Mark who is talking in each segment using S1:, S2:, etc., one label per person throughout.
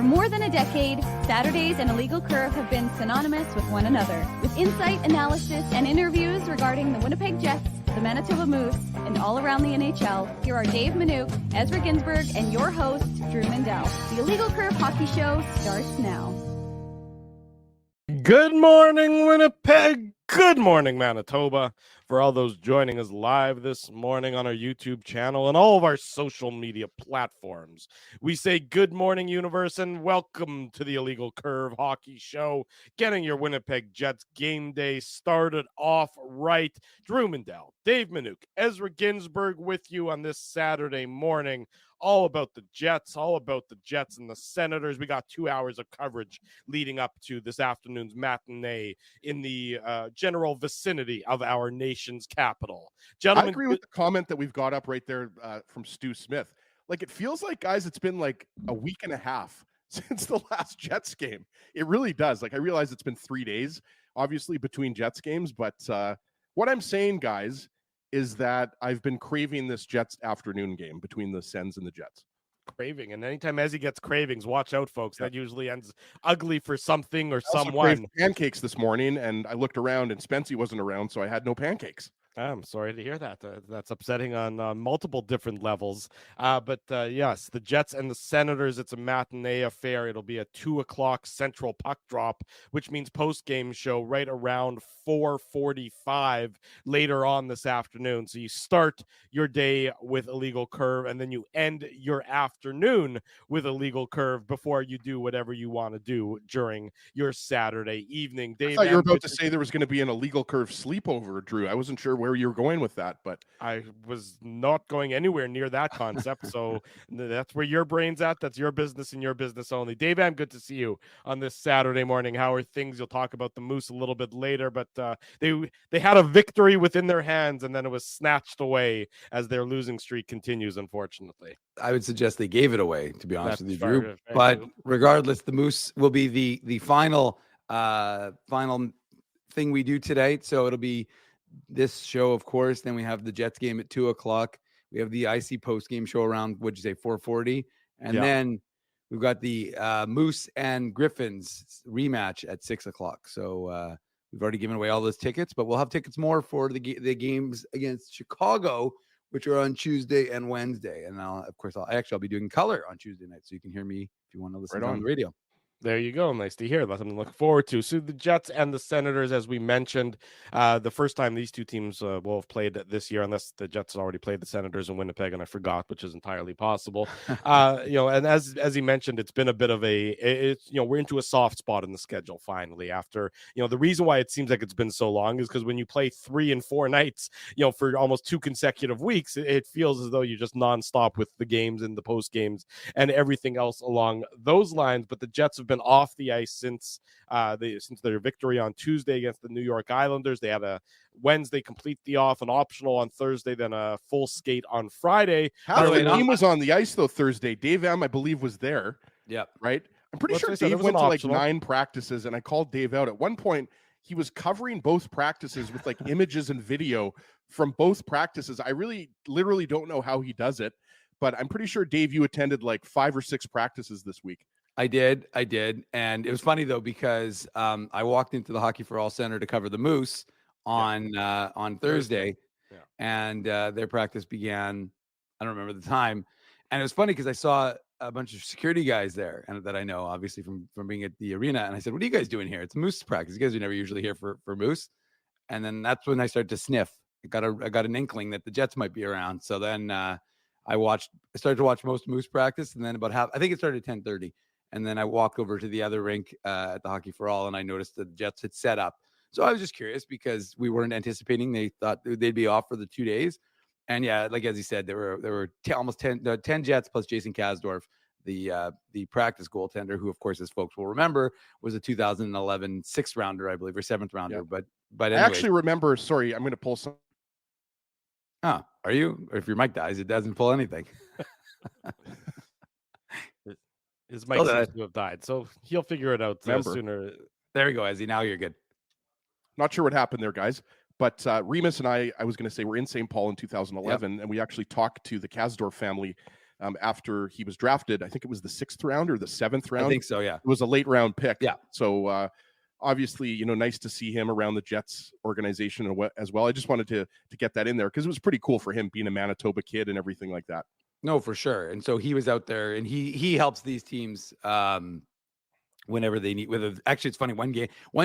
S1: more than a decade, Saturdays and Illegal Curve have been synonymous with one another. With insight, analysis, and interviews regarding the Winnipeg Jets, the Manitoba Moose, and all around the NHL, here are Dave Minuk, Ezra Ginsburg, and your host, Drew Mindell. The Illegal Curve Hockey Show starts now.
S2: Good morning, Winnipeg. Good morning, Manitoba. For all those joining us live this morning on our YouTube channel and all of our social media platforms, we say good morning, universe, and welcome to the Illegal Curve Hockey Show, getting your Winnipeg Jets game day started off right. Drew Mindell, Dave Minuk, Ezra Ginsburg with you on this Saturday morning. All about the Jets, all about the Jets and the Senators. We got 2 hours of coverage leading up to this afternoon's matinee in the general vicinity of our nation's capital. Gentlemen,
S3: I agree with the comment that we've got up right there from Stu Smith. Like, it feels like, guys, it's been like a week and a half since the last Jets game. It really does. Like, I realize it's been 3 days, obviously, between Jets games. But what I'm saying, guys, is that I've been craving this Jets afternoon game between the Sens and the Jets.
S2: Craving, and anytime Ezzy gets cravings, watch out, folks. That usually ends ugly for something or
S3: I also
S2: someone.
S3: craved pancakes this morning, and I looked around, and Spency wasn't around, so I had no pancakes.
S2: I'm sorry to hear that. That's upsetting on multiple different levels. But yes, the Jets and the Senators, it's a matinee affair. It'll be a 2 o'clock central puck drop, which means post-game show right around 4:45 later on this afternoon. So you start your day with Illegal Curve, and then you end your afternoon with Illegal Curve before you do whatever you want to do during your Saturday evening. Dave,
S3: I thought you were about to say there was going to be an Illegal Curve sleepover, Drew. I wasn't sure where you were going with that, but
S2: I was not going anywhere near that concept. So that's where your brain's at. That's your business and your business only. Dave, I'm good to see you on this Saturday morning. How are things? You'll talk about the Moose a little bit later, but they had a victory within their hands, and then it was snatched away as their losing streak continues, unfortunately.
S4: I would suggest they gave it away, to be honest with you, Drew.
S2: Fair,
S4: but regardless, the Moose will be the final thing we do today. So it'll be this show, of course. Then we have the Jets game at 2 o'clock. We have the IC post game show around, what'd you say, 4:40, and then we've got the Moose and Griffins rematch at 6 o'clock. So we've already given away all those tickets, but we'll have tickets more for the games against Chicago, which are on Tuesday and Wednesday. And I'll be doing color on Tuesday night, so you can hear me if you want to listen on the radio.
S2: There you go. Nice to hear. That's something to look forward to. So the Jets and the Senators, as we mentioned, the first time these two teams will have played this year, unless the Jets already played the Senators in Winnipeg, and I forgot, which is entirely possible. And as he mentioned, it's been a bit of we're into a soft spot in the schedule finally. After the reason why it seems like it's been so long is because when you play 3 and 4 nights, for almost 2 consecutive weeks, it feels as though you're just nonstop with the games and the post games and everything else along those lines. But the Jets have been off the ice since their victory on Tuesday against the New York Islanders. They had a Wednesday completely off, an optional on Thursday, then a full skate on Friday.
S3: Half the team was on the ice though Thursday. Dave M, I believe, was there.
S4: Yeah,
S3: right. I'm pretty sure Dave went to like 9 practices, and I called Dave out at one point. He was covering both practices with like images and video from both practices. I literally don't know how he does it, but I'm pretty sure, Dave, you attended like 5 or 6 practices this week.
S4: I did. And it was funny though, because I walked into the Hockey for All Center to cover the Moose on Thursday.
S2: Yeah.
S4: And their practice began, I don't remember the time. And it was funny because I saw a bunch of security guys there, and that I know obviously from being at the arena. And I said, "What are you guys doing here? It's Moose practice. You guys are never usually here for Moose." And then that's when I started to sniff. I got an inkling that the Jets might be around. So then I started to watch most Moose practice, and then I think it started at 10:30. And then I walked over to the other rink at the Hockey for All, and I noticed that the Jets had set up. So I was just curious because we weren't anticipating. They thought they'd be off for the 2 days. And yeah, like as he said, there were almost 10 Jets plus Jason Kasdorf, the practice goaltender, who, of course, as folks will remember, was a 2011 6th rounder, I believe, or 7th rounder. Yeah. But anyway.
S3: I actually remember. Sorry, I'm going to pull some.
S4: Oh, are you? Or if your mic dies, it doesn't pull anything.
S2: His mic seems to have died, so he'll figure it out sooner.
S4: There you go, Ezzy. Now you're good.
S3: Not sure what happened there, guys. But Remus and I was going to say, we're in St. Paul in 2011, and we actually talked to the Kasdorf family after he was drafted. I think it was the 6th round or the 7th round.
S4: I think so, yeah.
S3: It was a late round pick.
S4: Yeah.
S3: So obviously, nice to see him around the Jets organization as well. I just wanted to get that in there because it was pretty cool for him being a Manitoba kid and everything like that.
S4: No, for sure. And so he was out there, and he helps these teams whenever they need. Actually, it's funny. One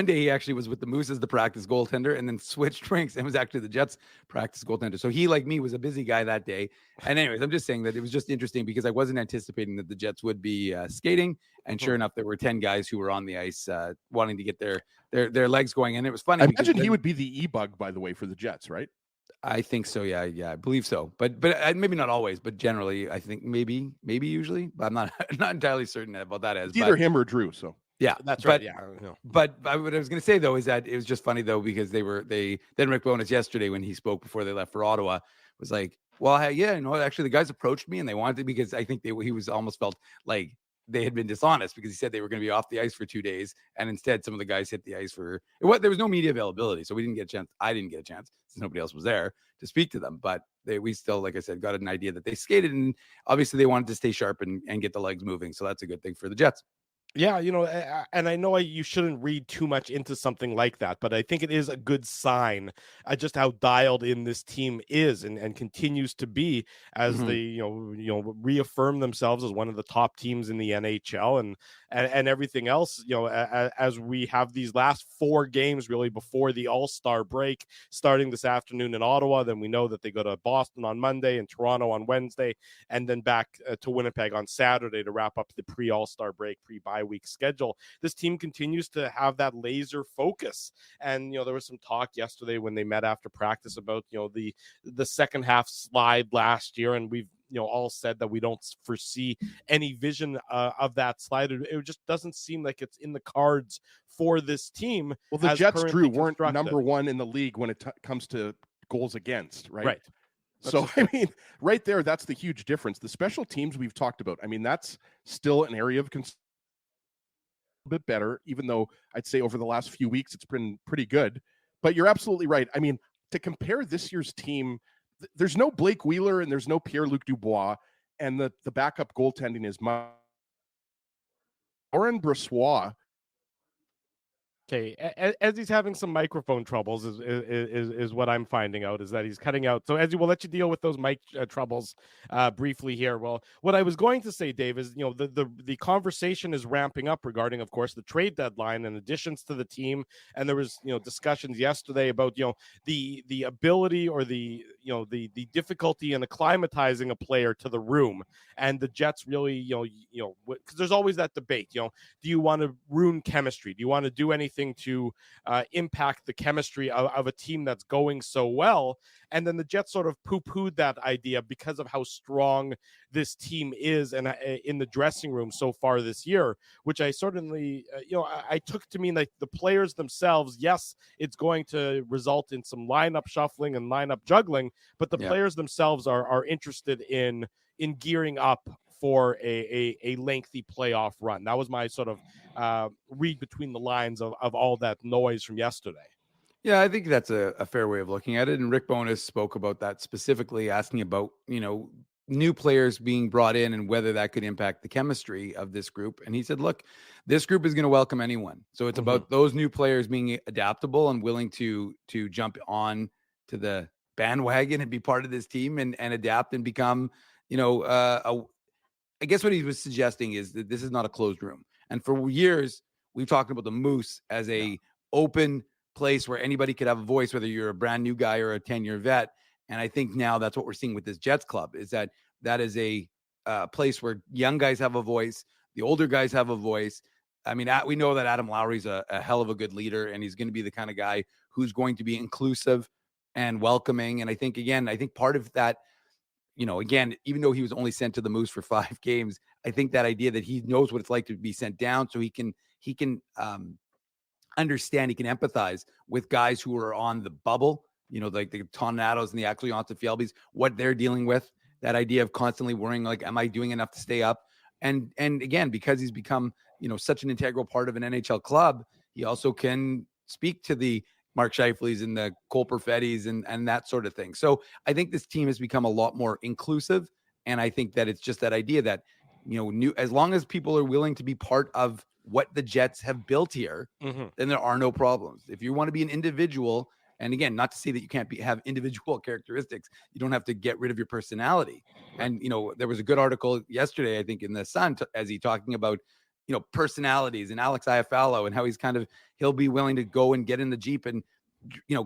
S4: day he actually was with the Moose as the practice goaltender, and then switched rinks and was actually the Jets practice goaltender. So he, like me, was a busy guy that day. And anyways, I'm just saying that it was just interesting because I wasn't anticipating that the Jets would be skating, and sure enough, there were 10 guys who were on the ice wanting to get their legs going. And it was funny.
S3: I imagine he would be the e-bug, by the way, for the Jets, right?
S4: I think so. Yeah, I believe so. But maybe not always, but generally, I think maybe usually. But I'm not entirely certain about that.
S3: It's either him or Drew. So
S4: yeah,
S2: that's right. Yeah.
S4: But what I was going to say though is that it was just funny though because then Rick Bowness yesterday when he spoke before they left for Ottawa was like, well, hey, yeah, actually the guys approached me and they wanted to, because I think he was almost felt like they had been dishonest because he said they were going to be off the ice for 2 days. And instead some of the guys hit the ice there was no media availability. So we didn't get a chance. I didn't get a chance since nobody else was there to speak to them. But we still, like I said, got an idea that they skated, and obviously they wanted to stay sharp and get the legs moving. So that's a good thing for the Jets.
S2: Yeah, and I know you shouldn't read too much into something like that, but I think it is a good sign just how dialed in this team is and continues to be as they reaffirm themselves as one of the top teams in the NHL and everything else. As we have these last 4 games really before the All-Star break starting this afternoon in Ottawa, then we know that they go to Boston on Monday and Toronto on Wednesday, and then back to Winnipeg on Saturday to wrap up the pre-All-Star break, pre-bye week schedule. This team continues to have that laser focus, and there was some talk yesterday when they met after practice about the second half slide last year, and we've all said that we don't foresee any vision of that slide. It just doesn't seem like it's in the cards for this team.
S3: Well, the Jets, Drew, weren't number 1 in the league when it comes to goals against, right?
S2: Right.
S3: So, I mean, right there, that's the huge difference. The special teams we've talked about, I mean, that's still an area of concern. A bit better, even though I'd say over the last few weeks it's been pretty good. But you're absolutely right. I mean, to compare this year's team, there's no Blake Wheeler and there's no Pierre-Luc Dubois, and the backup goaltending is Laurent Brossoit.
S2: Okay, as he's having some microphone troubles is what I'm finding out, is that he's cutting out. So as we'll let you deal with those mic troubles briefly here. Well, what I was going to say, Dave, is the conversation is ramping up regarding, of course, the trade deadline and additions to the team. And there was discussions yesterday about the ability or the difficulty in acclimatizing a player to the room. And the Jets really because there's always that debate. Do you want to ruin chemistry? Do you want to do anything to impact the chemistry of a team that's going so well? And then the Jets sort of poo-pooed that idea because of how strong this team is and in the dressing room so far this year, which I certainly, I took to mean like the players themselves. Yes, it's going to result in some lineup shuffling and lineup juggling, but the players themselves are interested in gearing up for a lengthy playoff run. That was my sort of read between the lines of all that noise from yesterday.
S4: Yeah, I think that's a fair way of looking at it. And Rick Bowness spoke about that specifically, asking about, new players being brought in and whether that could impact the chemistry of this group. And he said, look, this group is going to welcome anyone. So it's about those new players being adaptable and willing to jump on to the bandwagon and be part of this team and adapt and become, I guess what he was suggesting is that this is not a closed room. And for years, we've talked about the Moose as a open place where anybody could have a voice, whether you're a brand new guy or a 10-year vet. And I think now that's what we're seeing with this Jets club, is that is a place where young guys have a voice. The older guys have a voice. I mean, we know that Adam Lowry's a hell of a good leader, and he's going to be the kind of guy who's going to be inclusive and welcoming. And I think part of that, again, even though he was only sent to the Moose for 5 games, I think that idea that he knows what it's like to be sent down, so he can understand, he can empathize with guys who are on the bubble, like the Tornados and the Aclions and Fielbys, what they're dealing with, that idea of constantly worrying, like, am I doing enough to stay up? And again, because he's become, such an integral part of an NHL club, he also can speak to the Mark Scheifele's and the Cole Perfettis and that sort of thing. So I think this team has become a lot more inclusive And I think that it's just that idea that, as long as people are willing to be part of what the Jets have built here, then there are no problems. If you want to be an individual, and again, not to say that you can't have individual characteristics, you don't have to get rid of your personality. Right. And, there was a good article yesterday, I think, in the Sun, as he talking about, personalities and Alex Iafallo and how he'll be willing to go and get in the Jeep and,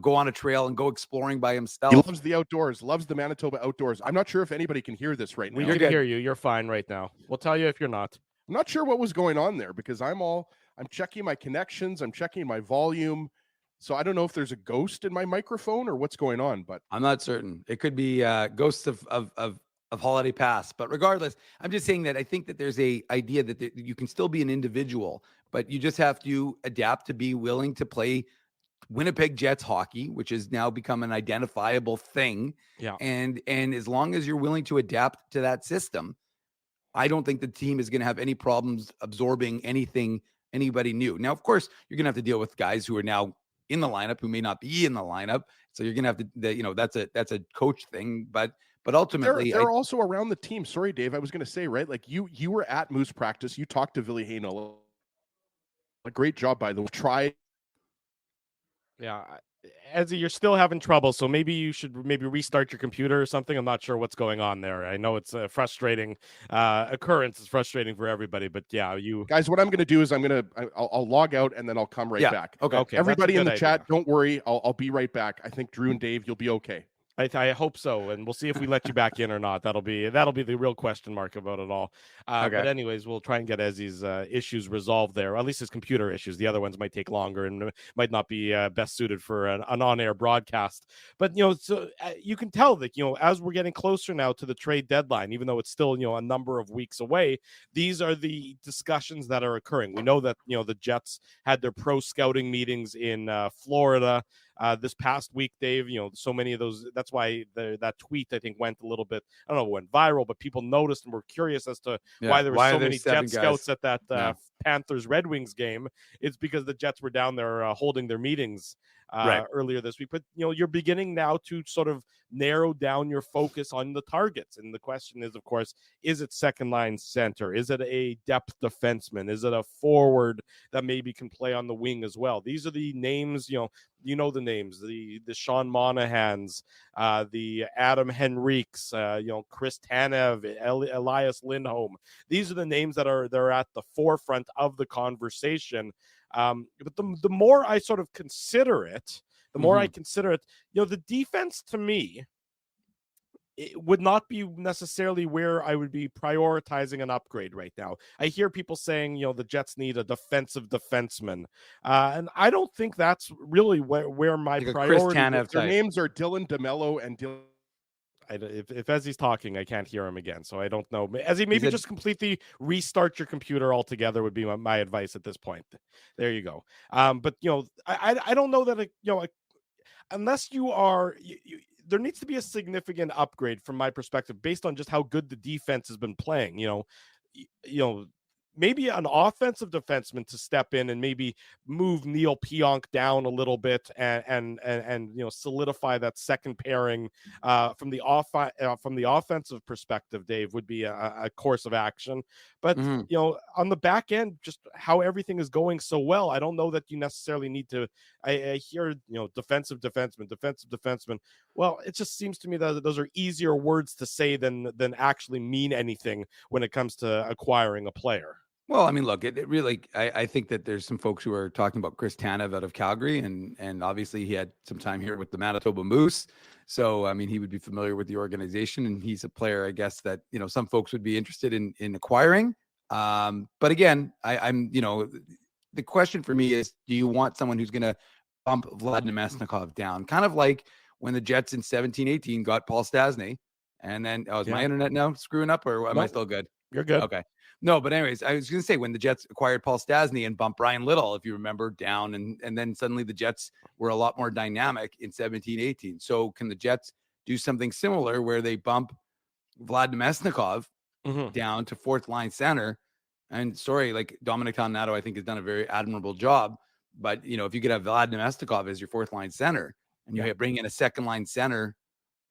S4: go on a trail and go exploring by himself.
S3: He loves the outdoors, loves the Manitoba outdoors. I'm not sure if anybody can hear this right now.
S2: We can hear you. You're fine right now. We'll tell you if you're not.
S3: I'm not sure what was going on there because I'm checking my connections. I'm checking my volume. So I don't know if there's a ghost in my microphone or what's going on, but
S4: I'm not certain. It could be ghosts of holiday past. But regardless, I'm just saying that I think that there's a idea that you can still be an individual, but you just have to adapt to be willing to play Winnipeg Jets hockey, which has now become an identifiable thing.
S2: Yeah.
S4: And as long as you're willing to adapt to that system, I don't think the team is going to have any problems absorbing anybody new. Now, of course, you're going to have to deal with guys who are now in the lineup who may not be in the lineup. So you're going to have to, that's a coach thing, but ultimately
S3: they're also around the team. Sorry, Dave. I was going to say, right. Like you were at Moose practice. You talked to Ville Heinola. A great job by the way. Try.
S2: Yeah. Ezzy, you're still having trouble, so maybe you should restart your computer or something. I'm not sure what's going on there. I know it's a frustrating occurrence. It's frustrating for everybody, but yeah, you
S3: guys. What I'm going to do is I'll log out and then I'll come right back.
S2: Okay.
S3: Everybody in the chat, don't worry. I'll be right back. I think Drew and Dave, you'll be okay.
S2: I hope so, and we'll see if we let you back in or not. That'll be the real question mark about it all. But anyways, we'll try and get Ezzy's issues resolved there, or at least his computer issues. The other ones might take longer and might not be best suited for an on-air broadcast. But so you can tell that as we're getting closer now to the trade deadline, even though it's still a number of weeks away, these are the discussions that are occurring. We know that the Jets had their pro scouting meetings in Florida. This past week, Dave, so many of those, that's why that tweet, I think, went a little bit, I don't know, went viral, but people noticed and were curious as to why there were so many Jet scouts at that Panthers Red Wings game. It's because the Jets were down there holding their meetings earlier this week. But, you're beginning now to sort of narrow down your focus on the targets. And the question is, of course, is it second line center? Is it a depth defenseman? Is it a forward that maybe can play on the wing as well? These are the names, the names, the Sean Monahans, the Adam Henriques, Chris Tanev, Elias Lindholm. These are the names they're at the forefront of the conversation. But the more I sort of consider it, the defense to me, it would not be necessarily where I would be prioritizing an upgrade right now. I hear people saying, the Jets need a defensive defenseman. And I don't think that's really where my priority is.
S3: Their names are Dylan DeMello and Dylan.
S2: If Ezzy's talking, I can't hear him again, so I don't know. Ezzy, maybe just completely restart your computer altogether would be my advice at this point. There you go. But I don't know that unless you are. There needs to be a significant upgrade from my perspective based on just how good the defense has been playing. Maybe an offensive defenseman to step in and maybe move Neil Pionk down a little bit and solidify that second pairing from the offensive perspective. Dave, would be a course of action. But on the back end, just how everything is going so well, I don't know that you necessarily need to. I hear defensive defenseman. Well, it just seems to me that those are easier words to say than actually mean anything when it comes to acquiring a player.
S4: Well, I mean, look, it really, I think that there's some folks who are talking about Chris Tanev out of Calgary, and obviously he had some time here with the Manitoba Moose. So, I mean, he would be familiar with the organization, and he's a player, I guess, that, some folks would be interested in acquiring. But again, I'm the question for me is, do you want someone who's going to bump Vlad Namestnikov down? Kind of like when the Jets in 17-18 got Paul Stastny, and then, is my internet now screwing up, or am I still good?
S2: You're good.
S4: Okay. No, but anyways, I was going to say when the Jets acquired Paul Stastny and bumped Brian Little, if you remember, down, and then suddenly the Jets were a lot more dynamic in 17-18. So can the Jets do something similar where they bump Vlad Namestnikov down to fourth line center? And like Dominic Toninato, I think has done a very admirable job. But, if you could have Vlad Namestnikov as your fourth line center and you bring in a second line center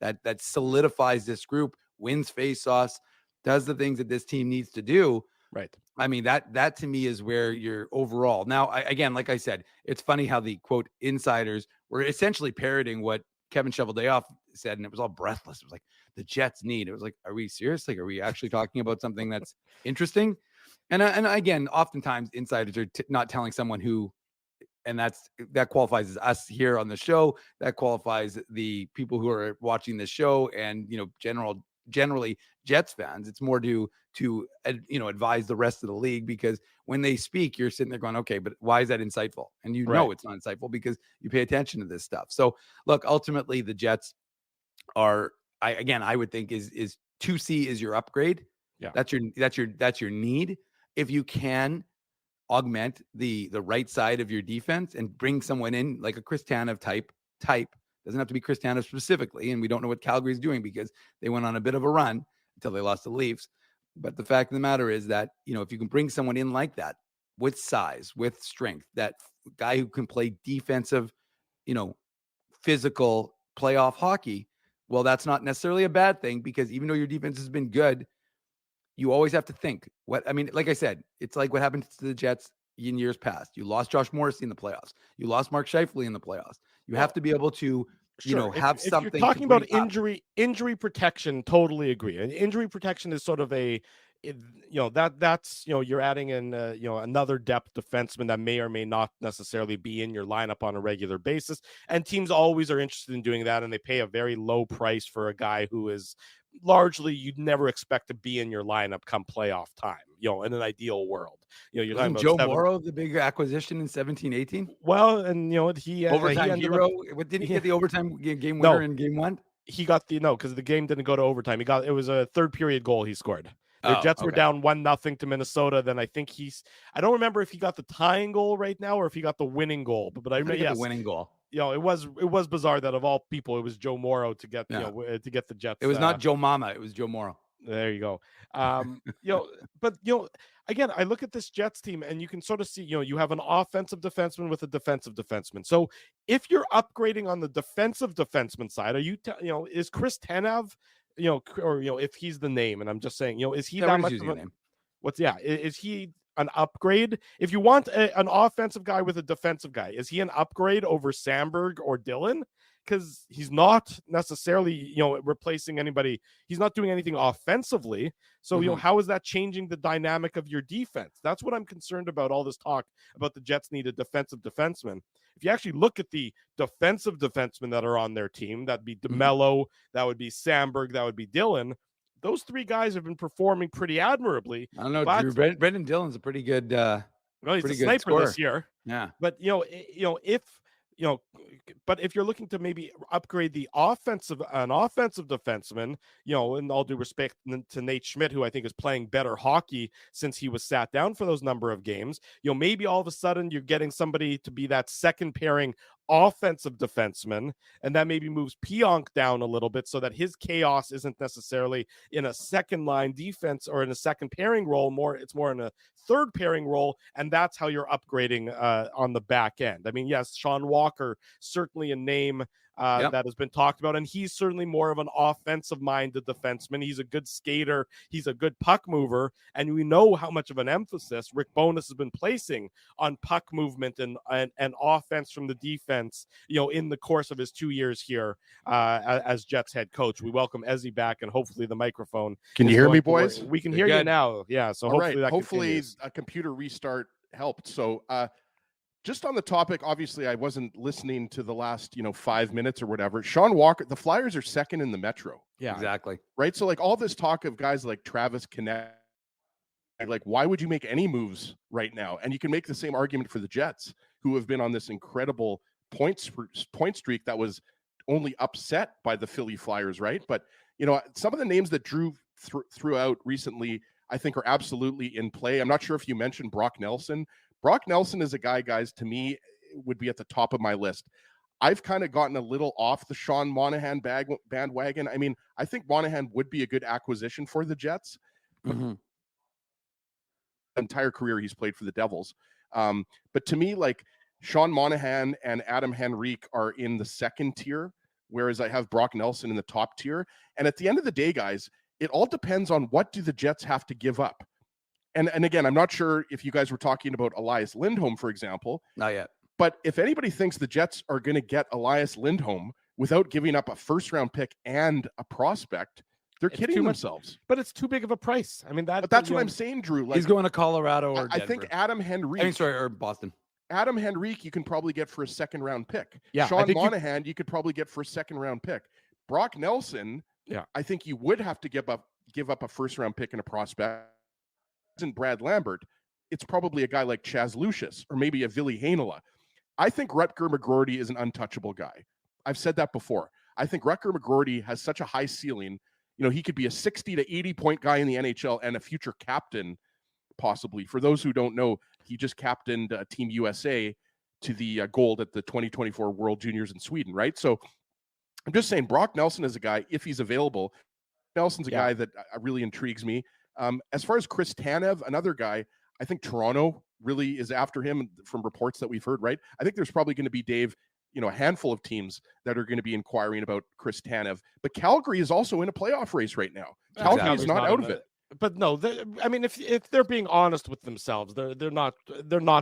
S4: that solidifies this group wins face-offs, does the things that this team needs to do.
S2: Right.
S4: I mean, that to me is where you're overall. Now, again, like I said, it's funny how the quote insiders were essentially parroting what Kevin Cheveldayoff said, and it was all breathless. It was like the Jets need. It was like, are we serious? Like, are we actually talking about something that's interesting? And again, oftentimes insiders are not telling someone who, and that qualifies as us here on the show. That qualifies the people who are watching the show, and generally Jets fans. It's more to advise the rest of the league, because when they speak, you're sitting there going, okay, but why is that insightful? And know it's not insightful because you pay attention to this stuff. So look, ultimately the Jets are, I would think is 2C is your upgrade.
S2: Yeah.
S4: That's your need. If you can augment the right side of your defense and bring someone in like a Chris Tanev type, doesn't have to be Chris Tanev specifically. And we don't know what Calgary's doing because they went on a bit of a run until they lost the Leafs. But the fact of the matter is that, if you can bring someone in like that with size, with strength, that guy who can play defensive, physical playoff hockey, well, that's not necessarily a bad thing, because even though your defense has been good, you always have to think like I said, it's like what happened to the Jets in years past. You lost Josh Morrissey in the playoffs. You lost Mark Scheifele in the playoffs. You have to be able to, have something.
S2: If you're talking about injury protection, totally agree. And injury protection is sort of that's you're adding in another depth defenseman that may or may not necessarily be in your lineup on a regular basis. And teams always are interested in doing that, and they pay a very low price for a guy who is largely you'd never expect to be in your lineup come playoff time, in an ideal world. You're talking about
S4: Joe Morrow, the big acquisition in 17-18.
S2: Well, and he
S4: overtime hero. What did he get the overtime game winner in game one?
S2: He got because the game didn't go to overtime. It was a third period goal he scored. The Jets were down 1-0 to Minnesota. Then I think I don't remember if he got the tying goal right now or if he got the winning goal. But I remember
S4: the winning goal.
S2: It was bizarre that of all people, it was Joe Morrow to get to get the Jets.
S4: It was not Joe Mama. It was Joe Morrow.
S2: There you go. But again, I look at this Jets team and you can sort of see, you have an offensive defenseman with a defensive defenseman. So if you're upgrading on the defensive defenseman side, are you, is Chris Tanev, or if he's the name, and I'm just saying, is he that much of a name? Is he an upgrade? If you want an offensive guy with a defensive guy, is he an upgrade over Samberg or Dillon? Because he's not necessarily, replacing anybody. He's not doing anything offensively. So, how is that changing the dynamic of your defense? That's what I'm concerned about, all this talk about the Jets need a defensive defenseman. If you actually look at the defensive defensemen that are on their team, that'd be DeMello, that would be Samberg, that would be Dillon. Those three guys have been performing pretty admirably.
S4: I don't know. Brendan Dillon's a pretty good
S2: he's a sniper scorer this year.
S4: Yeah.
S2: But, but if you're looking to maybe upgrade an offensive defenseman, in all due respect to Nate Schmidt, who I think is playing better hockey since he was sat down for those number of games, maybe all of a sudden you're getting somebody to be that second pairing offensive defenseman, and that maybe moves Pionk down a little bit so that his chaos isn't necessarily in a second line defense or in a second pairing role. It's more in a third pairing role, and that's how you're upgrading on the back end. I mean, yes, Sean Walker, certainly a name that has been talked about, and he's certainly more of an offensive-minded defenseman. He's a good skater. He's a good puck mover, and we know how much of an emphasis Rick Bowness has been placing on puck movement and offense from the defense, in the course of his 2 years here as Jets head coach. We welcome Ezzy back, and hopefully the microphone.
S3: Can you hear me, boys?
S2: We can hear you now. Yeah, so hopefully
S3: a computer restart helped. So, just on the topic, obviously, I wasn't listening to the last, 5 minutes or whatever. Sean Walker, the Flyers are second in the Metro.
S2: Yeah,
S4: exactly.
S3: Right. So, all this talk of guys like Travis Konecny, why would you make any moves right now? And you can make the same argument for the Jets, who have been on this incredible point streak that was only upset by the Philly Flyers, right? But, some of the names that Drew threw out recently, I think are absolutely in play. I'm not sure if you mentioned Brock Nelson. Brock Nelson is a guy, guys, to me, would be at the top of my list. I've kind of gotten a little off the Sean Monahan bandwagon. I mean, I think Monahan would be a good acquisition for the Jets. Entire career he's played for the Devils. But to me, Sean Monahan and Adam Henrique are in the second tier, whereas I have Brock Nelson in the top tier. And at the end of the day, guys, it all depends on what do the Jets have to give up. And again, I'm not sure if you guys were talking about Elias Lindholm, for example.
S4: Not yet.
S3: But if anybody thinks the Jets are going to get Elias Lindholm without giving up a first-round pick and a prospect, they're kidding themselves.
S2: But it's too big of a price. I mean,
S3: but that's what I'm saying, Drew.
S4: He's going to Colorado or
S3: I
S4: Denver.
S3: think Adam Henrique.
S4: or Boston.
S3: Adam Henrique, you can probably get for a second-round pick.
S2: Yeah,
S3: Sean Monahan, you could probably get for a second-round pick. Brock Nelson, I think you would have to give up a first-round pick and a prospect. And Brad Lambert, it's probably a guy like Chaz Lucius or maybe a Ville Heinola. I think Rutger McGroarty is an untouchable guy. I've said that before. I think Rutger McGroarty has such a high ceiling. You know, he could be a 60 to 80 point guy in the NHL and a future captain, possibly. For those who don't know, he just captained Team USA to the gold at the 2024 World Juniors in Sweden, right? So I'm just saying Brock Nelson is a guy, if he's available. Nelson's a guy that really intrigues me. As far as Chris Tanev, another guy, I think Toronto really is after him from reports that we've heard, right? I think there's probably going to be, Dave, a handful of teams that are going to be inquiring about Chris Tanev. But Calgary is also in a playoff race right now. Calgary is not out of it.
S2: But no, I mean, if they're being honest with themselves, they're not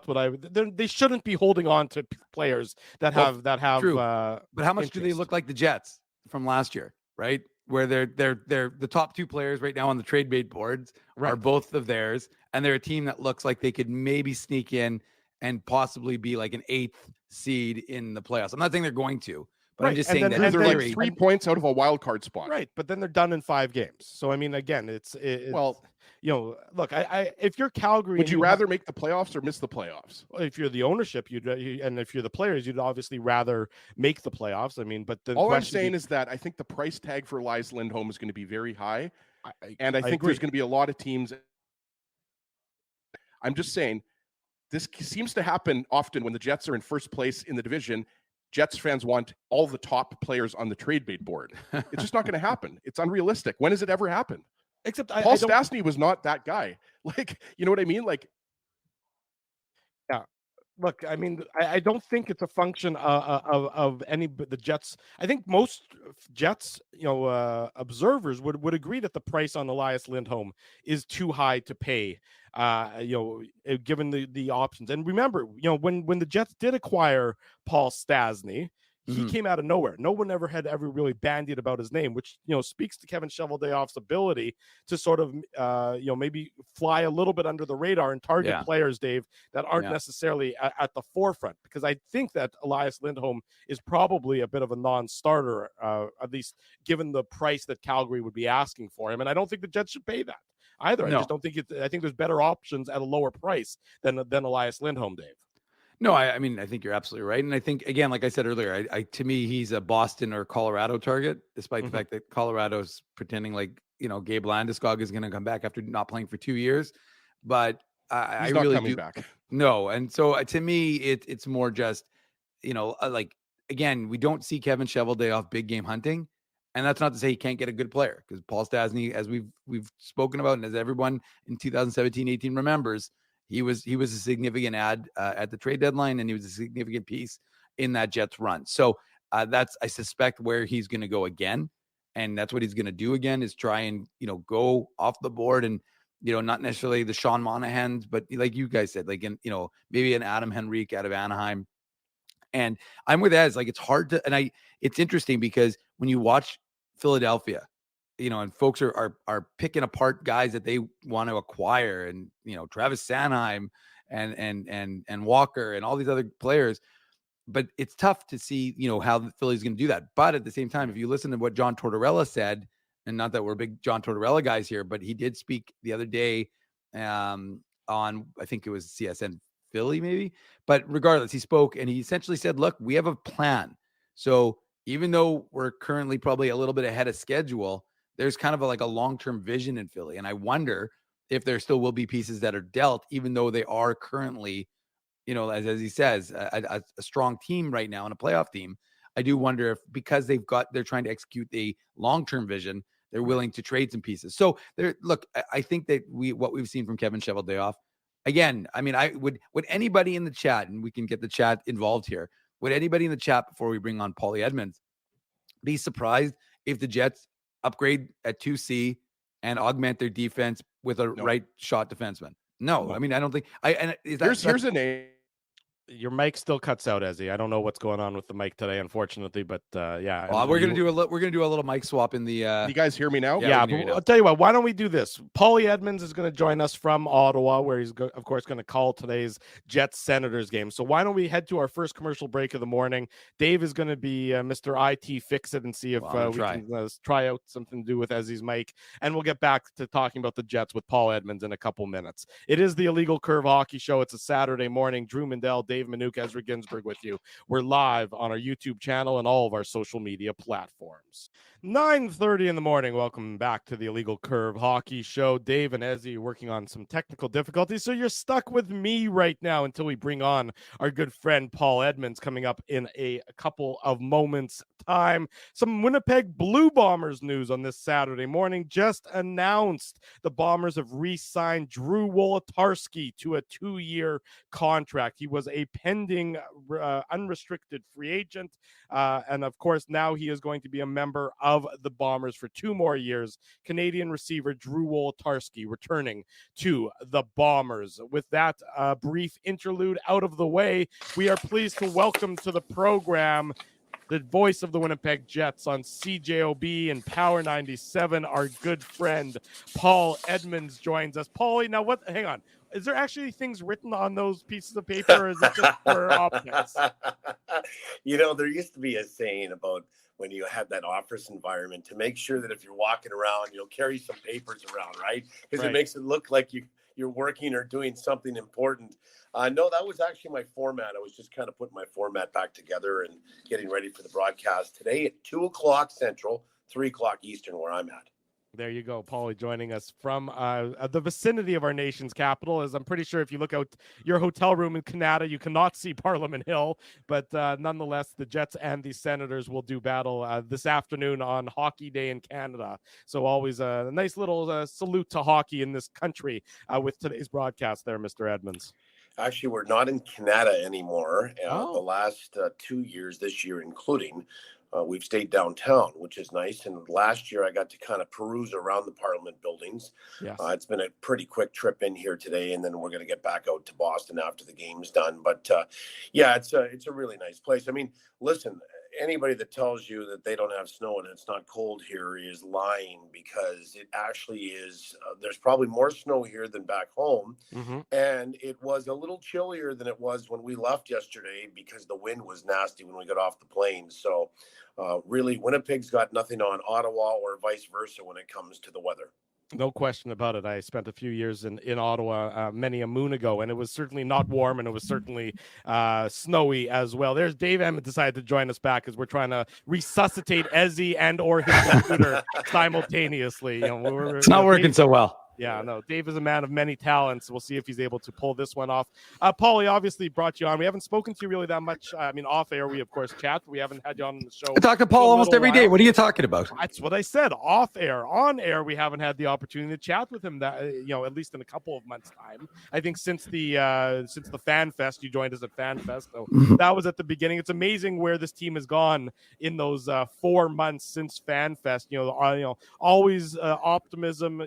S2: what they shouldn't be holding on to players that have
S4: True. But how much do they look like the Jets from last year, right? Where they're the top two players right now on the trade bait boards are both of theirs, and they're a team that looks like they could maybe sneak in and possibly be like an 8th seed in the playoffs. I'm not saying they're going to, but I'm just saying that
S3: they're like 3 points out of a wild card spot.
S2: Right, but then they're done in 5 games. So I mean, again, it's well, look, I if you're Calgary,
S3: would you rather make the playoffs or miss the playoffs?
S2: If you're the ownership, and if you're the players, you'd obviously rather make the playoffs. I mean, but
S3: all I'm saying is that I think the price tag for Elias Lindholm is going to be very high, and I think there's going to be a lot of teams. I'm just saying, this seems to happen often when the Jets are in first place in the division. Jets fans want all the top players on the trade bait board. It's just not going to happen. It's unrealistic. When has it ever happened?
S2: Except
S3: Paul Stastny was not that guy. Like, you know what I mean? Like,
S2: yeah. Look, I mean, I don't think it's a function of the Jets. I think most Jets, observers would agree that the price on Elias Lindholm is too high to pay. Given the options. And remember, when the Jets did acquire Paul Stastny, he came out of nowhere. No one had ever really bandied about his name, which, speaks to Kevin Cheveldayoff's ability to sort of, maybe fly a little bit under the radar and target players, Dave, that aren't necessarily at the forefront. Because I think that Elias Lindholm is probably a bit of a non-starter, at least given the price that Calgary would be asking for him. And I don't think the Jets should pay that either. No. I just don't think I think there's better options at a lower price than Elias Lindholm, Dave.
S4: No, I mean, I think you're absolutely right. And I think, again, like I said earlier, to me, he's a Boston or Colorado target, despite the fact that Colorado's pretending like, Gabe Landeskog is going to come back after not playing for 2 years. But I really do.
S3: Back.
S4: No. And so to me, it's more just, like, again, we don't see Kevin Cheveldayoff big game hunting. And that's not to say he can't get a good player, because Paul Stastny, as we've spoken about, and as everyone in 2017-18 remembers, he was a significant add at the trade deadline, and he was a significant piece in that Jets run. So that's, I suspect, where he's going to go again, and that's what he's going to do again, is try and go off the board, and not necessarily the Sean Monahans, but like you guys said, like maybe an Adam Henrique out of Anaheim. And I'm with Ez, like, it's hard to, and it's interesting because when you watch Philadelphia, and folks are picking apart guys that they want to acquire, and Travis Sanheim and Walker and all these other players, but it's tough to see how the Philly's going to do that. But at the same time, if you listen to what John Tortorella said, and not that we're big John Tortorella guys here, but he did speak the other day on, I think it was CSN Philly maybe, but regardless, he spoke and he essentially said, look, we have a plan. So even though we're currently probably a little bit ahead of schedule, there's kind of like a long-term vision in Philly. And I wonder if there still will be pieces that are dealt, even though they are currently, as he says, a strong team right now and a playoff team. I do wonder if, because they're trying to execute the long-term vision, they're willing to trade some pieces. So look, I think that what we've seen from Kevin Cheveldayoff, again, I mean, would anybody in the chat, and we can get the chat involved here, would anybody in the chat, before we bring on Paulie Edmonds, be surprised if the Jets upgrade at 2C and augment their defense with a
S3: No.
S4: right shot defenseman? No, I mean, I don't think
S3: Here's a name.
S2: Your mic still cuts out, Ezzy. I don't know what's going on with the mic today, unfortunately, but yeah.
S4: Well, we're gonna do a little mic swap in the.
S3: You guys hear me now?
S2: Yeah,
S4: we can hear you
S2: but
S4: now.
S2: I'll tell you what. Why don't we do this? Paulie Edmonds is going to join us from Ottawa, where he's of course going to call today's Jets Senators game. So why don't we head to our first commercial break of the morning? Dave is going to be Mr. IT Fix It and see if we can try out something to do with Ezzy's mic, and we'll get back to talking about the Jets with Paul Edmonds in a couple minutes. It is the Illegal Curve Hockey Show. It's a Saturday morning. Drew Mindell, Dave Minuk, Ezra Ginsburg with you. We're live on our YouTube channel and all of our social media platforms. 9:30 in the morning. Welcome back to the Illegal Curve Hockey Show. Dave and Ezzy working on some technical difficulties, so you're stuck with me right now until we bring on our good friend Paul Edmonds coming up in a couple of moments time. Some Winnipeg Blue Bombers news on this Saturday morning. Just announced the Bombers have re-signed Drew Wolodarski to a 2-year contract. He was a pending unrestricted free agent, and of course now he is going to be a member of the Bombers for 2 more years. Canadian receiver Drew Wolodarski returning to the Bombers. With that brief interlude out of the way, we are pleased to welcome to the program the voice of the Winnipeg Jets on CJOB and Power 97, our good friend Paul Edmonds joins us. Paulie, now hang on. Is there actually things written on those pieces of paper, or is it just for optics?
S5: There used to be a saying about when you have that office environment to make sure that if you're walking around, you'll carry some papers around, right? Because it makes it look like you're working or doing something important. No, that was actually my format. I was just kind of putting my format back together and getting ready for the broadcast today at 2:00 Central, 3:00 Eastern, where I'm at.
S2: There you go, Paulie, joining us from the vicinity of our nation's capital. As I'm pretty sure if you look out your hotel room in Canada, you cannot see Parliament Hill. But nonetheless, the Jets and the Senators will do battle this afternoon on Hockey Day in Canada. So always a nice little salute to hockey in this country with today's broadcast there, Mr. Edmonds.
S5: Actually, we're not in Canada anymore. The last 2 years, this year including, we've stayed downtown, which is nice. And last year I got to kind of peruse around the Parliament buildings.
S2: Yes.
S5: It's been a pretty quick trip in here today, and then we're going to get back out to Boston after the game's done. But it's a really nice place. I mean, listen, anybody that tells you that they don't have snow and it's not cold here is lying, because it actually is. There's probably more snow here than back home.
S2: Mm-hmm.
S5: And it was a little chillier than it was when we left yesterday, because the wind was nasty when we got off the plane. So really, Winnipeg's got nothing on Ottawa or vice versa when it comes to the weather.
S2: No question about it. I spent a few years in Ottawa many a moon ago, and it was certainly not warm, and it was certainly snowy as well. There's Dave Emmett decided to join us back as we're trying to resuscitate Ezzy and or his computer simultaneously.
S4: It's not working so well.
S2: Yeah, no, Dave is a man of many talents. We'll see if he's able to pull this one off. Paulie obviously brought you on. We haven't spoken to you really that much. I mean, off air, we of course chat. We haven't had you on the show.
S4: I talk to Paul almost every day. What are you talking about?
S2: That's what I said. Off air, on air, we haven't had the opportunity to chat with him. That at least in a couple of months' time. I think since the Fan Fest, you joined us at Fan Fest. So that was at the beginning. It's amazing where this team has gone in those 4 months since Fan Fest. Always optimism.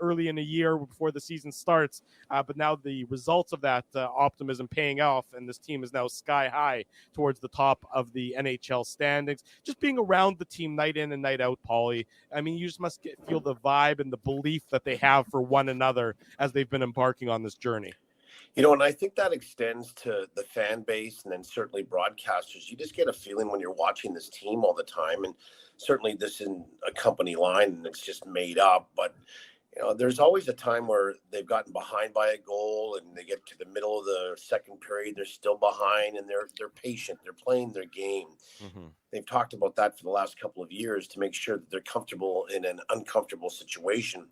S2: Early in a year before the season starts, but now the results of that optimism paying off, and this team is now sky high towards the top of the NHL standings. Just being around the team night in and night out, Paulie, I mean, you just must feel the vibe and the belief that they have for one another as they've been embarking on this journey.
S5: And I think that extends to the fan base and then certainly broadcasters. You just get a feeling when you're watching this team all the time, and certainly this isn't a company line and it's just made up, but there's always a time where they've gotten behind by a goal and they get to the middle of the second period, they're still behind, and they're patient. They're playing their game. Mm-hmm. They've talked about that for the last couple of years to make sure that they're comfortable in an uncomfortable situation.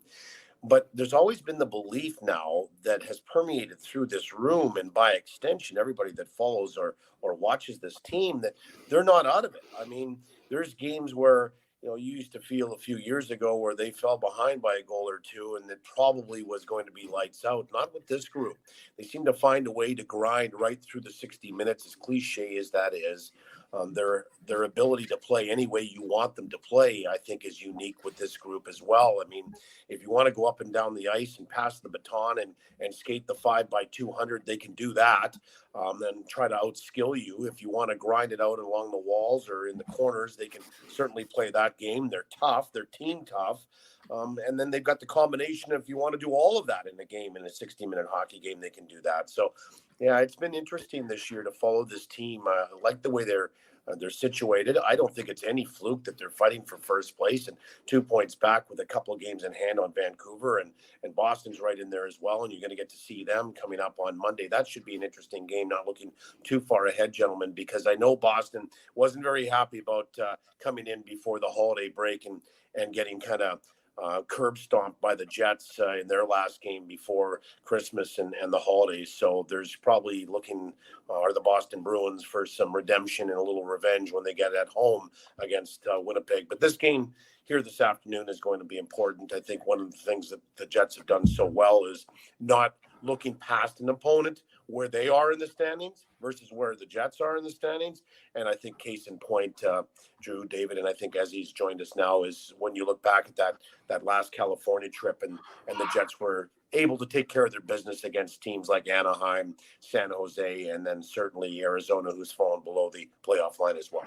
S5: But there's always been the belief now that has permeated through this room, and by extension, everybody that follows or watches this team, that they're not out of it. I mean, there's games where you used to feel a few years ago where they fell behind by a goal or two and it probably was going to be lights out. Not with this group. They seem to find a way to grind right through the 60 minutes, as cliche as that is. Their ability to play any way you want them to play, I think, is unique with this group as well. I mean, if you want to go up and down the ice and pass the baton and skate the 5x200, they can do that. Then try to outskill you. If you want to grind it out along the walls or in the corners, they can certainly play that game. They're tough. They're team tough. And then they've got the combination. If you want to do all of that in a game, in a 60-minute hockey game, they can do that. So, yeah, it's been interesting this year to follow this team. I like the way they're situated. I don't think it's any fluke that they're fighting for first place and 2 points back with a couple of games in hand on Vancouver, and Boston's right in there as well. And you're going to get to see them coming up on Monday. That should be an interesting game, not looking too far ahead, gentlemen, because I know Boston wasn't very happy about coming in before the holiday break and getting kind of curb stomped by the Jets in their last game before Christmas and the holidays. So there's probably are the Boston Bruins for some redemption and a little revenge when they get at home against Winnipeg. But this game here this afternoon is going to be important. I think one of the things that the Jets have done so well is not looking past an opponent where they are in the standings versus where the Jets are in the standings. And I think case in point, Drew, David, and I think as he's joined us now, is when you look back at that last California trip and the Jets were able to take care of their business against teams like Anaheim, San Jose, and then certainly Arizona, who's fallen below the playoff line as well.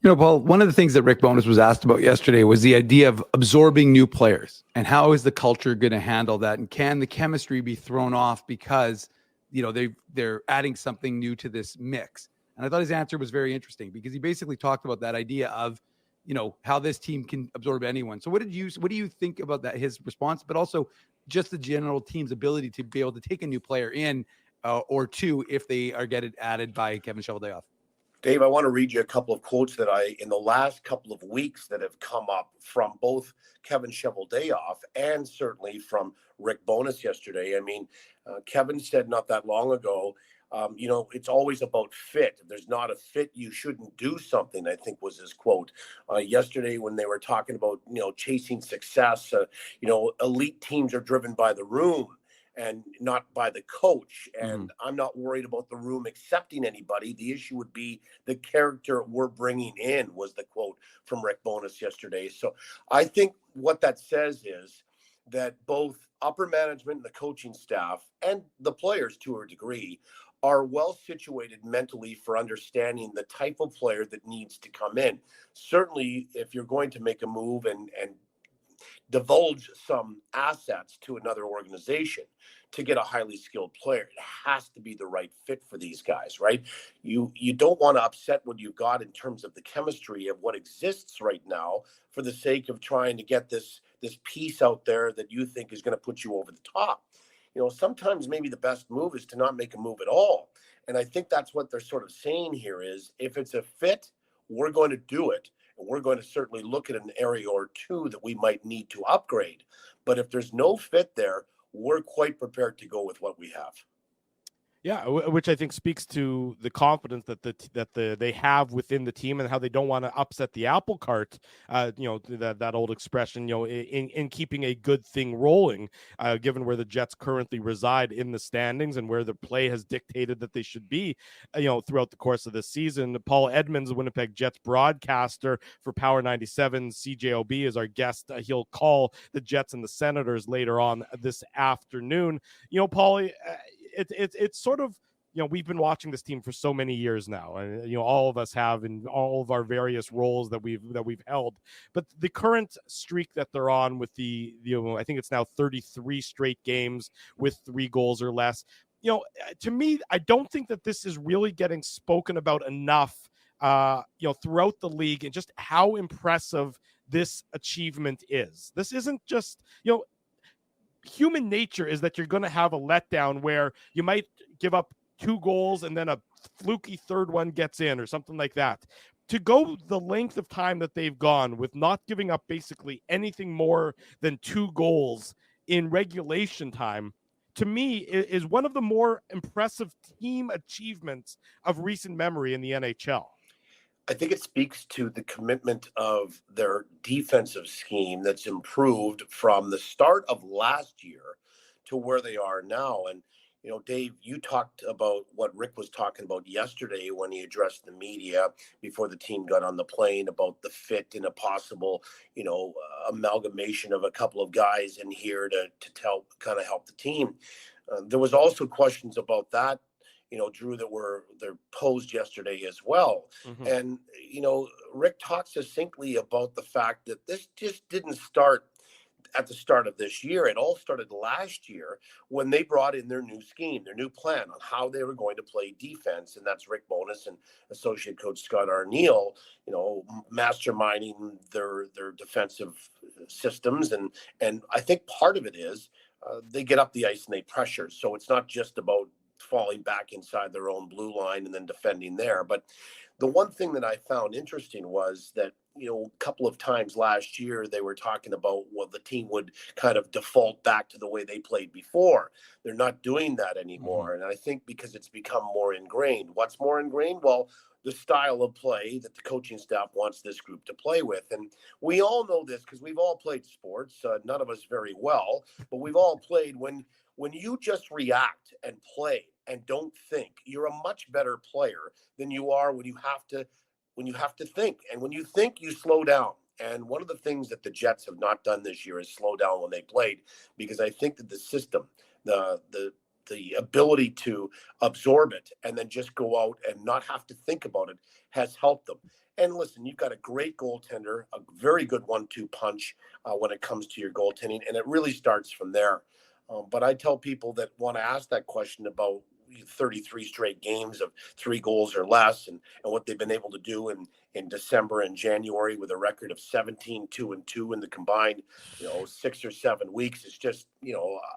S4: You know, Paul, one of the things that Rick Bowness was asked about yesterday was the idea of absorbing new players and how is the culture going to handle that? And can the chemistry be thrown off because, you know, they're adding something new to this mix? And I thought his answer was very interesting because he basically talked about that idea of, you know, how this team can absorb anyone. So what do you think about that, his response, but also just the general team's ability to be able to take a new player in or two if they are getting added by Kevin Cheveldayoff?
S5: Dave, I want to read you a couple of quotes that in the last couple of weeks that have come up from both Kevin Cheveldayoff and certainly from Rick Bowness yesterday. I mean, Kevin said not that long ago, you know, it's always about fit. If there's not a fit, you shouldn't do something, I think was his quote. Yesterday when they were talking about, you know, chasing success, you know, elite teams are driven by the room and not by the coach. And I'm not worried about the room accepting anybody. The issue would be the character we're bringing in, was the quote from Rick Bowness yesterday. So I think what that says is that both upper management and the coaching staff and the players to a degree are well situated mentally for understanding the type of player that needs to come in. Certainly, if you're going to make a move and divulge some assets to another organization to get a highly skilled player, it has to be the right fit for these guys, right? You don't want to upset what you've got in terms of the chemistry of what exists right now for the sake of trying to get this piece out there that you think is going to put you over the top. You know, sometimes maybe the best move is to not make a move at all. And I think that's what they're sort of saying here is, if it's a fit, we're going to do it. And we're going to certainly look at an area or two that we might need to upgrade. But if there's no fit there, we're quite prepared to go with what we have.
S2: Yeah, which I think speaks to the confidence that they have within the team and how they don't want to upset the apple cart. You know, that old expression. You know, in keeping a good thing rolling, given where the Jets currently reside in the standings and where the play has dictated that they should be. You know, throughout the course of the season. Paul Edmonds, Winnipeg Jets broadcaster for Power 97, CJOB, is our guest. He'll call the Jets and the Senators later on this afternoon. You know, Paul. It's sort of, you know, we've been watching this team for so many years now, and you know, all of us have in all of our various roles that we've held. But the current streak that they're on with the you know, I think it's now 33 straight games with 3 goals or less. You know, to me, I don't think that this is really getting spoken about enough. You know, throughout the league, and just how impressive this achievement is. This isn't just, you know. Human nature is that you're going to have a letdown where you might give up 2 goals and then a fluky third one gets in or something like that. To go the length of time that they've gone with not giving up basically anything more than 2 goals in regulation time, to me, is one of the more impressive team achievements of recent memory in the NHL.
S5: I think it speaks to the commitment of their defensive scheme that's improved from the start of last year to where they are now. And, Dave, you talked about what Rick was talking about yesterday when he addressed the media before the team got on the plane about the fit and a possible, amalgamation of a couple of guys in here to kind of help the team. There was also questions about that, Drew, they're posed yesterday as well.
S2: Mhm.
S5: And, Rick talks succinctly about the fact that this just didn't start at the start of this year. It all started last year when they brought in their new scheme, their new plan on how they were going to play defense. And that's Rick Bowness and associate coach Scott Arniel, masterminding their defensive systems. And I think part of it is they get up the ice and they pressure. So it's not just about falling back inside their own blue line and then defending there. But the one thing that I found interesting was that, a couple of times last year, they were talking about, well, the team would kind of default back to the way they played before. They're not doing that anymore.
S2: Mm-hmm.
S5: And I think because it's become more ingrained. What's more ingrained? Well, the style of play that the coaching staff wants this group to play with. And we all know this because we've all played sports, none of us very well, but we've all played when you just react and play and don't think, you're a much better player than you are when you have to think. And when you think, you slow down. And one of the things that the Jets have not done this year is slow down when they played, because I think that the system, the ability to absorb it and then just go out and not have to think about it has helped them. And listen, you've got a great goaltender, a very good 1-2 punch when it comes to your goaltending, and it really starts from there. But I tell people that want to ask that question about 33 straight games of 3 goals or less and what they've been able to do in December and January with a record of 17-2-2 in the combined 6 or 7 weeks. It's just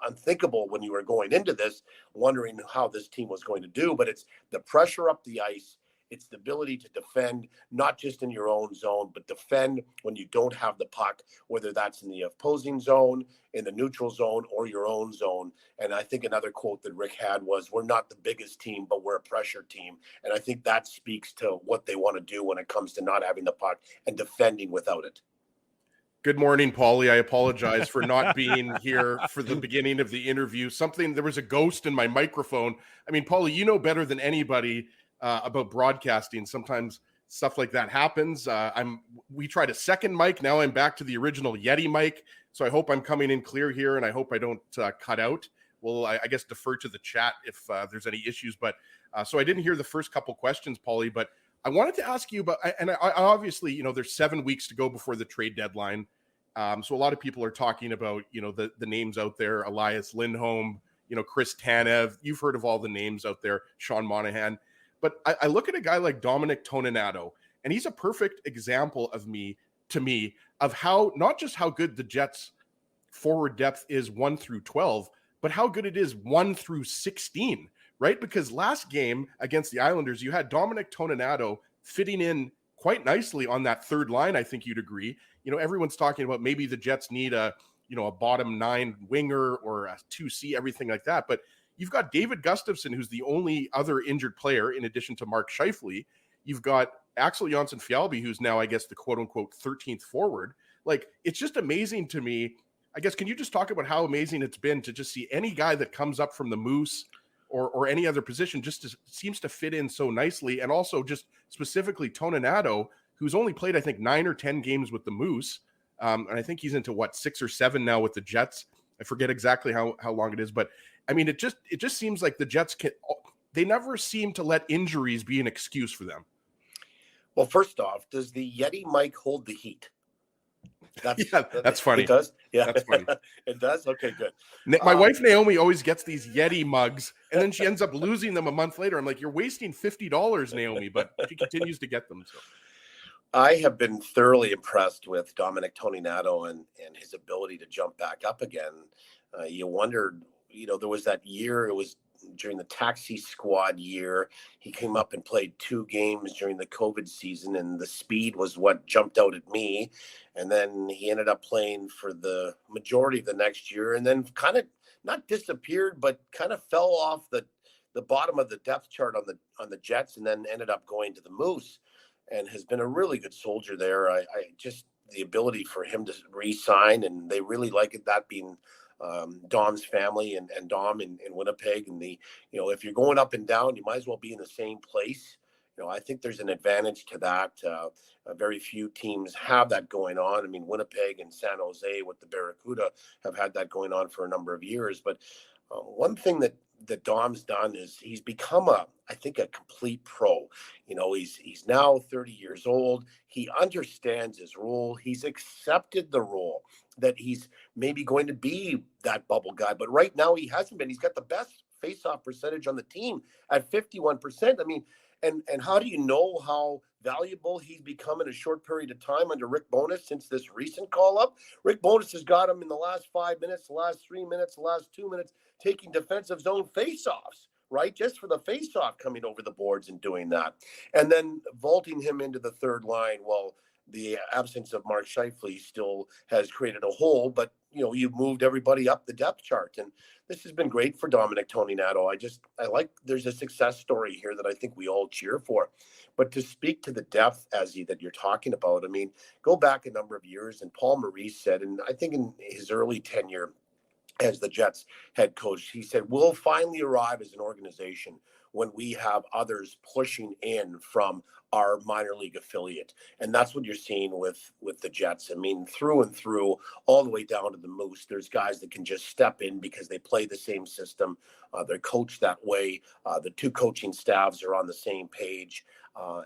S5: unthinkable when you were going into this wondering how this team was going to do. But it's the pressure up the ice. It's the ability to defend, not just in your own zone, but defend when you don't have the puck, whether that's in the opposing zone, in the neutral zone, or your own zone. And I think another quote that Rick had was, we're not the biggest team, but we're a pressure team. And I think that speaks to what they want to do when it comes to not having the puck and defending without it.
S3: Good morning, Paulie. I apologize for not being here for the beginning of the interview. There was a ghost in my microphone. I mean, Paulie, you know better than anybody about broadcasting. Sometimes stuff like that happens. We tried a second mic. Now I'm back to the original Yeti mic. So I hope I'm coming in clear here, and I hope I don't cut out. Well, I guess defer to the chat if there's any issues. But so I didn't hear the first couple questions, Paulie, but I wanted to ask you about, and I obviously, there's 7 weeks to go before the trade deadline. So a lot of people are talking about, the names out there, Elias Lindholm, Chris Tanev. You've heard of all the names out there, Sean Monahan. But I look at a guy like Dominic Toninato, and he's a perfect example to me of how, not just how good the Jets forward depth is 1 through 12, but how good it is 1 through 16, right? Because last game against the Islanders, you had Dominic Toninato fitting in quite nicely on that third line. I think you'd agree. Everyone's talking about maybe the Jets need a bottom 9 winger or a 2C, everything like that. But you've got David Gustafsson, who's the only other injured player in addition to Mark Scheifele. You've got Axel Jonsson-Fjällby, who's now, I guess, the quote-unquote 13th forward. Like, it's just amazing to me. I guess, can you just talk about how amazing it's been to just see any guy that comes up from the Moose or any other position seems to fit in so nicely, and also just specifically Toninato, who's only played, I think, 9 or 10 games with the Moose, and I think he's into, 6 or 7 now with the Jets. I forget exactly how long it is, but I mean, it just seems like the Jets they never seem to let injuries be an excuse for them.
S5: Well, first off, does the Yeti mic hold the heat?
S3: That's funny.
S5: It does? Yeah.
S3: That's funny.
S5: It does? Okay, good.
S3: My wife, Naomi, always gets these Yeti mugs, and then she ends up losing them a month later. I'm like, you're wasting $50, Naomi, but she continues to get them. So
S5: I have been thoroughly impressed with Dominic Toninato and his ability to jump back up again. You wondered, there was that year, it was during the taxi squad year, he came up and played 2 games during the COVID season, and the speed was what jumped out at me. And then he ended up playing for the majority of the next year, and then kind of not disappeared, but kind of fell off the bottom of the depth chart on the Jets, and then ended up going to the Moose, and has been a really good soldier there. I just, the ability for him to re-sign, and they really like it, that being Dom's family and Dom in Winnipeg. And if you're going up and down, you might as well be in the same place. I think there's an advantage to that. Very few teams have that going on. I mean, Winnipeg and San Jose with the Barracuda have had that going on for a number of years. But one thing that Dom's done is he's become I think a complete pro. He's now 30 years old. He understands his role. He's accepted the role that he's maybe going to be that bubble guy. But right now he hasn't been. He's got the best faceoff percentage on the team at 51%. I mean, and how do you know how valuable he's become in a short period of time under Rick Bowness since this recent call up? Rick Bowness has got him in the last 5 minutes, the last 3 minutes, the last 2 minutes, taking defensive zone faceoffs, right? Just for the faceoff coming over the boards and doing that. And then vaulting him into the third line. Well, the absence of Mark Scheifele still has created a hole, but you've moved everybody up the depth chart. And this has been great for Dominic Toninato. I like there's a success story here that I think we all cheer for. But to speak to the depth, Ezzy, that you're talking about, I mean, go back a number of years, and Paul Maurice said, and I think in his early tenure as the Jets head coach, he said, we'll finally arrive as an organization when we have others pushing in from our minor league affiliate. And that's what you're seeing with the Jets. I mean, through and through, all the way down to the Moose, there's guys that can just step in because they play the same system. They're coached that way. The two coaching staffs are on the same page.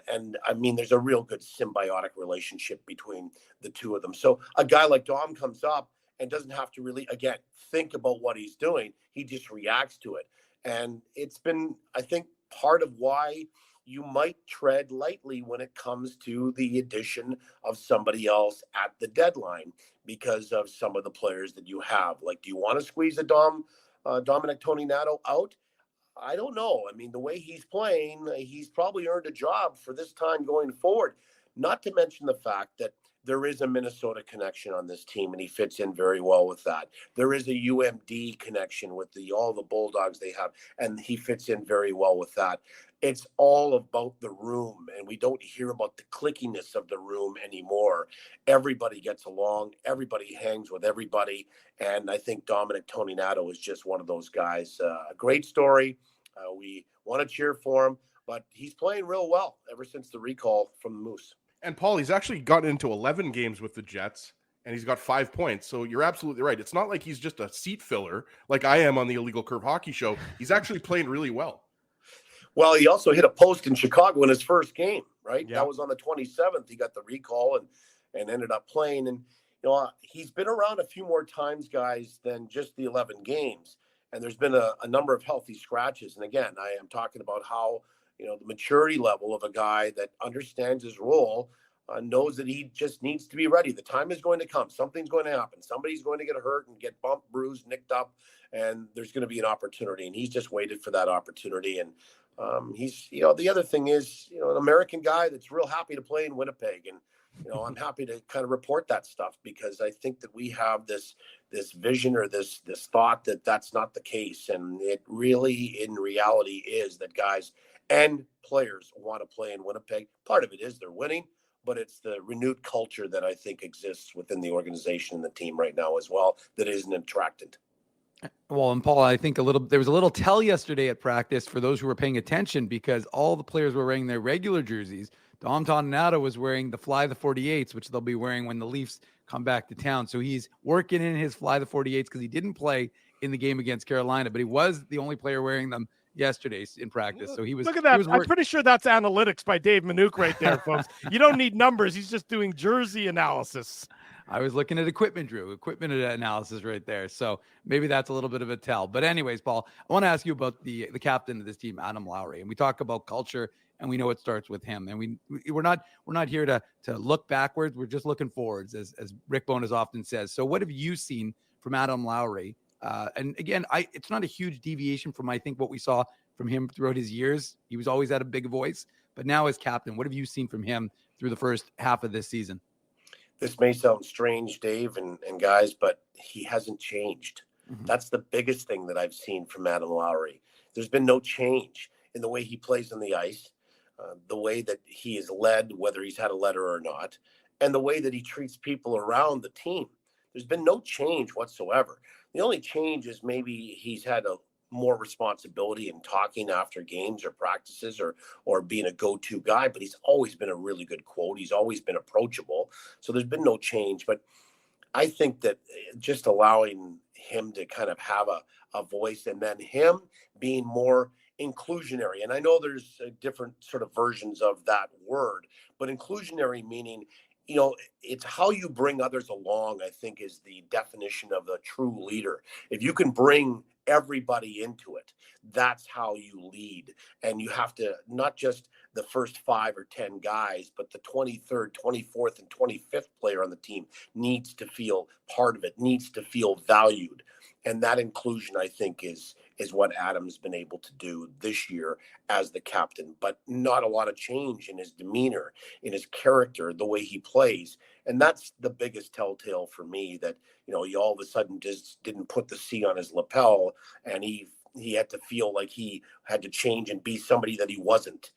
S5: And I mean, there's a real good symbiotic relationship between the two of them. So a guy like Dom comes up and doesn't have to really, again, think about what he's doing. He just reacts to it. And it's been, I think, part of why you might tread lightly when it comes to the addition of somebody else at the deadline because of some of the players that you have. Like, do you want to squeeze a Dominic Toninato out? I don't know. I mean, the way he's playing, he's probably earned a job for this time going forward. Not to mention the fact that there is a Minnesota connection on this team, and he fits in very well with that. There is a UMD connection with all the Bulldogs they have, and he fits in very well with that. It's all about the room, and we don't hear about the clickiness of the room anymore. Everybody gets along. Everybody hangs with everybody, and I think Dominic Toninato is just one of those guys. A great story. We want to cheer for him, but he's playing real well ever since the recall from the Moose.
S3: And Paul, he's actually gotten into 11 games with the Jets, and he's got 5 points. So you're absolutely right. It's not like he's just a seat filler like I am on the Illegal Curve Hockey Show. He's actually playing really well.
S5: Well, he also hit a post in Chicago in his first game, right?
S3: Yeah.
S5: That was on the 27th. He got the recall and ended up playing. And, he's been around a few more times, guys, than just the 11 games. And there's been a number of healthy scratches. And again, I am talking about how, the maturity level of a guy that understands his role, knows that he just needs to be ready. The time is going to come. Something's going to happen. Somebody's going to get hurt and get bumped, bruised, nicked up, and there's going to be an opportunity. And he's just waited for that opportunity. And he's, the other thing is, an American guy that's real happy to play in Winnipeg. And, I'm happy to kind of report that stuff because I think that we have this vision or this thought that that's not the case. And it really, in reality, is that guys and players want to play in Winnipeg. Part of it is they're winning, but it's the renewed culture that I think exists within the organization and the team right now as well that isn't attractant.
S4: Well, and Paul, I think there was a little tell yesterday at practice for those who were paying attention because all the players were wearing their regular jerseys. Dom Toninato was wearing the Fly the 48s, which they'll be wearing when the Leafs come back to town. So he's working in his Fly the 48s because he didn't play in the game against Carolina, but he was the only player wearing them yesterday in practice. So he was.
S2: Look at that. I'm pretty sure that's analytics by Dave Minuk right there, folks. You don't need numbers. He's just doing jersey analysis.
S4: I was looking at equipment analysis right there. So maybe that's a little bit of a tell. But anyways, Paul, I want to ask you about the captain of this team, Adam Lowry. And we talk about culture, and we know it starts with him. And we're not here to look backwards. We're just looking forwards, as Rick Bowness often says. So what have you seen from Adam Lowry? And again, it's not a huge deviation from, I think, what we saw from him throughout his years. He was always had a big voice, but now as captain, what have you seen from him through the first half of this season?
S5: This may sound strange, Dave and guys, but he hasn't changed. Mm-hmm. That's the biggest thing that I've seen from Adam Lowry. There's been no change in the way he plays on the ice, the way that he is led, whether he's had a letter or not, and the way that he treats people around the team. There's been no change whatsoever. The only change is maybe he's had a more responsibility in talking after games or practices or being a go-to guy, but he's always been a really good quote. He's always been approachable. So there's been no change. But I think that just allowing him to kind of have a voice, and then him being more inclusionary. And I know there's different sort of versions of that word, but inclusionary meaning, it's how you bring others along, I think, is the definition of a true leader. If you can bring everybody into it, that's how you lead. And you have to, not just the first 5 or 10 guys, but the 23rd, 24th, and 25th player on the team needs to feel part of it, needs to feel valued. And that inclusion, I think, is what Adam's been able to do this year as the captain, but not a lot of change in his demeanor, in his character, the way he plays. And that's the biggest telltale for me, that, he all of a sudden just didn't put the C on his lapel, and he had to feel like he had to change and be somebody that he wasn't.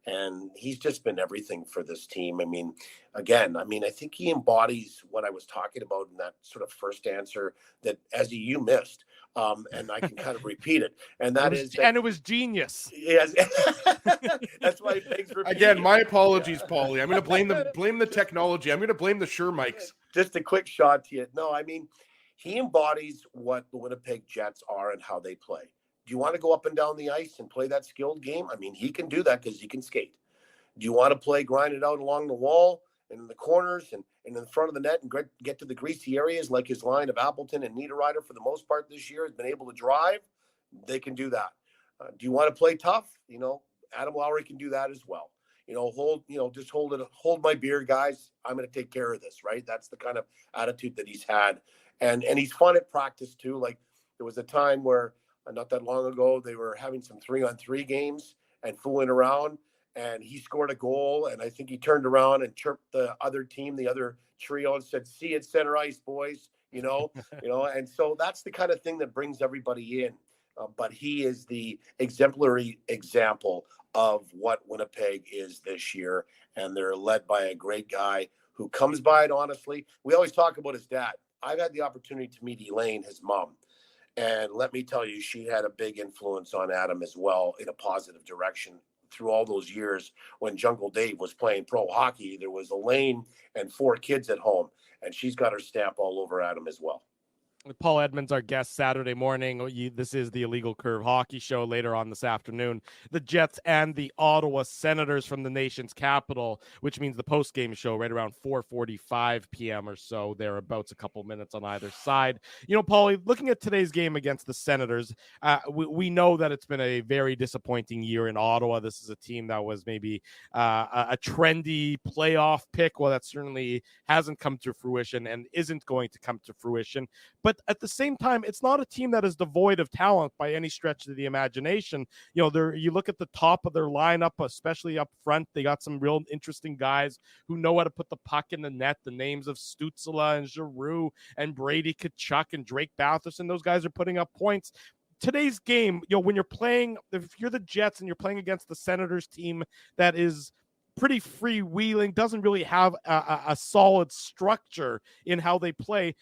S5: And he's just been everything for this team. I think he embodies what I was talking about in that sort of first answer that, as you missed, and I can kind of repeat it. And that
S2: it was genius.
S5: Yes, that's why. Thanks for
S3: again. My apologies, Paulie. I'm going to blame the technology. I'm going to blame the Shure mics.
S5: Just a quick shot to you. No, he embodies what the Winnipeg Jets are and how they play. Do you want to go up and down the ice and play that skilled game? He can do that because he can skate. Do you want to grind it out along the wall and in the corners and in the front of the net and get to the greasy areas like his line of Appleton and Niederreiter for the most part this year has been able to drive? They can do that. Do you want to play tough? Adam Lowry can do that as well. Hold my beer, guys. I'm going to take care of this, right? That's the kind of attitude that he's had. And he's fun at practice too. Like, there was a time where, not that long ago, they were having some 3-on-3 games and fooling around, and he scored a goal. And I think he turned around and chirped the other team, the other trio, and said, "See you at center ice, boys." And so that's the kind of thing that brings everybody in. But he is the exemplary example of what Winnipeg is this year. And they're led by a great guy who comes by it honestly. We always talk about his dad. I've had the opportunity to meet Elaine, his mom. And let me tell you, she had a big influence on Adam as well in a positive direction through all those years. When Jungle Dave was playing pro hockey, there was Elaine and 4 kids at home, and she's got her stamp all over Adam as well.
S2: Paul Edmonds, our guest Saturday morning. This is the Illegal Curve Hockey Show. Later on this afternoon, the Jets and the Ottawa Senators from the nation's capital, which means the post-game show right around 4:45 p.m. or so, thereabouts, a couple minutes on either side. Paulie, looking at today's game against the Senators, we know that it's been a very disappointing year in Ottawa. This is a team that was maybe a trendy playoff pick. Well, that certainly hasn't come to fruition and isn't going to come to fruition. But at the same time, it's not a team that is devoid of talent by any stretch of the imagination. You look at the top of their lineup, especially up front, they got some real interesting guys who know how to put the puck in the net. The names of Stützle and Giroux and Brady Tkachuk and Drake Batherson, those guys are putting up points. Today's game, when you're playing, if you're the Jets and you're playing against the Senators team that is pretty freewheeling, doesn't really have a solid structure in how they play,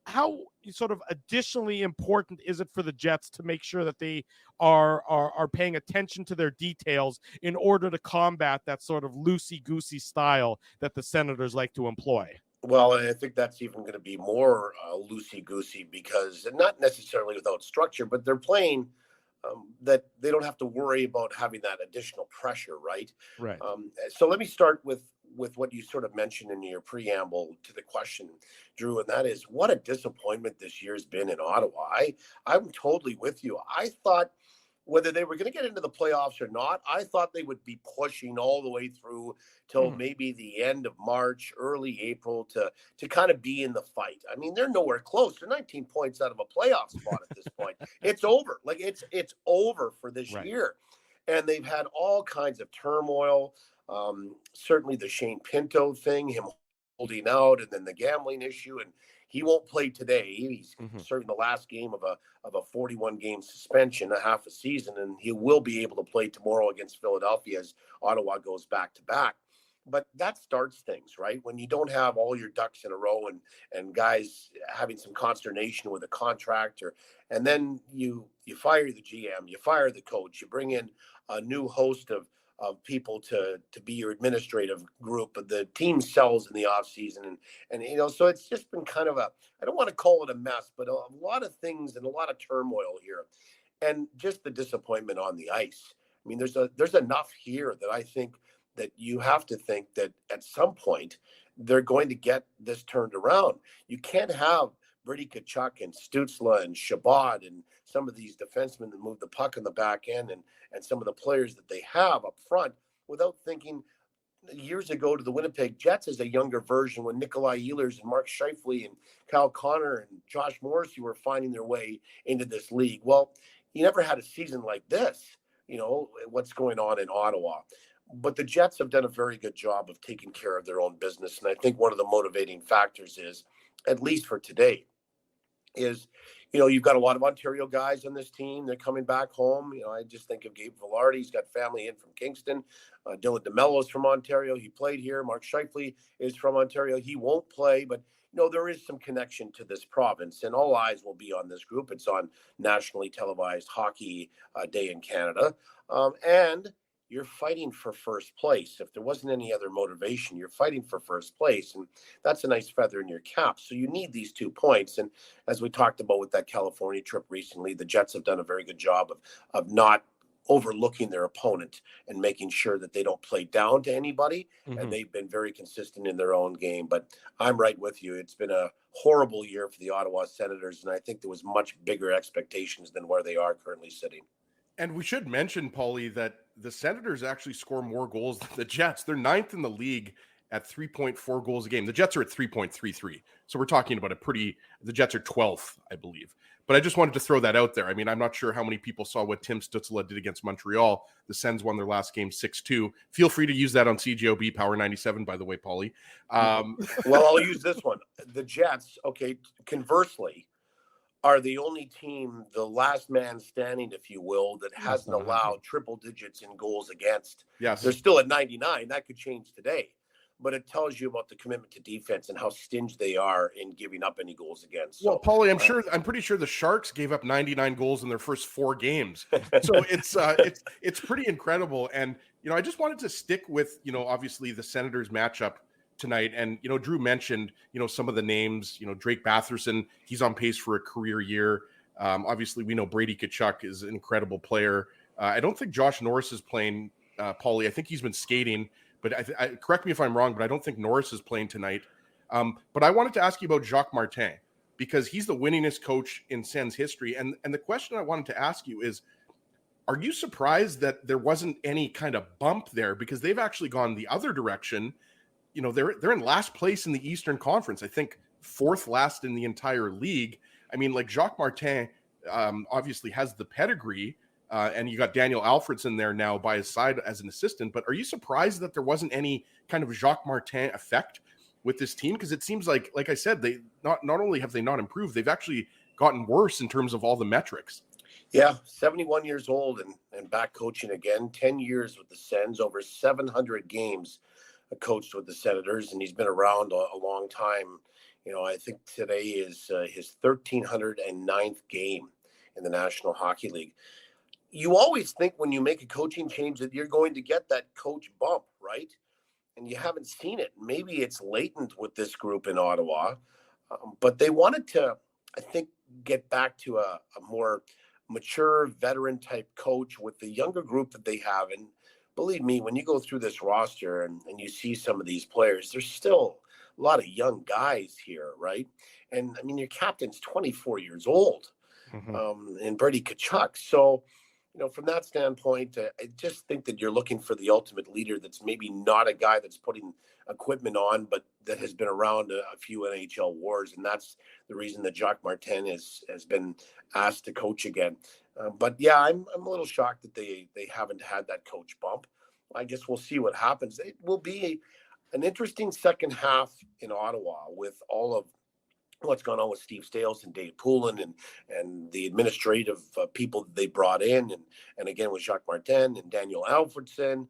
S2: how sort of additionally important is it for the Jets to make sure that they are paying attention to their details in order to combat that sort of loosey-goosey style that the Senators like to employ?
S5: Well, I think that's even going to be more loosey-goosey, because not necessarily without structure, but they're playing that they don't have to worry about having that additional pressure, right?
S2: Right.
S5: So let me start with what you sort of mentioned in your preamble to the question, Drew, and that is, what a disappointment this year's been in Ottawa. I'm totally with you. I thought whether they were going to get into the playoffs or not, I thought they would be pushing all the way through till maybe the end of March, early April to kind of be in the fight. They're nowhere close. They're 19 points out of a playoff spot at this point. It's over. Like it's over for this year. And they've had all kinds of turmoil. Certainly the Shane Pinto thing, him holding out, and then the gambling issue, and he won't play today. He's serving the last game of a 41-game suspension, a half a season, and he will be able to play tomorrow against Philadelphia as Ottawa goes back to back. but that starts things, right? When you don't have all your ducks in a row and guys having some consternation with a contractor, and then you fire the GM, you fire the coach, you bring in a new host of people to be your administrative group. The team sells in the off season, and so it's just been kind of I don't want to call it a mess, but a lot of things and a lot of turmoil here, and just the disappointment on the ice. I mean, there's enough here that I think that you have to think that at some point they're going to get this turned around. You can't have Brady Tkachuk and Stützle and Shabbat and some of these defensemen that move the puck in the back end and some of the players that they have up front without thinking years ago to the Winnipeg Jets as a younger version when Nikolai Ehlers and Mark Scheifele and Kyle Connor and Josh Morrissey were finding their way into this league. Well, you never had a season like this, what's going on in Ottawa. But the Jets have done a very good job of taking care of their own business. And I think one of the motivating factors is, at least for today, is, you've got a lot of Ontario guys on this team. They're coming back home. I just think of Gabe Vilardi. He's got family in from Kingston. Dylan DeMello is from Ontario. He played here. Mark Scheifele is from Ontario. He won't play, but there is some connection to this province, and all eyes will be on this group. It's on nationally televised Hockey Day in Canada. And you're fighting for first place. If there wasn't any other motivation, you're fighting for first place. And that's a nice feather in your cap. So you need these 2 points. And as we talked about with that California trip recently, the Jets have done a very good job of not overlooking their opponent and making sure that they don't play down to anybody. Mm-hmm. And they've been very consistent in their own game. But I'm right with you. It's been a horrible year for the Ottawa Senators. And I think there was much bigger expectations than where they are currently sitting.
S3: And we should mention, Paulie, that the Senators actually score more goals than the Jets. They're 9th in the league at 3.4 goals a game. The Jets are at 3.33. So we're talking about the Jets are 12th, I believe. But I just wanted to throw that out there. I mean, I'm not sure how many people saw what Tim Stützle did against Montreal. The Sens won their last game 6-2. Feel free to use that on CJOB Power 97, by the way, Paulie.
S5: Well, I'll use this one. The Jets, okay, conversely, are the only team, the last man standing, if you will, that hasn't allowed triple digits in goals against.
S3: Yes.
S5: They're still at 99. That could change today. But it tells you about the commitment to defense and how stingy they are in giving up any goals against.
S3: So, well, Paulie, I'm pretty sure the Sharks gave up 99 goals in their first 4 games. So it's pretty incredible. And, I just wanted to stick with, obviously the Senators matchup tonight. And, Drew mentioned, some of the names, Drake Batherson, he's on pace for a career year. Obviously, we know Brady Tkachuk is an incredible player. I don't think Josh Norris is playing, Paulie. I think he's been skating, but correct me if I'm wrong, but I don't think Norris is playing tonight. But I wanted to ask you about Jacques Martin, because he's the winningest coach in Sens history. And the question I wanted to ask you is, are you surprised that there wasn't any kind of bump there? Because they've actually gone the other direction. They're in last place in the Eastern Conference. I think 4th last in the entire league. I mean, like Jacques Martin obviously has the pedigree, and you got Daniel Alfredson there now by his side as an assistant. But are you surprised that there wasn't any kind of Jacques Martin effect with this team? Because it seems like I said, they not only have they not improved, they've actually gotten worse in terms of all the metrics.
S5: Yeah, 71 years old and back coaching again. 10 years with the Sens, over 700 games coached with the Senators, and he's been around a long time. I think today is his 1,309th game in the National Hockey League. You always think when you make a coaching change that you're going to get that coach bump, right? And you haven't seen it. Maybe it's latent with this group in Ottawa, but they wanted to, I think, get back to a more mature veteran type coach with the younger group that they have. And believe me, when you go through this roster and you see some of these players, there's still a lot of young guys here, right? And I mean, your captain's 24 years old, and Brady Tkachuk. So, from that standpoint, I just think that you're looking for the ultimate leader that's maybe not a guy that's putting equipment on, but that has been around a few NHL wars. And that's the reason that Jacques Martin has been asked to coach again. But yeah, I'm a little shocked that they haven't had that coach bump. I guess we'll see what happens. It will be an interesting second half in Ottawa with all of what's gone on with Steve Stales and Dave Poulin and the administrative people that they brought in. And again, with Jacques Martin and Daniel Alfredson,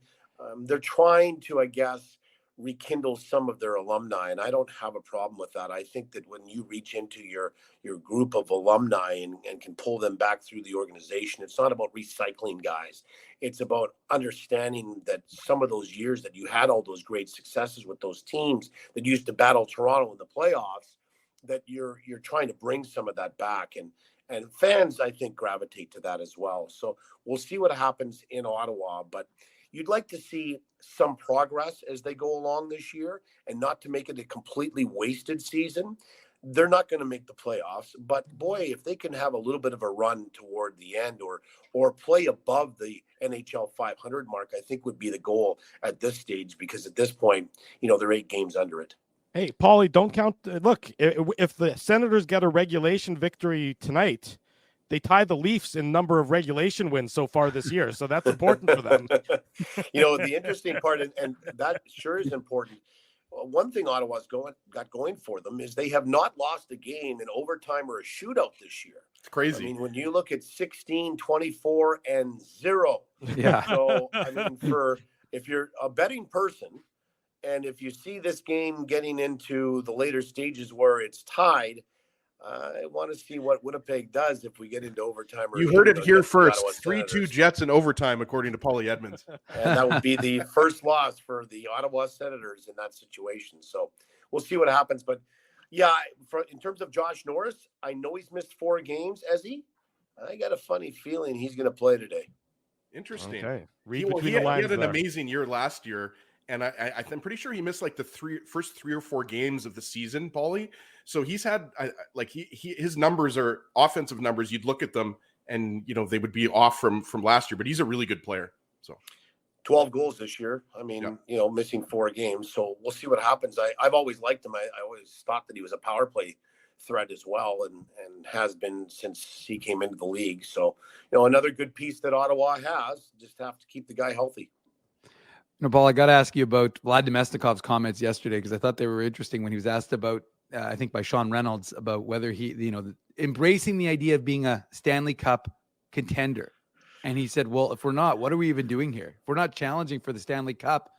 S5: they're trying to, I guess, rekindle some of their alumni, and I don't have a problem with that. I think that when you reach into your group of alumni and can pull them back through the organization, it's not about recycling guys. It's about understanding that some of those years that you had all those great successes with those teams that used to battle Toronto in the playoffs, that you're trying to bring some of that back, and fans, I think, gravitate to that as well. So we'll see what happens in Ottawa, but you'd like to see some progress as they go along this year, and not to make it a completely wasted season. They're not going to make the playoffs, but boy, if they can have a little bit of a run toward the end, or play above the NHL 500 mark, I think would be the goal at this stage, because at this point, they're 8 games under it.
S2: Hey, Paulie, don't count. Look, if the Senators get a regulation victory tonight, they tie the Leafs in number of regulation wins so far this year. So that's important for them.
S5: The interesting part, and that sure is important. One thing Ottawa's got going for them is they have not lost a game in overtime or a shootout this year.
S3: It's crazy.
S5: I mean, when you look at 16, 24, and 0.
S4: Yeah.
S5: So, I mean, if you're a betting person, and if you see this game getting into the later stages where it's tied, I want to see what Winnipeg does if we get into overtime.
S3: You heard it here first. 3-2 Jets in overtime, according to Paulie Edmonds.
S5: And that would be the first loss for the Ottawa Senators in that situation. So we'll see what happens. But yeah, in terms of Josh Norris, I know he's missed 4 games. I got a funny feeling he's going to play today.
S3: Interesting.
S2: Okay.
S3: He had an amazing year last year. And I'm pretty sure he missed like the first 3 or 4 games of the season, Paulie. So he's had his numbers are offensive numbers. You'd look at them and they would be off from last year, but he's a really good player. So
S5: 12 goals this year. I mean, missing 4 games. So we'll see what happens. I've always liked him. I always thought that he was a power play threat as well, and has been since he came into the league. So, another good piece that Ottawa has. Just have to keep the guy healthy.
S4: Paul, I got to ask you about Vlad Domestikov's comments yesterday, because I thought they were interesting when he was asked about, I think by Sean Reynolds, about whether he, embracing the idea of being a Stanley Cup contender. And he said, well, if we're not, what are we even doing here? If we're not challenging for the Stanley Cup,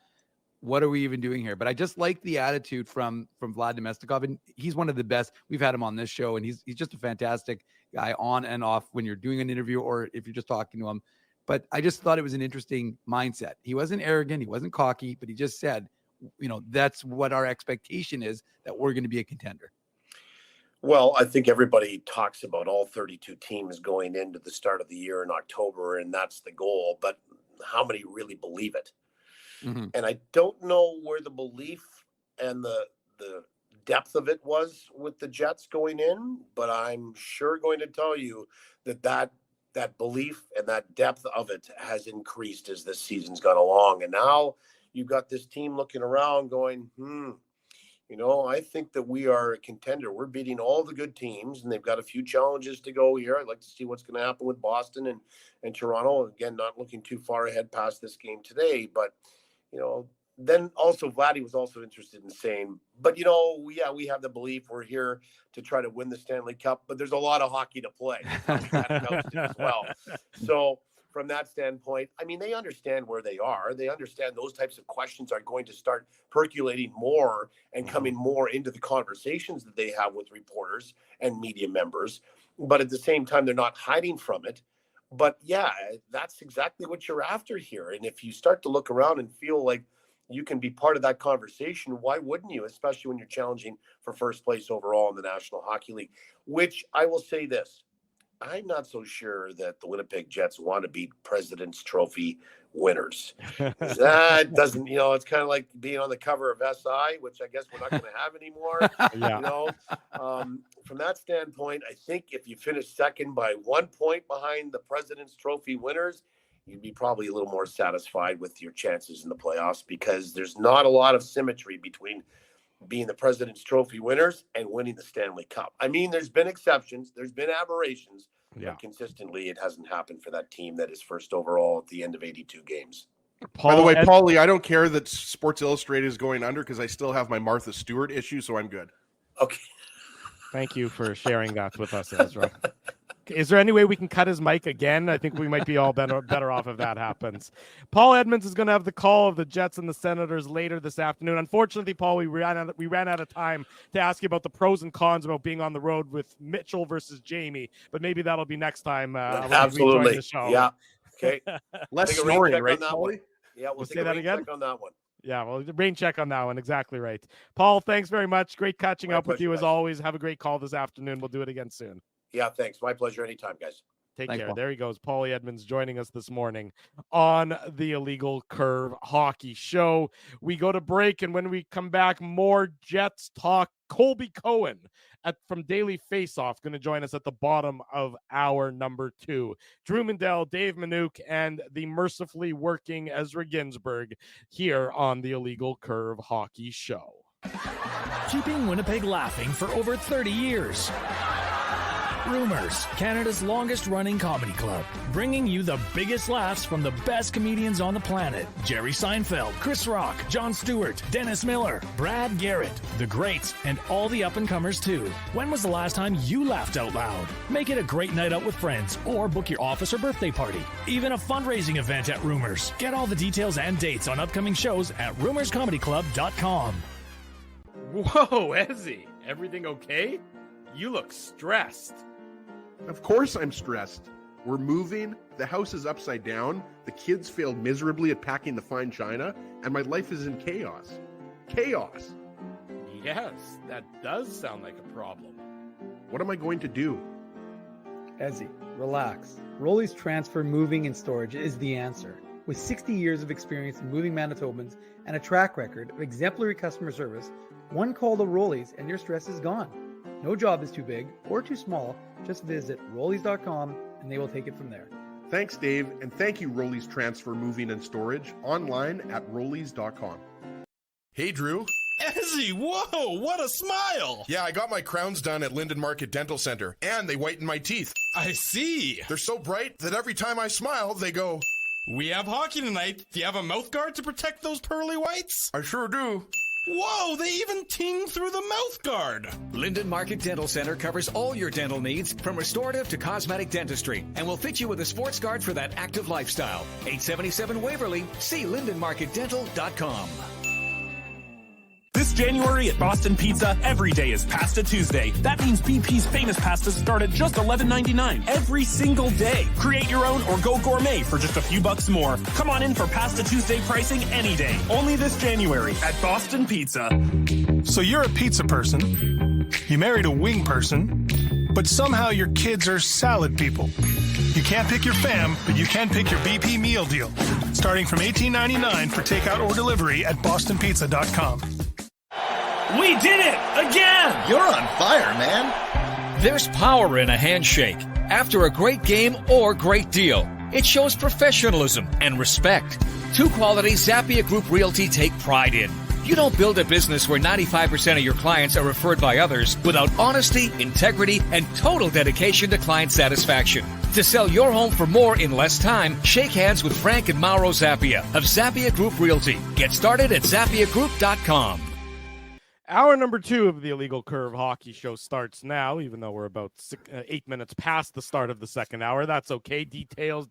S4: what are we even doing here? But I just like the attitude from Vlad Domestikov, and he's one of the best. We've had him on this show, and he's just a fantastic guy on and off when you're doing an interview or if you're just talking to him. But I just thought it was an interesting mindset. He wasn't arrogant. He wasn't cocky, but he just said, that's what our expectation is, that we're going to be a contender.
S5: Well, I think everybody talks about all 32 teams going into the start of the year in October, and that's the goal. But how many really believe it? Mm-hmm. And I don't know where the belief and the depth of it was with the Jets going in, but I'm sure going to tell you that belief and that depth of it has increased as this season's gone along. And now you've got this team looking around going, I think that we are a contender. We're beating all the good teams, and they've got a few challenges to go here. I'd like to see what's going to happen with Boston and Toronto. Again, not looking too far ahead past this game today, but, then also Vladdy was also interested in saying, but we have the belief we're here to try to win the Stanley Cup, but there's a lot of hockey to play as well. So from that standpoint, I mean, they understand where they are. They understand those types of questions are going to start percolating more and coming more into the conversations that they have with reporters and media members. But at the same time, they're not hiding from it. But yeah, that's exactly what you're after here. And if you start to look around and feel like you can be part of that conversation, why wouldn't you? Especially when you're challenging for first place overall in the National Hockey League, which I will say this, I'm not so sure that the Winnipeg Jets want to be President's Trophy winners. That doesn't, it's kind of like being on the cover of SI, which I guess we're not going to have anymore. From that standpoint, I think if you finish second by 1 point behind the President's Trophy winners, you'd be probably a little more satisfied with your chances in the playoffs, because there's not a lot of symmetry between being the President's Trophy winners and winning the Stanley Cup. I mean, there's been exceptions, there's been aberrations, but consistently it hasn't happened for that team that is first overall at the end of 82 games.
S3: By the way, Paulie, I don't care that Sports Illustrated is going under, because I still have my Martha Stewart issue, so I'm good.
S5: Okay.
S2: Thank you for sharing that with us, Ezra. Is there any way we can cut his mic again? I think we might be all better off if that happens. Paul Edmonds is going to have the call of the Jets and the Senators later this afternoon. Unfortunately, Paul, we ran out of time to ask you about the pros and cons about being on the road with Mitchell versus Jamie, but maybe that'll be next time.
S5: Absolutely.
S2: The show.
S5: Yeah. Okay.
S3: Less
S5: Take a rain
S3: snoring,
S5: check
S3: right,
S5: on that one.
S3: Paulie?
S5: Yeah, we'll
S2: say
S5: take a
S2: that
S5: rain
S2: again?
S5: check on that one.
S2: Yeah, well, rain check on that one. Exactly right. Paul, thanks very much. Great catching
S5: My
S2: up with
S5: pleasure,
S2: you as
S5: guys.
S2: always. Have a great call this afternoon. We'll do it again soon.
S5: Yeah, thanks. My pleasure. Anytime, guys.
S2: Take
S4: Thanks,
S2: care.
S4: Paul.
S2: There he goes. Paulie Edmonds joining us this morning on the Illegal Curve Hockey Show. We go to break, and when we come back, more Jets talk. Colby Cohen from Daily Faceoff going to join us at the bottom of hour number 2. Drew Mindell, Dave Minuk, and the mercifully working Ezra Ginsburg here on the Illegal Curve Hockey Show.
S6: Keeping Winnipeg laughing for over 30 years. Rumors, Canada's longest-running comedy club, bringing you the biggest laughs from the best comedians on the planet. Jerry Seinfeld, Chris Rock, Jon Stewart, Dennis Miller, Brad Garrett, the greats, and all the up-and-comers too. When was the last time you laughed out loud? Make it a great night out with friends, or book your office or birthday party. Even a fundraising event at Rumors. Get all the details and dates on upcoming shows at rumorscomedyclub.com.
S2: Whoa, Ezzy, everything okay? You look stressed.
S3: Of course I'm stressed. We're moving, the house is upside down, the kids failed miserably at packing the fine china, and my life is in chaos. Chaos!
S2: Yes, that does sound like a problem.
S3: What am I going to do?
S7: Ezzy, relax. Rolly's Transfer Moving and Storage is the answer. With 60 years of experience in moving Manitobans and a track record of exemplary customer service, one call to Rolly's and your stress is gone. No job is too big or too small. Just visit Rollies.com and they will take it from there.
S3: Thanks, Dave, and thank you, Rollies Transfer Moving and Storage, online at Rollies.com.
S8: Hey, Drew.
S9: Ezzy, whoa, what a smile!
S8: Yeah, I got my crowns done at Linden Market Dental Center, and they whiten my teeth.
S9: I see.
S8: They're so bright that every time I smile, they go...
S9: We have hockey tonight. Do you have a mouth guard to protect those pearly whites?
S8: I sure do.
S9: Whoa, they even ting through the mouth guard.
S10: Linden Market Dental Center covers all your dental needs from restorative to cosmetic dentistry and will fit you with a sports guard for that active lifestyle. 877 Waverly. See lindenmarketdental.com.
S6: This January at Boston Pizza, every day is Pasta Tuesday. That means BP's famous pastas start at just $11.99 every single day. Create your own or go gourmet for just a few bucks more. Come on in for Pasta Tuesday pricing any day. Only this January at Boston Pizza.
S11: So you're a pizza person, you married a wing person, but somehow your kids are salad people. You can't pick your fam, but you can pick your BP meal deal. Starting from $18.99 for takeout or delivery at bostonpizza.com.
S6: We did it again!
S12: You're on fire, man.
S10: There's power in a handshake after a great game or great deal. It shows professionalism and respect. Two qualities Zappia Group Realty take pride in. You don't build a business where 95% of your clients are referred by others without honesty, integrity, and total dedication to client satisfaction. To sell your home for more in less time, shake hands with Frank and Mauro Zappia of Zappia Group Realty. Get started at zappiagroup.com.
S2: Hour number 2 of the Illegal Curve Hockey Show starts now, even though we're about 8 minutes past the start of the second hour. That's okay. Details.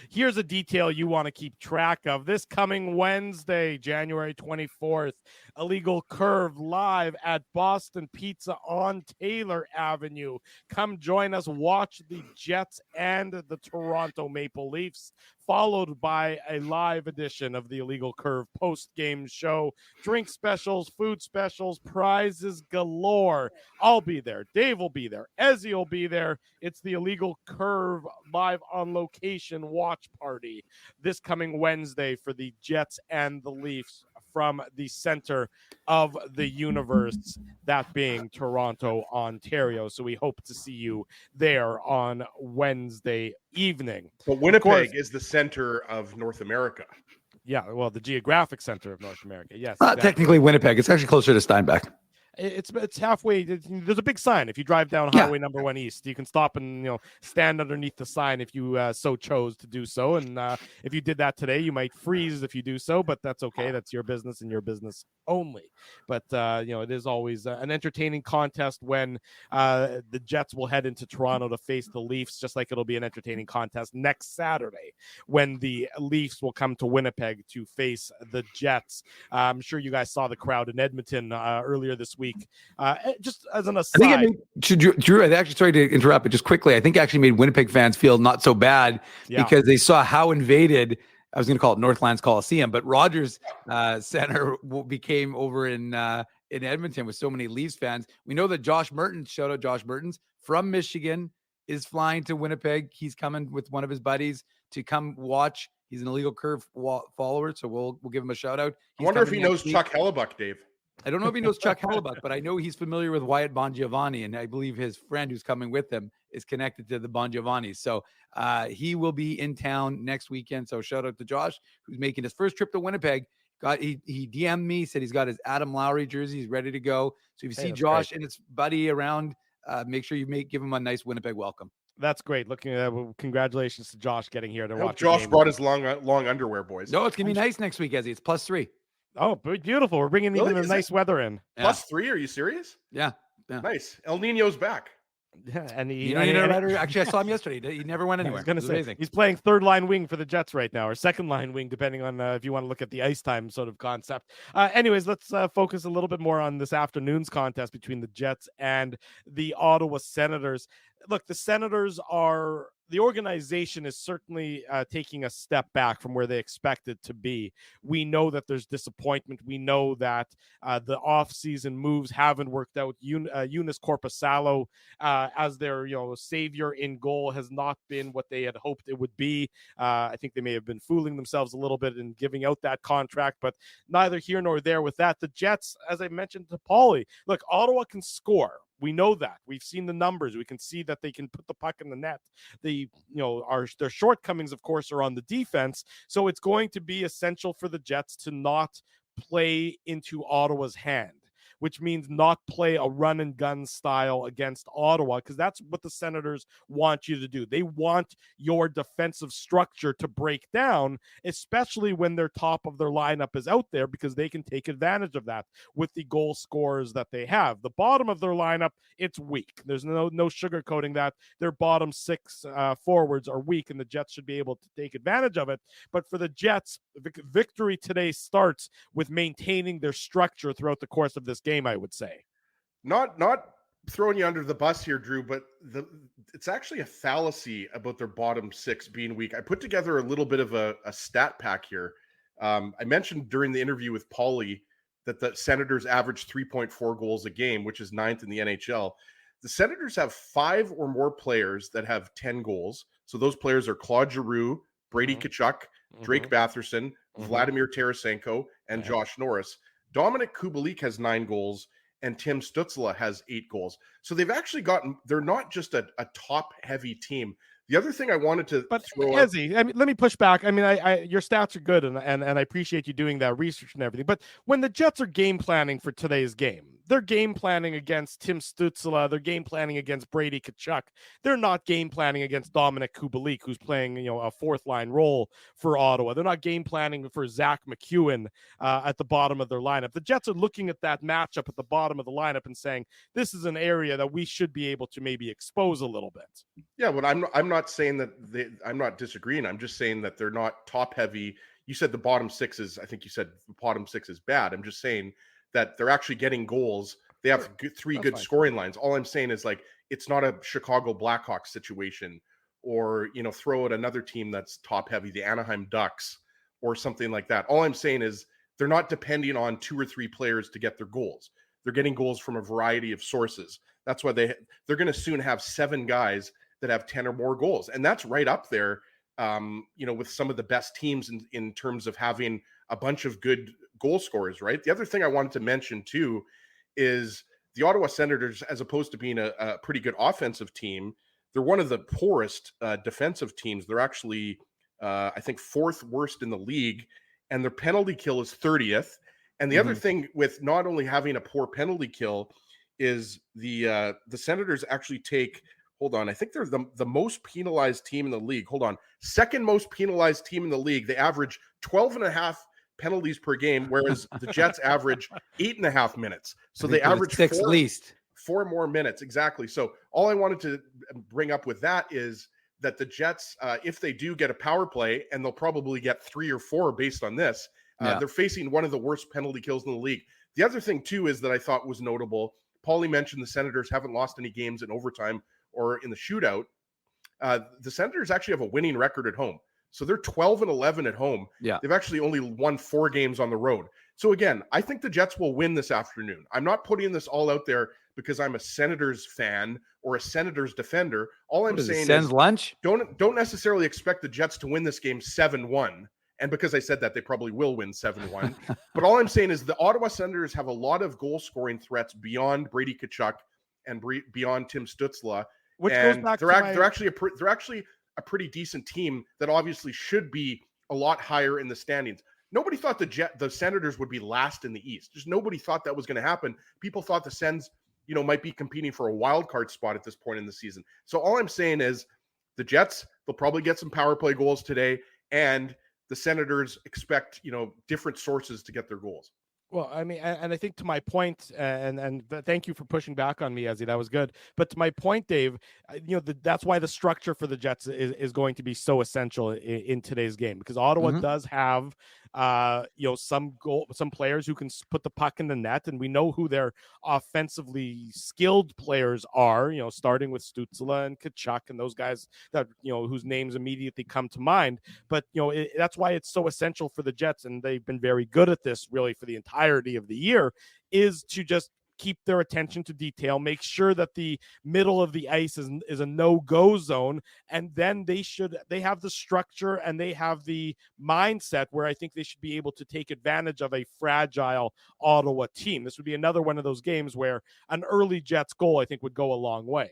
S2: Here's a detail you want to keep track of. This coming Wednesday, January 24th, Illegal Curve live at Boston Pizza on Taylor Avenue. Come join us. Watch the Jets and the Toronto Maple Leafs, followed by a live edition of the Illegal Curve post-game show. Drink specials, food specials, prizes galore. I'll be there. Dave will be there. Ezzy will be there. It's the Illegal Curve live on location watch party this coming Wednesday for the Jets and the Leafs from the center of the universe, that being Toronto, Ontario. So we hope to see you there on Wednesday evening.
S3: But Winnipeg is the center of North America.
S2: Yeah, well, the geographic center of North America. Yes. Exactly.
S4: Technically Winnipeg. It's actually closer to Steinbach.
S2: It's halfway. There's a big sign. If you drive down Highway number 1 East, you can stop and stand underneath the sign if you so chose to do so. And if you did that today, you might freeze if you do so, but that's okay. That's your business and your business only. But it is always an entertaining contest when the Jets will head into Toronto to face the Leafs, just like it'll be an entertaining contest next Saturday when the Leafs will come to Winnipeg to face the Jets. I'm sure you guys saw the crowd in Edmonton earlier this week. Just as an aside,
S4: I think Drew, actually, sorry to interrupt, but just quickly, I think it actually made Winnipeg fans feel not so bad because they saw how invaded, I was going to call it Northlands Coliseum, but Rogers Center became over in Edmonton with so many Leafs fans. We know that Josh Mertens, shout out Josh Mertens, from Michigan, is flying to Winnipeg. He's coming with one of his buddies to come watch. He's an Illegal Curve follower, so we'll give him a shout out.
S3: I wonder if he knows Chuck Hellebuck, Dave.
S4: I don't know if he knows Chuck Hellebuck, but I know he's familiar with Wyatt Bongiovanni, and I believe his friend who's coming with him is connected to the Bongiovannis. So he will be in town next weekend. So shout out to Josh, who's making his first trip to Winnipeg. He DM'd me, said he's got his Adam Lowry jersey. He's ready to go. So if you see Josh and his buddy around, make sure you give him a nice Winnipeg welcome.
S2: That's great. Looking at congratulations to Josh getting here to watch.
S3: Josh brought his long underwear, boys.
S4: No, it's gonna be nice next week, Ezzy. It's +3.
S2: Oh, beautiful. We're bringing even the nice weather in.
S3: +3? Are you serious?
S4: Yeah.
S3: Nice. El Nino's back.
S2: Yeah, and
S4: actually, I saw him yesterday. He never went anywhere.
S2: I was going to say, amazing. He's playing third line wing for the Jets right now, or second line wing, depending on if you want to look at the ice time sort of concept. Anyways, let's focus a little bit more on this afternoon's contest between the Jets and the Ottawa Senators. Look, the Senators the organization is certainly taking a step back from where they expected to be. We know that there's disappointment. We know that the offseason moves haven't worked out. Eunice Korpisalo as their savior in goal has not been what they had hoped it would be. I think they may have been fooling themselves a little bit in giving out that contract, but neither here nor there with that. The Jets, as I mentioned to Paulie, look, Ottawa can score. We know that. We've seen the numbers. We can see that they can put the puck in the net. Their shortcomings, of course, are on the defense. So it's going to be essential for the Jets to not play into Ottawa's hand, which means not play a run and gun style against Ottawa, because that's what the Senators want you to do. They want your defensive structure to break down, especially when their top of their lineup is out there, because they can take advantage of that with the goal scorers that they have. The bottom of their lineup, it's weak. There's no sugarcoating that. Their bottom six forwards are weak, and the Jets should be able to take advantage of it. But for the Jets, victory today starts with maintaining their structure throughout the course of this game, I would say.
S3: Not throwing you under the bus here, Drew, but it's actually a fallacy about their bottom six being weak. I put together a little bit of a stat pack here. I mentioned during the interview with Paulie that the Senators average 3.4 goals a game, which is 9th in the NHL. The Senators have 5 or more players that have 10 goals. So those players are Claude Giroux, Brady Tkachuk, Drake Batherson, Vladimir Tarasenko, and Josh Norris. Dominic Kubalik has 9 goals, and Tim Stützle has 8 goals. So they've actually they're not just a top-heavy team. The other thing I wanted to throw out,
S2: Ezzy, I mean, let me push back. I mean, your stats are good, and I appreciate you doing that research and everything. But when the Jets are game planning for today's game, they're game planning against Tim Stützle. They're game planning against Brady Tkachuk. They're not game planning against Dominic Kubalik, who's playing a fourth line role for Ottawa. They're not game planning for Zach McEwen at the bottom of their lineup. The Jets are looking at that matchup at the bottom of the lineup and saying, this is an area that we should be able to maybe expose a little bit.
S3: Yeah, but I'm not saying that I'm not disagreeing. I'm just saying that they're not top heavy. You said the bottom six is, I think you said the bottom six is bad. I'm just saying that they're actually getting goals. They have three good scoring lines. All I'm saying is, like, it's not a Chicago Blackhawks situation, or, throw out another team that's top heavy, the Anaheim Ducks or something like that. All I'm saying is they're not depending on 2 or 3 players to get their goals. They're getting goals from a variety of sources. That's why they're going to soon have 7 guys that have 10 or more goals. And that's right up there, with some of the best teams in terms of having a bunch of good goal scorers, right? The other thing I wanted to mention too is the Ottawa Senators, as opposed to being a pretty good offensive team, they're one of the poorest defensive teams. They're actually, I think, 4th worst in the league, and their penalty kill is 30th. And the other thing with not only having a poor penalty kill is the Senators actually take, hold on, I think they're the most penalized team in the league. Hold on. Second most penalized team in the league. They average 12.5 penalties per game, whereas the Jets average 8.5 minutes. So they average
S4: six at least.
S3: 4 more minutes. Exactly. So all I wanted to bring up with that is that the Jets, if they do get a power play, and they'll probably get 3 or 4 based on this, they're facing one of the worst penalty kills in the league. The other thing, too, is that I thought was notable. Paulie mentioned the Senators haven't lost any games in overtime or in the shootout. The Senators actually have a winning record at home. So they're 12-11 at home.
S4: Yeah.
S3: They've actually only won 4 games on the road. So again, I think the Jets will win this afternoon. I'm not putting this all out there because I'm a Senators fan or a Senators defender. All I'm saying is
S4: lunch?
S3: Don't necessarily expect the Jets to win this game 7-1. And because I said that, they probably will win 7-1. But all I'm saying is the Ottawa Senators have a lot of goal-scoring threats beyond Brady Tkachuk and beyond Tim Stützle.
S2: Which
S3: and
S2: goes back
S3: they're actually a pretty decent team that obviously should be a lot higher in the standings. Nobody thought the Senators would be last in the East. Just nobody thought that was going to happen. People thought the Sens, might be competing for a wild card spot at this point in the season. So all I'm saying is the Jets, they'll probably get some power play goals today, and the Senators expect, different sources to get their goals.
S2: Well, I mean, and I think to my point, and thank you for pushing back on me, Ezzy. That was good. But to my point, Dave, that's why the structure for the Jets is going to be so essential in today's game, because Ottawa does have, some players who can put the puck in the net, and we know who their offensively skilled players are. Starting with Stützle and Tkachuk and those guys that whose names immediately come to mind. But that's why it's so essential for the Jets, and they've been very good at this really for the entirety of the year, is to just keep their attention to detail, make sure that the middle of the ice is a no-go zone, and then they have the structure and they have the mindset where I think they should be able to take advantage of a fragile Ottawa team. This would be another one of those games where an early Jets goal, I think, would go a long way.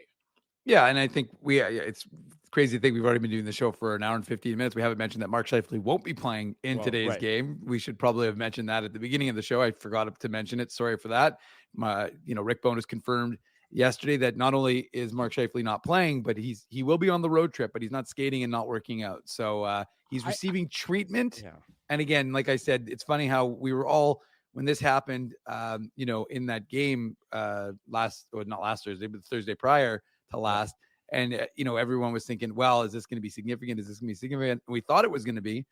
S4: Yeah, and I think it's crazy to think we've already been doing the show for an hour and 15 minutes. We haven't mentioned that Mark Scheifele won't be playing in today's game. We should probably have mentioned that at the beginning of the show. I forgot to mention it. Sorry for that. Rick Bowness confirmed yesterday that not only is Mark Scheifele not playing, but he will be on the road trip, but he's not skating and not working out. So he's receiving treatment. Yeah. And again, like I said, it's funny how we were all, when this happened, in that game not last Thursday, but the Thursday prior to last. And, everyone was thinking, well, is this going to be significant? Is this going to be significant? And we thought it was going to be.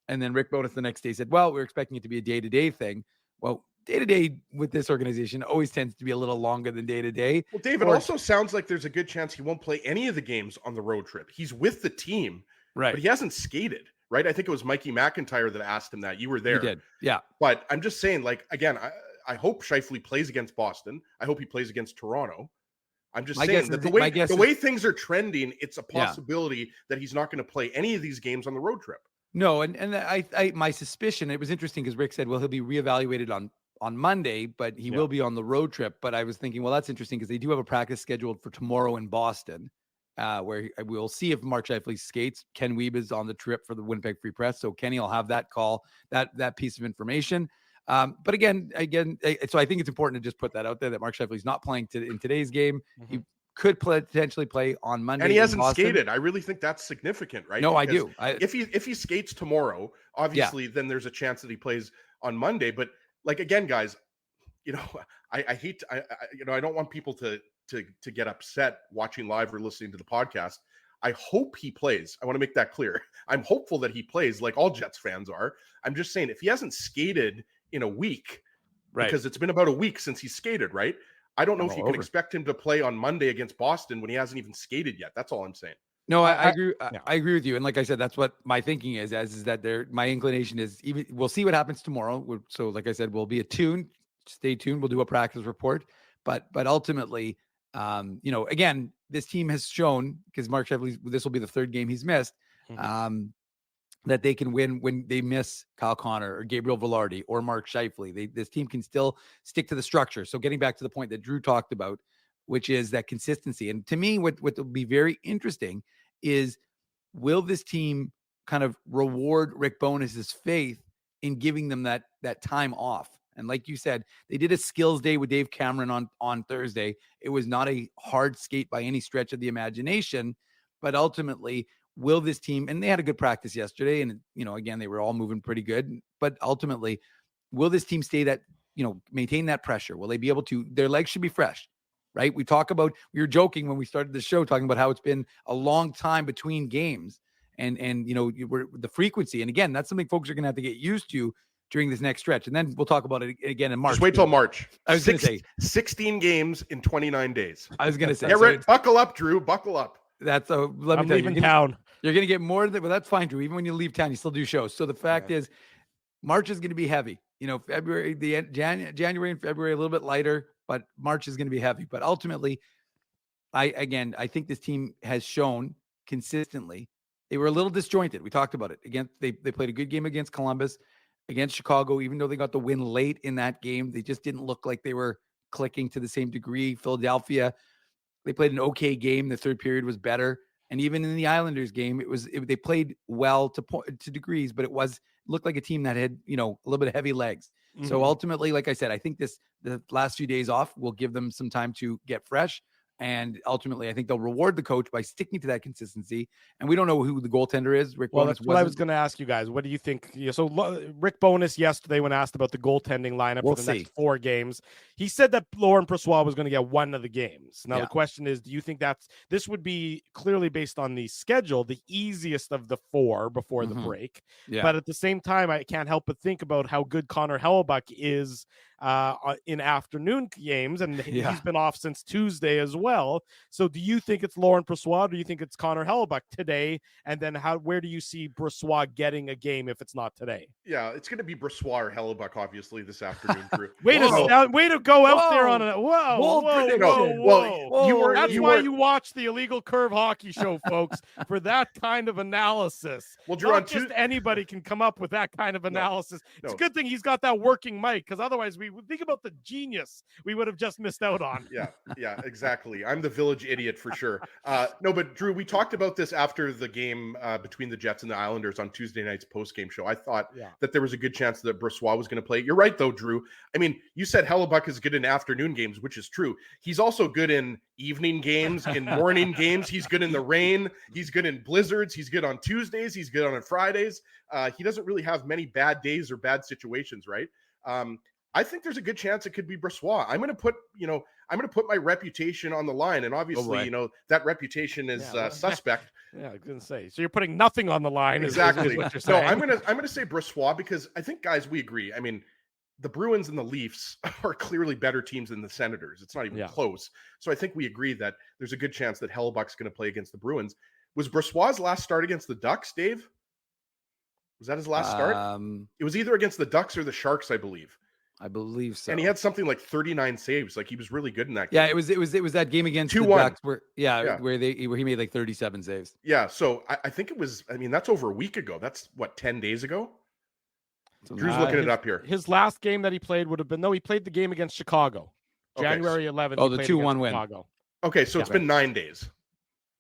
S4: And then Rick Bowness the next day said, well, we're expecting it to be a day-to-day thing. Well, day-to-day with this organization always tends to be a little longer than day-to-day.
S3: Well, Dave, it also sounds like there's a good chance he won't play any of the games on the road trip. He's with the team,
S4: right?
S3: But he hasn't skated, right? I think it was Mikey McIntyre that asked him that. You were there.
S4: He did, yeah.
S3: But I'm just saying, again, I hope Scheifele plays against Boston. I hope he plays against Toronto. I'm just saying that the way things are trending, it's a possibility that he's not going to play any of these games on the road trip.
S4: No, and I my suspicion, it was interesting because Rick said, well, he'll be reevaluated on Monday, but he will be on the road trip. But I was thinking, well, that's interesting because they do have a practice scheduled for tomorrow in Boston, where we'll see if Mark Scheifele skates. Ken Wiebe is on the trip for the Winnipeg Free Press, so Kenny will have that call, that piece of information. But again, so I think it's important to just put that out there that Mark Scheifele is not playing in today's game. He could potentially play on Monday,
S3: and he hasn't skated. I really think that's significant, right?
S4: No,
S3: because
S4: I do.
S3: If he skates tomorrow, obviously, then there's a chance that he plays on Monday. But again, guys, I hate. I don't want people to get upset watching live or listening to the podcast. I hope he plays. I want to make that clear. I'm hopeful that he plays, like all Jets fans are. I'm just saying, if he hasn't skated in a week, because it's been about a week since he skated, right? I don't know if you can expect him to play on Monday against Boston when he hasn't even skated yet. That's all I'm saying.
S4: No, I agree. I agree with you. And like I said, that's what my thinking is that my inclination is we'll see what happens tomorrow. So like I said, we'll be attuned. Stay tuned. We'll do a practice report. But ultimately, again, this team has shown, because Mark Scheifele, this will be the third game he's missed, that they can win when they miss Kyle Connor or Gabriel Velarde or Mark Scheifele. This team can still stick to the structure. So getting back to the point that Drew talked about, which is that consistency. And to me, what will be very interesting is, will this team kind of reward Rick Bowness's faith in giving them that time off? And like you said, they did a skills day with Dave Cameron on Thursday. It was not a hard skate by any stretch of the imagination, but ultimately, will this team, and they had a good practice yesterday, and again, they were all moving pretty good, but ultimately, will this team stay that, maintain that pressure? Will they be able to, their legs should be fresh, right? We were joking when we started the show, talking about how it's been a long time between games and the frequency. And again, that's something folks are going to have to get used to during this next stretch. And then we'll talk about it again in March.
S3: Just wait till March.
S4: I was going to say
S3: 16 games in 29 days.
S4: I was going to say,
S3: buckle up, Drew, buckle up.
S4: Let me
S2: I'm
S4: tell
S2: leaving
S4: you,
S2: town.
S4: You're going to get more than, well, that's fine, Drew. Even when you leave town, you still do shows. So the fact is, March is going to be heavy. February, January and February, a little bit lighter, but March is going to be heavy. But ultimately, I think this team has shown consistently, they were a little disjointed. We talked about it. Again, they played a good game against Columbus, against Chicago, even though they got the win late in that game. They just didn't look like they were clicking to the same degree. Philadelphia, they played an okay game. The third period was better. And even in the Islanders game, they played well to degrees, but it looked like a team that had, a little bit of heavy legs. Mm-hmm. So ultimately, like I said, I think the last few days off will give them some time to get fresh. And ultimately, I think they'll reward the coach by sticking to that consistency. And we don't know who the goaltender is. Rick Bowness.
S2: That's what I was going to ask you guys. What do you think? So Rick Bowness yesterday, when asked about the goaltending lineup for the next 4 games, he said that Laurent Brossoit was going to get one of the games. Now, the question is, do you think this would be clearly based on the schedule, the easiest of the 4 before the break? Yeah. But at the same time, I can't help but think about how good Connor Hellebuyck is in afternoon games, and he's been off since Tuesday as well. So do you think it's Laurent Brossoit, or do you think it's Connor Hellebuyck today? And then where do you see Brossoit getting a game if it's not today?
S3: Yeah, it's going to be Brossoit or Hellebuyck, obviously, this afternoon.
S2: way to go out there on a whoa. That's why you watch the Illegal Curve Hockey Show, folks, for that kind of analysis.
S3: Well, Drew,
S2: not just anybody can come up with that kind of analysis. It's a good thing he's got that working mic, because otherwise we would think about the genius we would have just missed out on.
S3: Yeah, exactly. I'm the village idiot for sure. No, but Drew, we talked about this after the game between the Jets and the Islanders on Tuesday night's post-game show. I thought that there was a good chance that Brossoit was going to play. You're right, though, Drew. I mean, you said Hellebuyck is good in afternoon games, which is true. He's also good in evening games, in morning games. He's good in the rain. He's good in blizzards. He's good on Tuesdays. He's good on Fridays. He doesn't really have many bad days or bad situations, right? I think there's a good chance it could be Brossoit. I'm going to put my reputation on the line, and obviously, that reputation is suspect.
S2: Yeah, I was going to say. So you're putting nothing on the line.
S3: Exactly.
S2: Is what you're saying.
S3: No, I'm going to say Brossoit, because I think, guys, we agree. I mean, the Bruins and the Leafs are clearly better teams than the Senators. It's not even close. So I think we agree that there's a good chance that Hellebuyck's going to play against the Bruins. Was Brossoit's last start against the Ducks, Dave? Was that his last start? It was either against the Ducks or the Sharks, I believe.
S4: I believe so.
S3: And he had something like 39 saves. Like, he was really good in that game.
S4: Yeah, it was that game against the Ducks where he made like 37 saves.
S3: Yeah, so I think it was, that's over a week ago. That's what, 10 days ago? Drew's looking it up here.
S2: His last game that he played would have been, he played the game against Chicago. January 11th.
S4: Oh, the 2-1 win.
S2: Chicago.
S3: Okay, so it's been 9 days.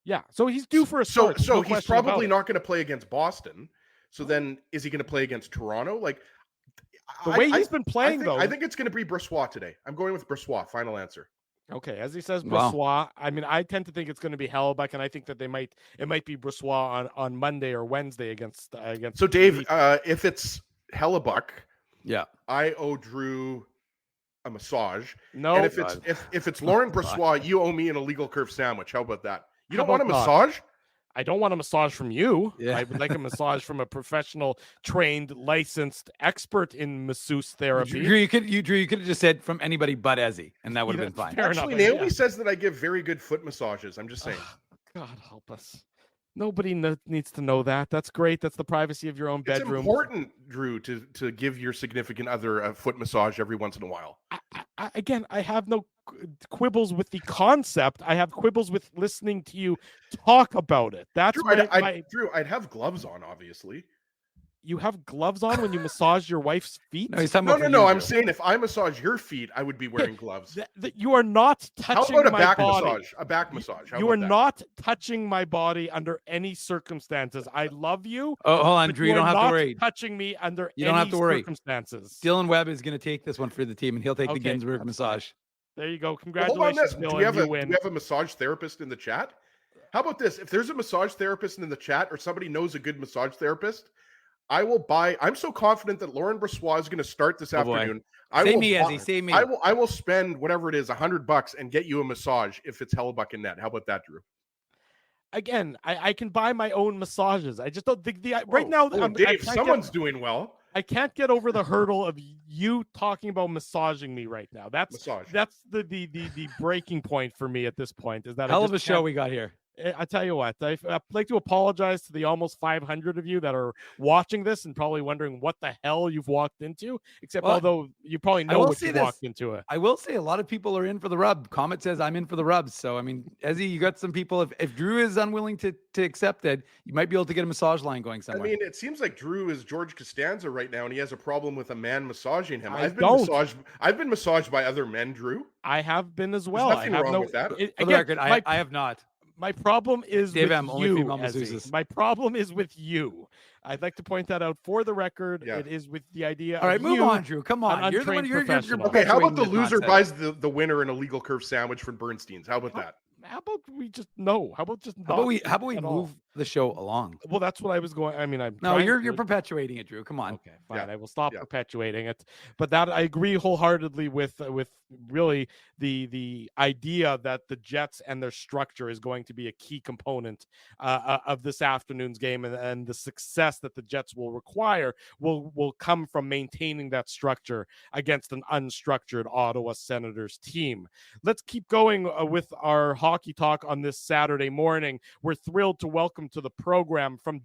S2: Yeah, so he's due for a start.
S3: So he's probably not going to play against Boston. So then is he going to play against Toronto? Like,
S2: the way he's been playing,
S3: I think it's going to be Brossoit today. I'm going with Brossoit. Final answer.
S2: Okay, as he says, Brossoit. Wow. I mean, I tend to think it's going to be Hellebuyck, and I think that it might be Brossoit on Monday or Wednesday against.
S3: So Dave, if it's Hellebuyck, I owe Drew a massage.
S2: No,
S3: and if it's Laurent Brossoit, you owe me an Illegal Curve sandwich. How about that? You don't want a massage?
S2: I don't want a massage from you.
S4: Yeah.
S2: I would like a massage from a professional, trained, licensed expert in masseuse therapy.
S4: Drew, you could have just said from anybody but Ezzy, and that would have been fine.
S3: Actually, Naomi says that I give very good foot massages. I'm just saying.
S2: God help us. Nobody needs to know that. That's great. That's the privacy of your own bedroom.
S3: It's important, Drew, to give your significant other a foot massage every once in a while.
S2: I have no quibbles with the concept. I have quibbles with listening to you talk about it. That's
S3: Drew, I'd have gloves on, obviously.
S2: You have gloves on when you massage your wife's feet?
S4: No, he's talking
S3: No,
S4: about
S3: no,
S4: for
S3: no.
S4: you,
S3: I'm
S4: Drew.
S3: saying if I massage your feet, I would be wearing gloves.
S2: You are not
S3: How
S2: touching
S3: about a
S2: my
S3: back
S2: body.
S3: massage? A back massage. How
S2: You
S3: about
S2: are
S3: that?
S2: not touching my body under any circumstances. I love you.
S4: Oh, hold on,
S2: but
S4: Drew. You don't
S2: are
S4: have to
S2: not
S4: worry.
S2: touching me under
S4: You don't
S2: any
S4: have to worry.
S2: circumstances.
S4: Dylan Webb is going to take this one for the team, and he'll take the
S2: Okay,
S4: Ginsburg
S2: that's
S4: massage.
S2: There you go.
S3: Well, hold on
S2: Congratulations,
S3: this. Do
S2: Dylan.
S3: we have
S2: You
S3: do
S2: win.
S3: we have a massage therapist in the chat? How about this? If there's a massage therapist in the chat or somebody knows a good massage therapist, I will buy. I'm so confident that Lauren Brossois is going to start this
S4: Oh, boy.
S3: afternoon.
S4: Say me, Ezzy. Say me.
S3: I will spend whatever it is, $100 and get you a massage if it's Hellebuck and Net. How about that, Drew?
S2: Again, I can buy my own massages. I just don't think right now.
S3: Dave, someone's doing well.
S2: I can't get over the hurdle of you talking about massaging me right now. That's the breaking point for me at this point. Is that
S4: Hell
S2: I
S4: of a
S2: just
S4: show
S2: can't-
S4: we got here.
S2: I tell you what, I'd like to apologize to the almost 500 of you that are watching this and probably wondering what the hell you've walked into. Except,
S4: Well,
S2: although you probably
S4: I
S2: know
S4: will
S2: what
S4: say
S2: you
S4: this.
S2: walked into it.
S4: I will say a lot of people are in for the rub. Comet says I'm in for the rub. So I mean, Ezzy, you got some people. If Drew is unwilling to accept it, you might be able to get a massage line going
S3: I
S4: somewhere.
S3: mean, it seems like Drew is George Costanza right now, and he has a problem with a man massaging him.
S2: I
S3: I've
S2: don't.
S3: been massaged by other men, Drew.
S2: I have been as well.
S3: There's nothing
S2: I have
S3: wrong
S2: no,
S3: with that.
S4: for the
S2: again,
S4: record, I have not.
S2: My problem is
S4: Dave
S2: with
S4: M, only
S2: you,
S4: female
S2: Ezzy.
S4: masseuses.
S2: My problem is with you. I'd like to point that out for the record.
S3: Yeah.
S2: It is with the idea.
S4: All right,
S2: of
S4: move
S2: you,
S4: on, Drew. Come on.
S2: an
S4: You're the one.
S2: untrained
S4: You're
S2: professional.
S3: Okay, how about the
S4: perpetuating this
S3: loser
S4: nonsense.
S3: buys the winner an illegal curve sandwich from Bernstein's? How about that?
S2: How about we just no? How about just
S4: How about we
S2: not at all?
S4: move the show along?
S2: Well, that's what I was going. I mean, I'm
S4: No,
S2: trying
S4: you're
S2: to-
S4: perpetuating it, Drew. Come on.
S2: Okay, fine.
S3: Yeah.
S2: I will stop
S3: Yeah.
S2: perpetuating it. But that I agree wholeheartedly with really the idea that the Jets and their structure is going to be a key component of this afternoon's game, and the success that the Jets will require will come from maintaining that structure against an unstructured Ottawa Senators team. Let's keep going with our hockey talk on this Saturday morning. We're thrilled to welcome to the program from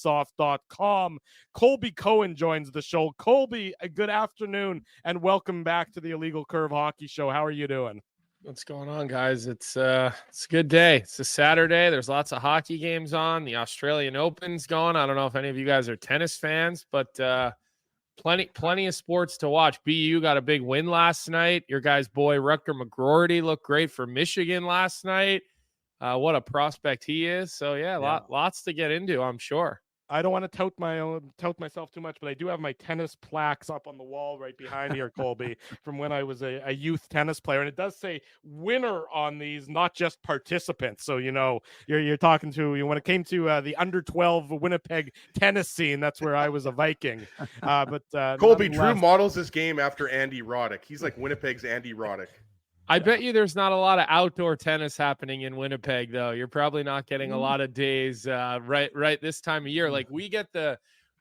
S2: dailyfaceoff.com, Colby Cohen joins the show. Colby, a good afternoon and welcome back to the Illegal Curve Hockey Show. How are you doing?
S13: What's going on, guys? It's a good day. It's a Saturday. There's lots of hockey games on. The Australian Open's going. I don't know if any of you guys are tennis fans, but plenty of sports to watch. BU got a big win last night. Your guy's boy Rutger McGroarty looked great for Michigan last night. What a prospect he is. So yeah, lots to get into, I'm sure.
S2: I don't want to tout myself too much, but I do have my tennis plaques up on the wall right behind here, Colby, from when I was a youth tennis player, and it does say winner on these, not just participants. So you're talking to when it came to the under 12 Winnipeg tennis scene. That's where I was a Viking. But
S3: Colby, Drew models his game after Andy Roddick. He's like Winnipeg's Andy Roddick.
S13: I bet you there's not a lot of outdoor tennis happening in Winnipeg, though. You're probably not getting a lot of days right this time of year. Like we get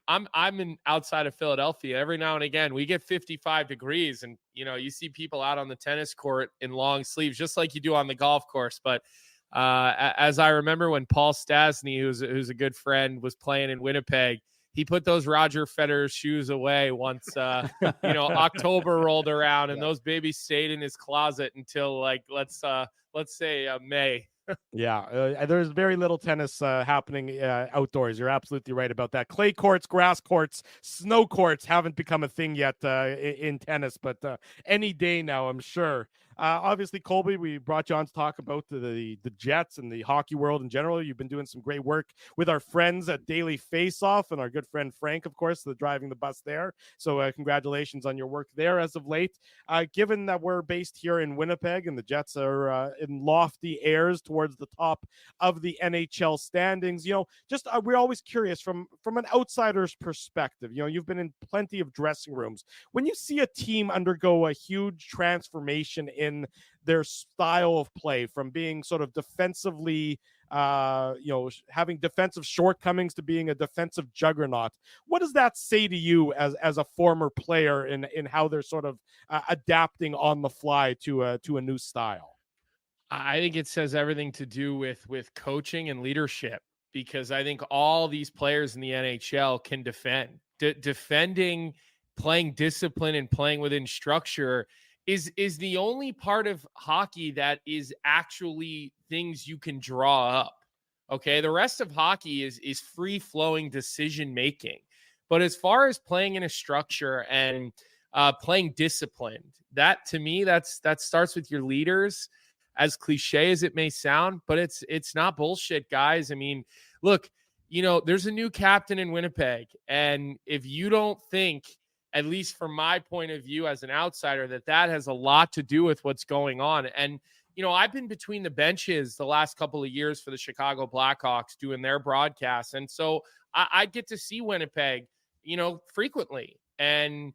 S13: I'm in outside of Philadelphia. Every now and again, we get 55 degrees, and you see people out on the tennis court in long sleeves, just like you do on the golf course. But as I remember when Paul Stastny, who's a good friend, was playing in Winnipeg, he put those Roger Federer shoes away once, October rolled around, and those babies stayed in his closet until let's say May.
S2: Yeah, there's very little tennis happening outdoors. You're absolutely right about that. Clay courts, grass courts, snow courts haven't become a thing yet in tennis, but any day now, I'm sure. Obviously, Colby, we brought you on to talk about the Jets and the hockey world in general. You've been doing some great work with our friends at Daily Faceoff and our good friend Frank, of course, driving the bus there. So congratulations on your work there as of late. Given that we're based here in Winnipeg and the Jets are in lofty airs towards the top of the NHL standings, we're always curious from an outsider's perspective. You've been in plenty of dressing rooms. When you see a team undergo a huge transformation in their style of play, from being sort of defensively, having defensive shortcomings to being a defensive juggernaut, what does that say to you as a former player in how they're sort of adapting on the fly to a new style?
S13: I think it says everything to do with coaching and leadership, because I think all these players in the NHL can defend. Defending, playing discipline, and playing within structure is the only part of hockey that is actually things you can draw up. Okay, the rest of hockey is free flowing decision making. But as far as playing in a structure and playing disciplined, that to me, that starts with your leaders, as cliche as it may sound, but it's not bullshit, guys. I mean, look, there's a new captain in Winnipeg. And if you don't think, at least from my point of view as an outsider, that has a lot to do with what's going on. And, I've been between the benches the last couple of years for the Chicago Blackhawks doing their broadcasts. And so I get to see Winnipeg, frequently. And,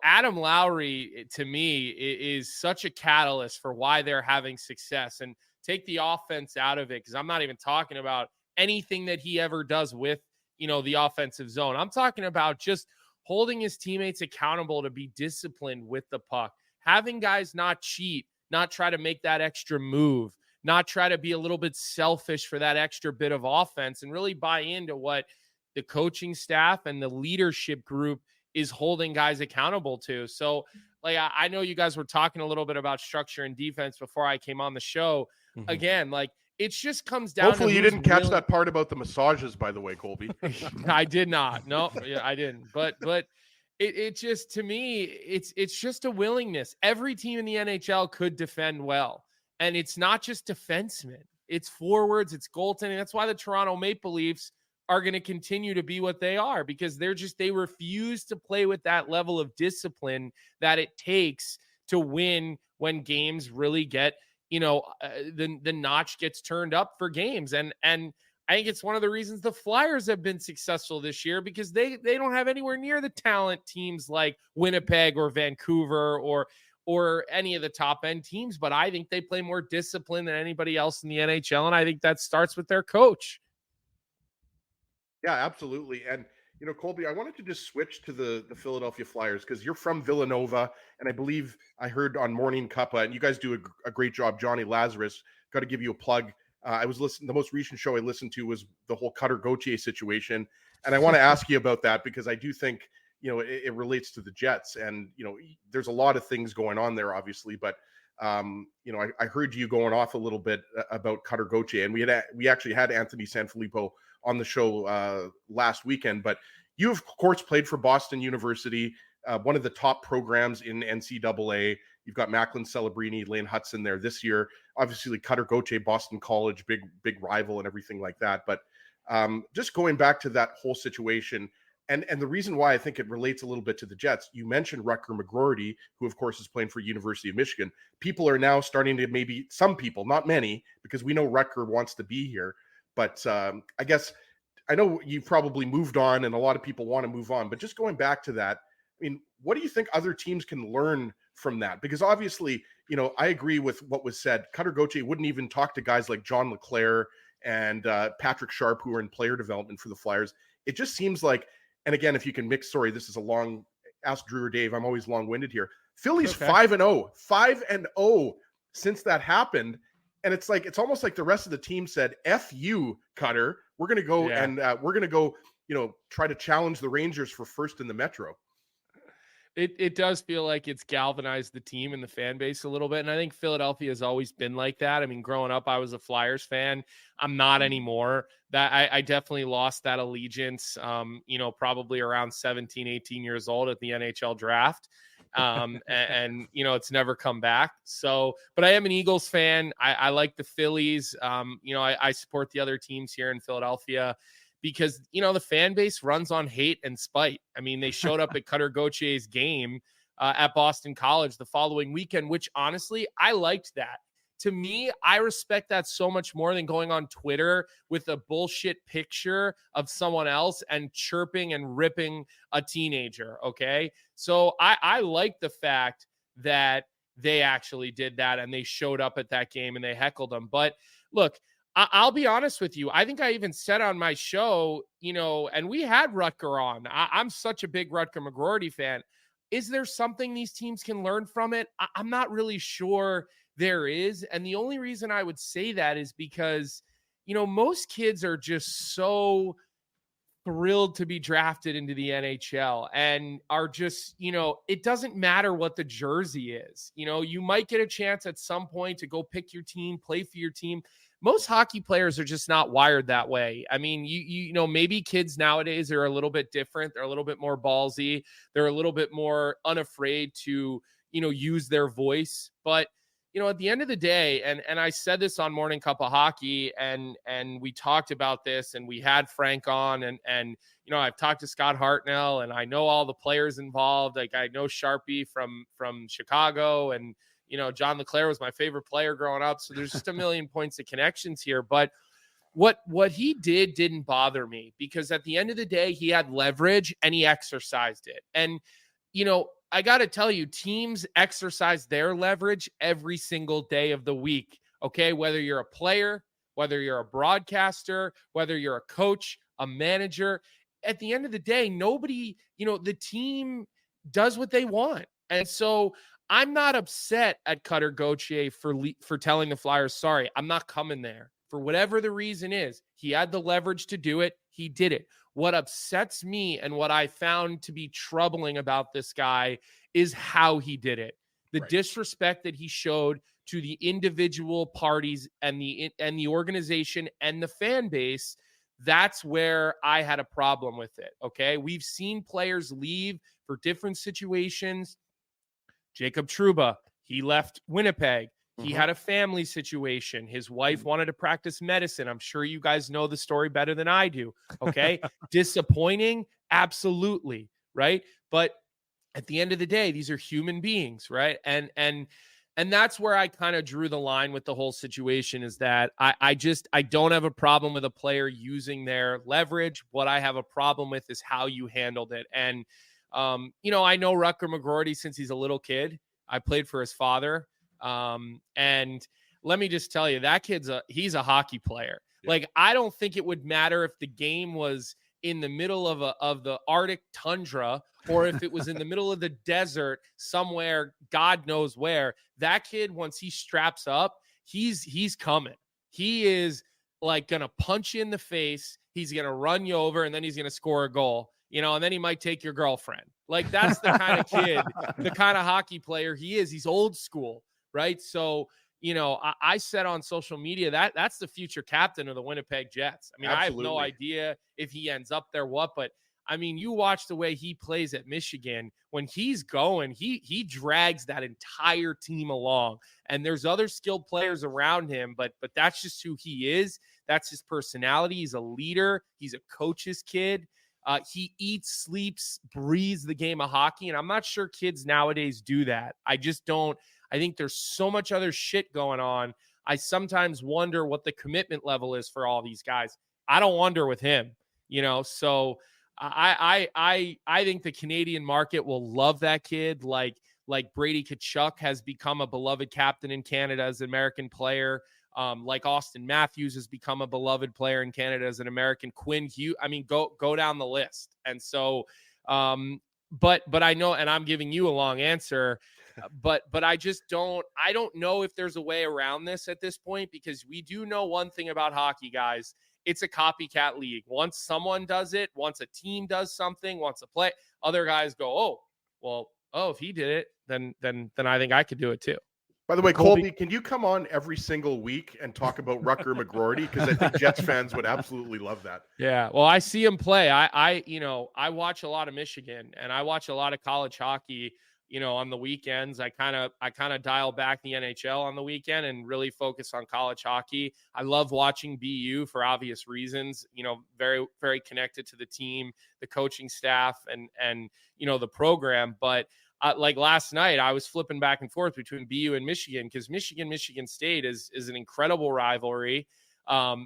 S13: Adam Lowry, to me, is such a catalyst for why they're having success. And take the offense out of it, because I'm not even talking about anything that he ever does with, the offensive zone. I'm talking about just holding his teammates accountable to be disciplined with the puck, having guys not cheat, not try to make that extra move, not try to be a little bit selfish for that extra bit of offense, and really buy into what the coaching staff and the leadership group is holding guys accountable to. So, I know you guys were talking a little bit about structure and defense before I came on the show. Mm-hmm. Again, it just comes down
S3: Hopefully
S13: to
S3: you didn't catch that part about the massages, by the way, Colby.
S13: I did not. No, I didn't. But it just, to me, it's just a willingness. Every team in the NHL could defend well. And it's not just defensemen. It's forwards, it's goaltending. That's why the Toronto Maple Leafs are going to continue to be what they are, because they refuse to play with that level of discipline that it takes to win when games really get, the notch gets turned up for games. And I think it's one of the reasons the Flyers have been successful this year, because they don't have anywhere near the talent teams like Winnipeg or Vancouver or any of the top end teams. But I think they play more discipline than anybody else in the NHL. And I think that starts with their coach.
S3: Yeah, absolutely. And, Colby, I wanted to just switch to the Philadelphia Flyers, because you're from Villanova. And I believe I heard on Morning Cuppa, and you guys do a great job. Johnny Lazarus, got to give you a plug. I was listening, the most recent show I listened to was the whole Cutter Gauthier situation. And I want to ask you about that, because I do think, it relates to the Jets. And, there's a lot of things going on there, obviously. But, I heard you going off a little bit about Cutter Gauthier. And we actually had Anthony Sanfilippo on the show last weekend. But you, of course, played for Boston University, one of the top programs in NCAA. You've got Macklin Celebrini, Lane Hudson there this year. Obviously, Cutter Gauthier, Boston College, big rival and everything like that. But just going back to that whole situation, and the reason why I think it relates a little bit to the Jets, you mentioned Rutger McGroarty, who, of course, is playing for University of Michigan. People are now starting to, maybe some people, not many, because we know Rutger wants to be here. But I guess I know you've probably moved on, and a lot of people want to move on. But just going back to that, I mean, what do you think other teams can learn from that? Because obviously, I agree with what was said. Cutter Gauthier wouldn't even talk to guys like John LeClaire and Patrick Sharp, who are in player development for the Flyers. It just seems like, and again, if you can mix, sorry, this is a long, ask Drew or Dave, I'm always long-winded here. Philly's 5-0 since that happened. And it's almost like the rest of the team said, F you, Cutter. We're going to go and we're going to go, try to challenge the Rangers for first in the Metro.
S13: It does feel like it's galvanized the team and the fan base a little bit. And I think Philadelphia has always been like that. I mean, growing up, I was a Flyers fan. I'm not anymore. That I definitely lost that allegiance, probably around 17, 18 years old at the NHL draft. And it's never come back. So, but I am an Eagles fan. I like the Phillies. I support the other teams here in Philadelphia because, the fan base runs on hate and spite. I mean, they showed up at Cutter Gauthier's game at Boston College the following weekend, which honestly, I liked that. To me, I respect that so much more than going on Twitter with a bullshit picture of someone else and chirping and ripping a teenager. Okay. So I like the fact that they actually did that and they showed up at that game and they heckled them. But look, I'll be honest with you. I think I even said on my show, and we had Rutger on. I'm such a big Rutger McGroarty fan. Is there something these teams can learn from it? I'm not really sure there is. And the only reason I would say that is because, most kids are just so thrilled to be drafted into the NHL and are just, it doesn't matter what the jersey is. You might get a chance at some point to go pick your team, play for your team. most hockey players are just not wired that way. I mean, you know, maybe kids nowadays are a little bit different. They're a little bit more ballsy. They're a little bit more unafraid to, you know, use their voice. But, you know, at the end of the day, and I said this on Morning Cup of Hockey, and we talked about this, and we had Frank on, and you know, I've talked to Scott Hartnell, and I know all the players involved. Like, I know Sharpie from Chicago, and you know, John LeClaire was my favorite player growing up. So there's just a million points of connections here. But what he did didn't bother me, because at the end of the day, he had leverage and he exercised it. And, you know, I got to tell you, teams exercise their leverage every single day of the week. Okay. Whether you're a player, whether you're a broadcaster, whether you're a coach, a manager, at the end of the day, nobody, you know, the team does what they want. And so I'm not upset at Cutter Gauthier for telling the Flyers, sorry, I'm not coming there. For whatever the reason is, he had the leverage to do it. He did it. What upsets me and what I found to be troubling about this guy is how he did it. The disrespect that he showed to the individual parties and the organization and the fan base. That's where I had a problem with it. Okay. We've seen players leave for different situations. Jacob Trouba, he left Winnipeg. He had a family situation. His wife wanted to practice medicine. I'm sure you guys know the story better than I do. Okay. Disappointing. Absolutely. Right. But at the end of the day, these are human beings. Right. And that's where I kind of drew the line with the whole situation, is that I don't have a problem with a player using their leverage. What I have a problem with is how you handled it. And, you know, I know Rutger McGroarty since he's a little kid. I played for his father. And let me just tell you, that he's a hockey player. Yeah. Like, I don't think it would matter if the game was in the middle of the Arctic tundra, or if it was in the middle of the desert somewhere, God knows where. That kid, once he straps up, he's coming. He is like going to punch you in the face. He's going to run you over, and then he's going to score a goal, you know, and then he might take your girlfriend. Like, that's the kind of kid, the kind of hockey player he is. He's old school. Right. So, you know, I said on social media that's the future captain of the Winnipeg Jets. I mean, absolutely. I have no idea if he ends up there, but I mean, you watch the way he plays at Michigan. When he's going, he drags that entire team along, and there's other skilled players around him, but that's just who he is. That's his personality. He's a leader. He's a coach's kid. He eats, sleeps, breathes the game of hockey. And I'm not sure kids nowadays do that. I just don't. I think there's so much other shit going on. I sometimes wonder what the commitment level is for all these guys. I don't wonder with him, you know. So I think the Canadian market will love that kid. Like Brady Tkachuk has become a beloved captain in Canada as an American player. Like Austin Matthews has become a beloved player in Canada as an American. Quinn Hughes. I mean, go down the list. And so, but I know, and I'm giving you a long answer. But I don't know if there's a way around this at this point, because we do know one thing about hockey, guys. It's a copycat league. Once someone does it, once a team does something, once a play, other guys go, if he did it, then I think I could do it too.
S3: By the way, Colby, can you come on every single week and talk about Rutger McGroarty? Because I think Jets fans would absolutely love that.
S13: Yeah, well, I see him play. I watch a lot of Michigan, and I watch a lot of college hockey. You know, on the weekends, I kind of dial back the NHL on the weekend and really focus on college hockey. I love watching BU for obvious reasons, you know, very, very connected to the team, the coaching staff, and you know, the program. But like last night, I was flipping back and forth between BU and Michigan, because Michigan State is an incredible rivalry.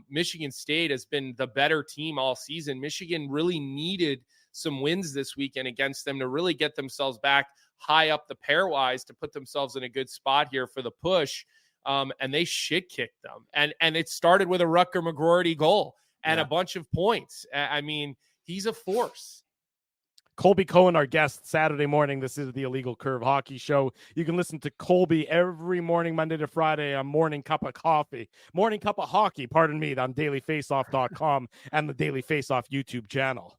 S13: Michigan State has been the better team all season. Michigan really needed some wins this weekend against them to really get themselves back high up the pairwise, to put themselves in a good spot here for the push. And they shit kicked them. And it started with a Rutger McGroarty goal and a bunch of points. I mean, he's a force.
S2: Colby Cohen, our guest Saturday morning. This is the Illegal Curve Hockey Show. You can listen to Colby every morning, Monday to Friday, on Morning Cup of Hockey, on dailyfaceoff.com and the Daily Faceoff YouTube channel.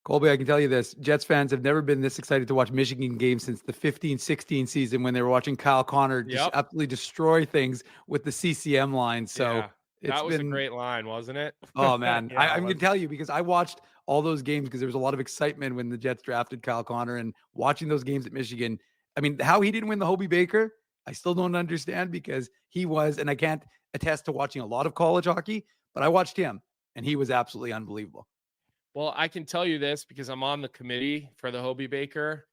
S4: Colby, I can tell you this. Jets fans have never been this excited to watch Michigan games since the 15-16 season, when they were watching Kyle Connor just absolutely destroy things with the CCM line. So
S13: That was a great line, wasn't it?
S4: Oh man,
S2: Yeah,
S4: I'm gonna tell you because I watched all those games because there was a lot of excitement when the Jets drafted Kyle Connor, and watching those games at Michigan. I mean, how he didn't win the Hobie Baker, I still don't understand because he was, and I can't attest to watching a lot of college hockey, but I watched him and he was absolutely unbelievable.
S13: Well, I can tell you this because I'm on the committee for the Hobie Baker.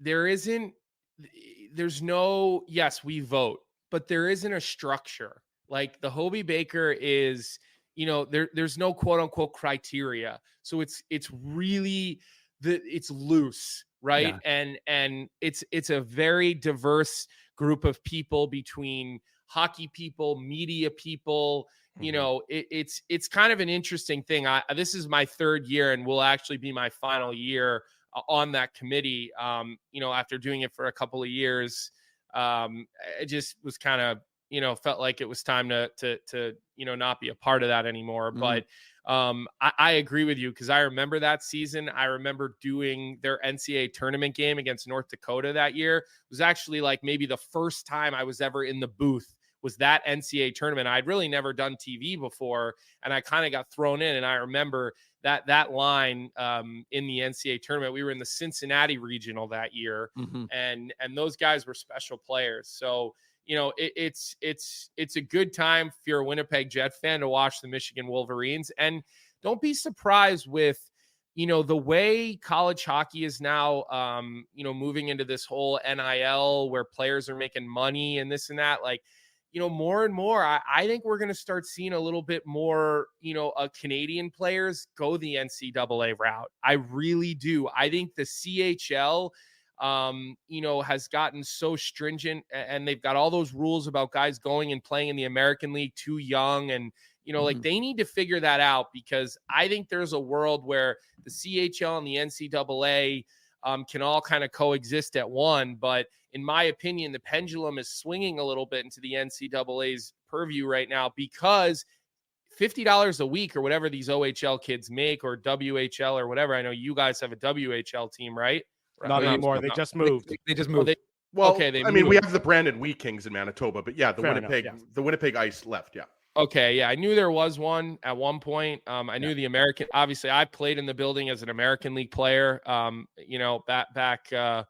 S13: There's no, yes, we vote, but there isn't a structure. Like the Hobie Baker is, there's no quote unquote criteria. So it's really it's loose, right?
S4: Yeah.
S13: And it's a very diverse group of people between hockey people, media people. It's kind of an interesting thing. This is my third year and will actually be my final year on that committee. After doing it for a couple of years, it just was kind of, felt like it was time to not be a part of that anymore.
S4: Mm-hmm.
S13: But I agree with you because I remember that season. I remember doing their NCAA tournament game against North Dakota that year. It was actually like maybe the first time I was ever in the booth was that NCAA tournament. I'd really never done TV before, and I kind of got thrown in. And I remember that line in the NCAA tournament. We were in the Cincinnati regional that year, and those guys were special players. So it's a good time if you're a Winnipeg Jet fan to watch the Michigan Wolverines, and don't be surprised with the way college hockey is now moving into this whole NIL where players are making money and this and that. Like, more and more, I think we're going to start seeing a little bit more, Canadian players go the NCAA route. I really do. I think the CHL, has gotten so stringent, and they've got all those rules about guys going and playing in the American League too young. And, like they need to figure that out because I think there's a world where the CHL and the NCAA can all kind of coexist at one. But in my opinion, the pendulum is swinging a little bit into the NCAA's purview right now because $50 a week or whatever these OHL kids make, or WHL or whatever. I know you guys have a WHL team, right?
S2: Not anymore. They just moved.
S4: They just moved.
S3: We have the Brandon Wheat Kings in Manitoba, but yeah,
S2: Fair
S3: Winnipeg,
S2: enough, yeah.
S3: the Winnipeg Ice left. Yeah.
S13: Okay, yeah, I knew there was one at one point. I knew the American. Obviously, I played in the building as an American League player. Back.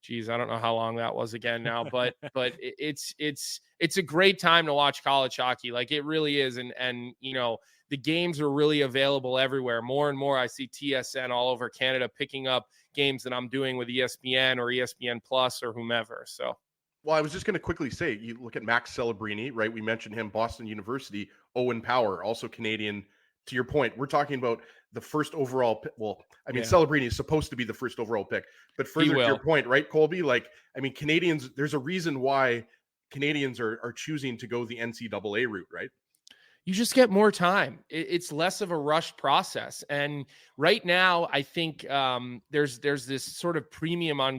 S13: Geez, I don't know how long that was again now, but it's a great time to watch college hockey. Like it really is, and the games are really available everywhere. More and more, I see TSN all over Canada picking up games that I'm doing with ESPN or ESPN Plus or whomever. So.
S3: Well, I was just going to quickly say, you look at Max Celebrini, right? We mentioned him, Boston University. Owen Power, also Canadian. To your point, we're talking about the first overall pick. Well, I mean, Celebrini is supposed to be the first overall pick, but further to your point, right, Colby? Like, I mean, Canadians, there's a reason why Canadians are choosing to go the NCAA route, right?
S13: You just get more time. It's less of a rushed process. And right now, I think there's this sort of premium on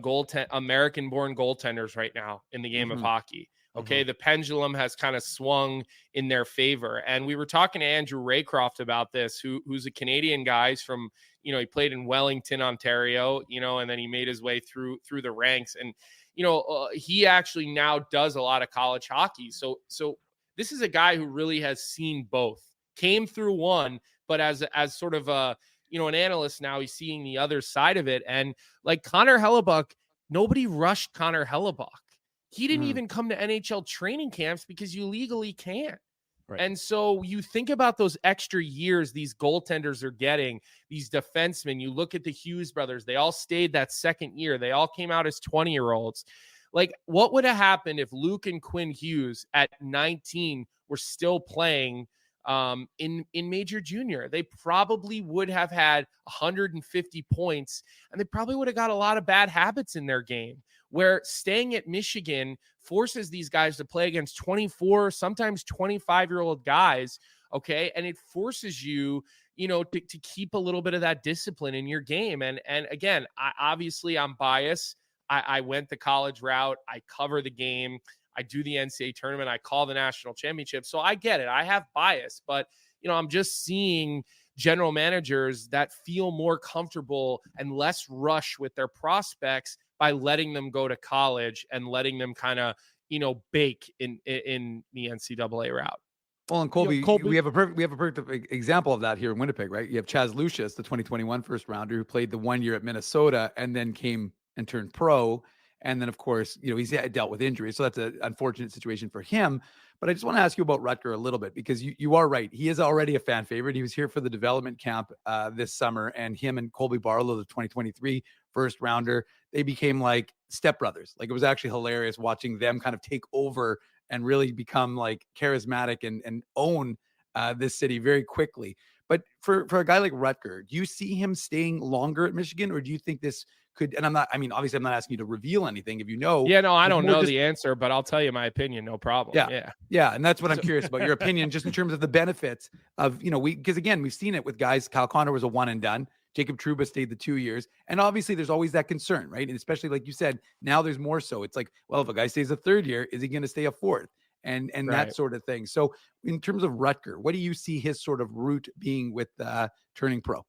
S13: American-born goaltenders right now in the game of hockey. Okay, the pendulum has kind of swung in their favor. And we were talking to Andrew Raycroft about this, who's a Canadian guy. He's from, he played in Wellington, Ontario, and then he made his way through the ranks. And, he actually now does a lot of college hockey. So this is a guy who really has seen both, came through one, but as sort of a, an analyst now, he's seeing the other side of it. And like Connor Hellebuyck, nobody rushed Connor Hellebuyck. He didn't even come to NHL training camps because you legally can't. Right. And so you think about those extra years these goaltenders are getting, these defensemen. You look at the Hughes brothers, they all stayed that second year. They all came out as 20-year-olds. Like, what would have happened if Luke and Quinn Hughes at 19 were still playing in Major Junior? They probably would have had 150 points, and they probably would have got a lot of bad habits in their game, where staying at Michigan forces these guys to play against 24, sometimes 25-year-old guys, okay? And it forces you, to keep a little bit of that discipline in your game. And again, I'm biased. I went the college route. I cover the game. I do the NCAA tournament. I call the national championship. So I get it. I have bias, but I'm just seeing general managers that feel more comfortable and less rush with their prospects by letting them go to college and letting them kind of, bake in the NCAA route.
S4: Well, and Colby, we have a perfect example of that here in Winnipeg, right? You have Chaz Lucius, the 2021 first rounder, who played the 1 year at Minnesota and then came and turned pro. And then, of course, he's dealt with injuries, so that's an unfortunate situation for him. But I just want to ask you about Rutger a little bit, because you are right. He is already a fan favorite. He was here for the development camp this summer, and him and Colby Barlow, the 2023 first rounder, they became like stepbrothers. Like, it was actually hilarious watching them kind of take over and really become like charismatic and own this city very quickly. But for a guy like Rutger, do you see him staying longer at Michigan, or do you think this could, and obviously I'm not asking you to reveal anything if you know.
S13: Yeah, no, I don't know the answer, but I'll tell you my opinion. No problem.
S4: Yeah. And that's what I'm curious about, your opinion, just in terms of the benefits of, because again, we've seen it with guys. Kyle Connor was a one and done. Jacob Trouba stayed the 2 years. And obviously there's always that concern, right? And especially like you said, now there's more so. It's like, well, if a guy stays a third year, is he going to stay a fourth? And right. That sort of thing. So in terms of Rutger, what do you see his sort of route being with turning pro?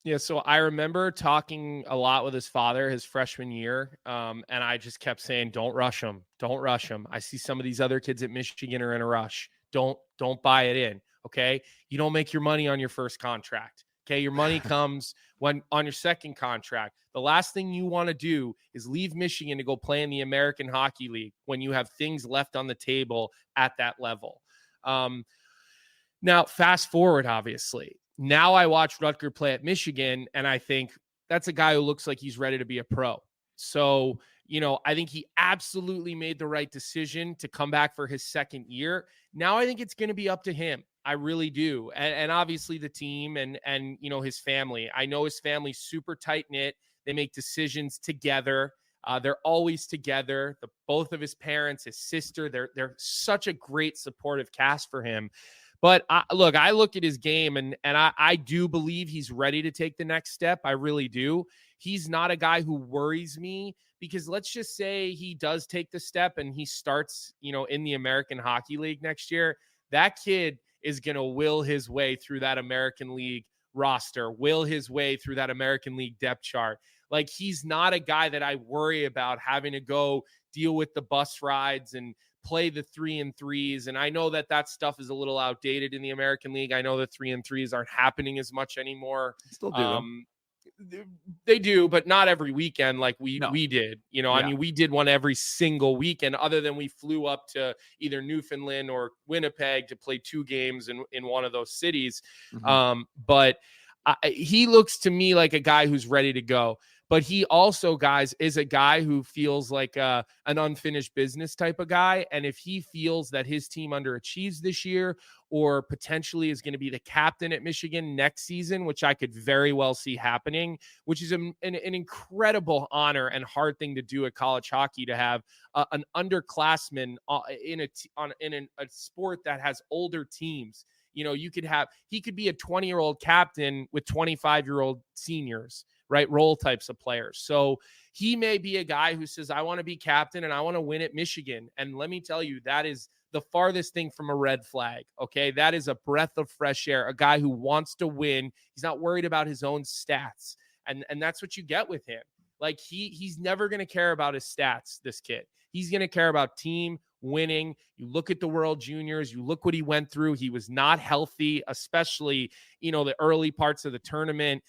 S13: Yeah, so I remember talking a lot with his father his freshman year, and I just kept saying, don't rush him. Don't rush him. I see some of these other kids at Michigan are in a rush. Don't buy it in, okay? You don't make your money on your first contract, okay? Your money comes when on your second contract. The last thing you want to do is leave Michigan to go play in the American Hockey League when you have things left on the table at that level. Now, fast forward, obviously. Now I watch Rutger play at Michigan, and I think that's a guy who looks like he's ready to be a pro. So, I think he absolutely made the right decision to come back for his second year. Now I think it's going to be up to him. I really do. And obviously the team and his family. I know his family's super tight-knit. They make decisions together. They're always together. Both of his parents, his sister, they're such a great supportive cast for him. But I look at his game, and I do believe he's ready to take the next step. I really do. He's not a guy who worries me, because let's just say he does take the step and he starts, in the American Hockey League next year. That kid is going to will his way through that American League roster, will his way through that American League depth chart. Like, he's not a guy that I worry about having to go deal with the bus rides and play the 3-and-3s. And I know that stuff is a little outdated in the American League. I know the 3-and-3s aren't happening as much anymore.
S4: Still do.
S13: They do, but not every weekend like we did.
S4: Yeah.
S13: I mean, we did one every single weekend, other than we flew up to either Newfoundland or Winnipeg to play 2 games in one of those cities.
S4: Mm-hmm.
S13: But he looks to me like a guy who's ready to go. But he also, guys, is a guy who feels like an unfinished business type of guy. And if he feels that his team underachieves this year, or potentially is going to be the captain at Michigan next season, which I could very well see happening, which is an incredible honor and hard thing to do at college hockey, to have an underclassman in a sport that has older teams. He could be a 20-year-old captain with 25-year-old seniors, right? Role types of players. So he may be a guy who says, I want to be captain and I want to win at Michigan. And let me tell you, that is the farthest thing from a red flag. Okay. That is a breath of fresh air, a guy who wants to win. He's not worried about his own stats. And that's what you get with him. Like, he's never going to care about his stats, this kid. He's going to care about team winning. You look at the World Juniors, you look what he went through. He was not healthy, especially, the early parts of the tournament.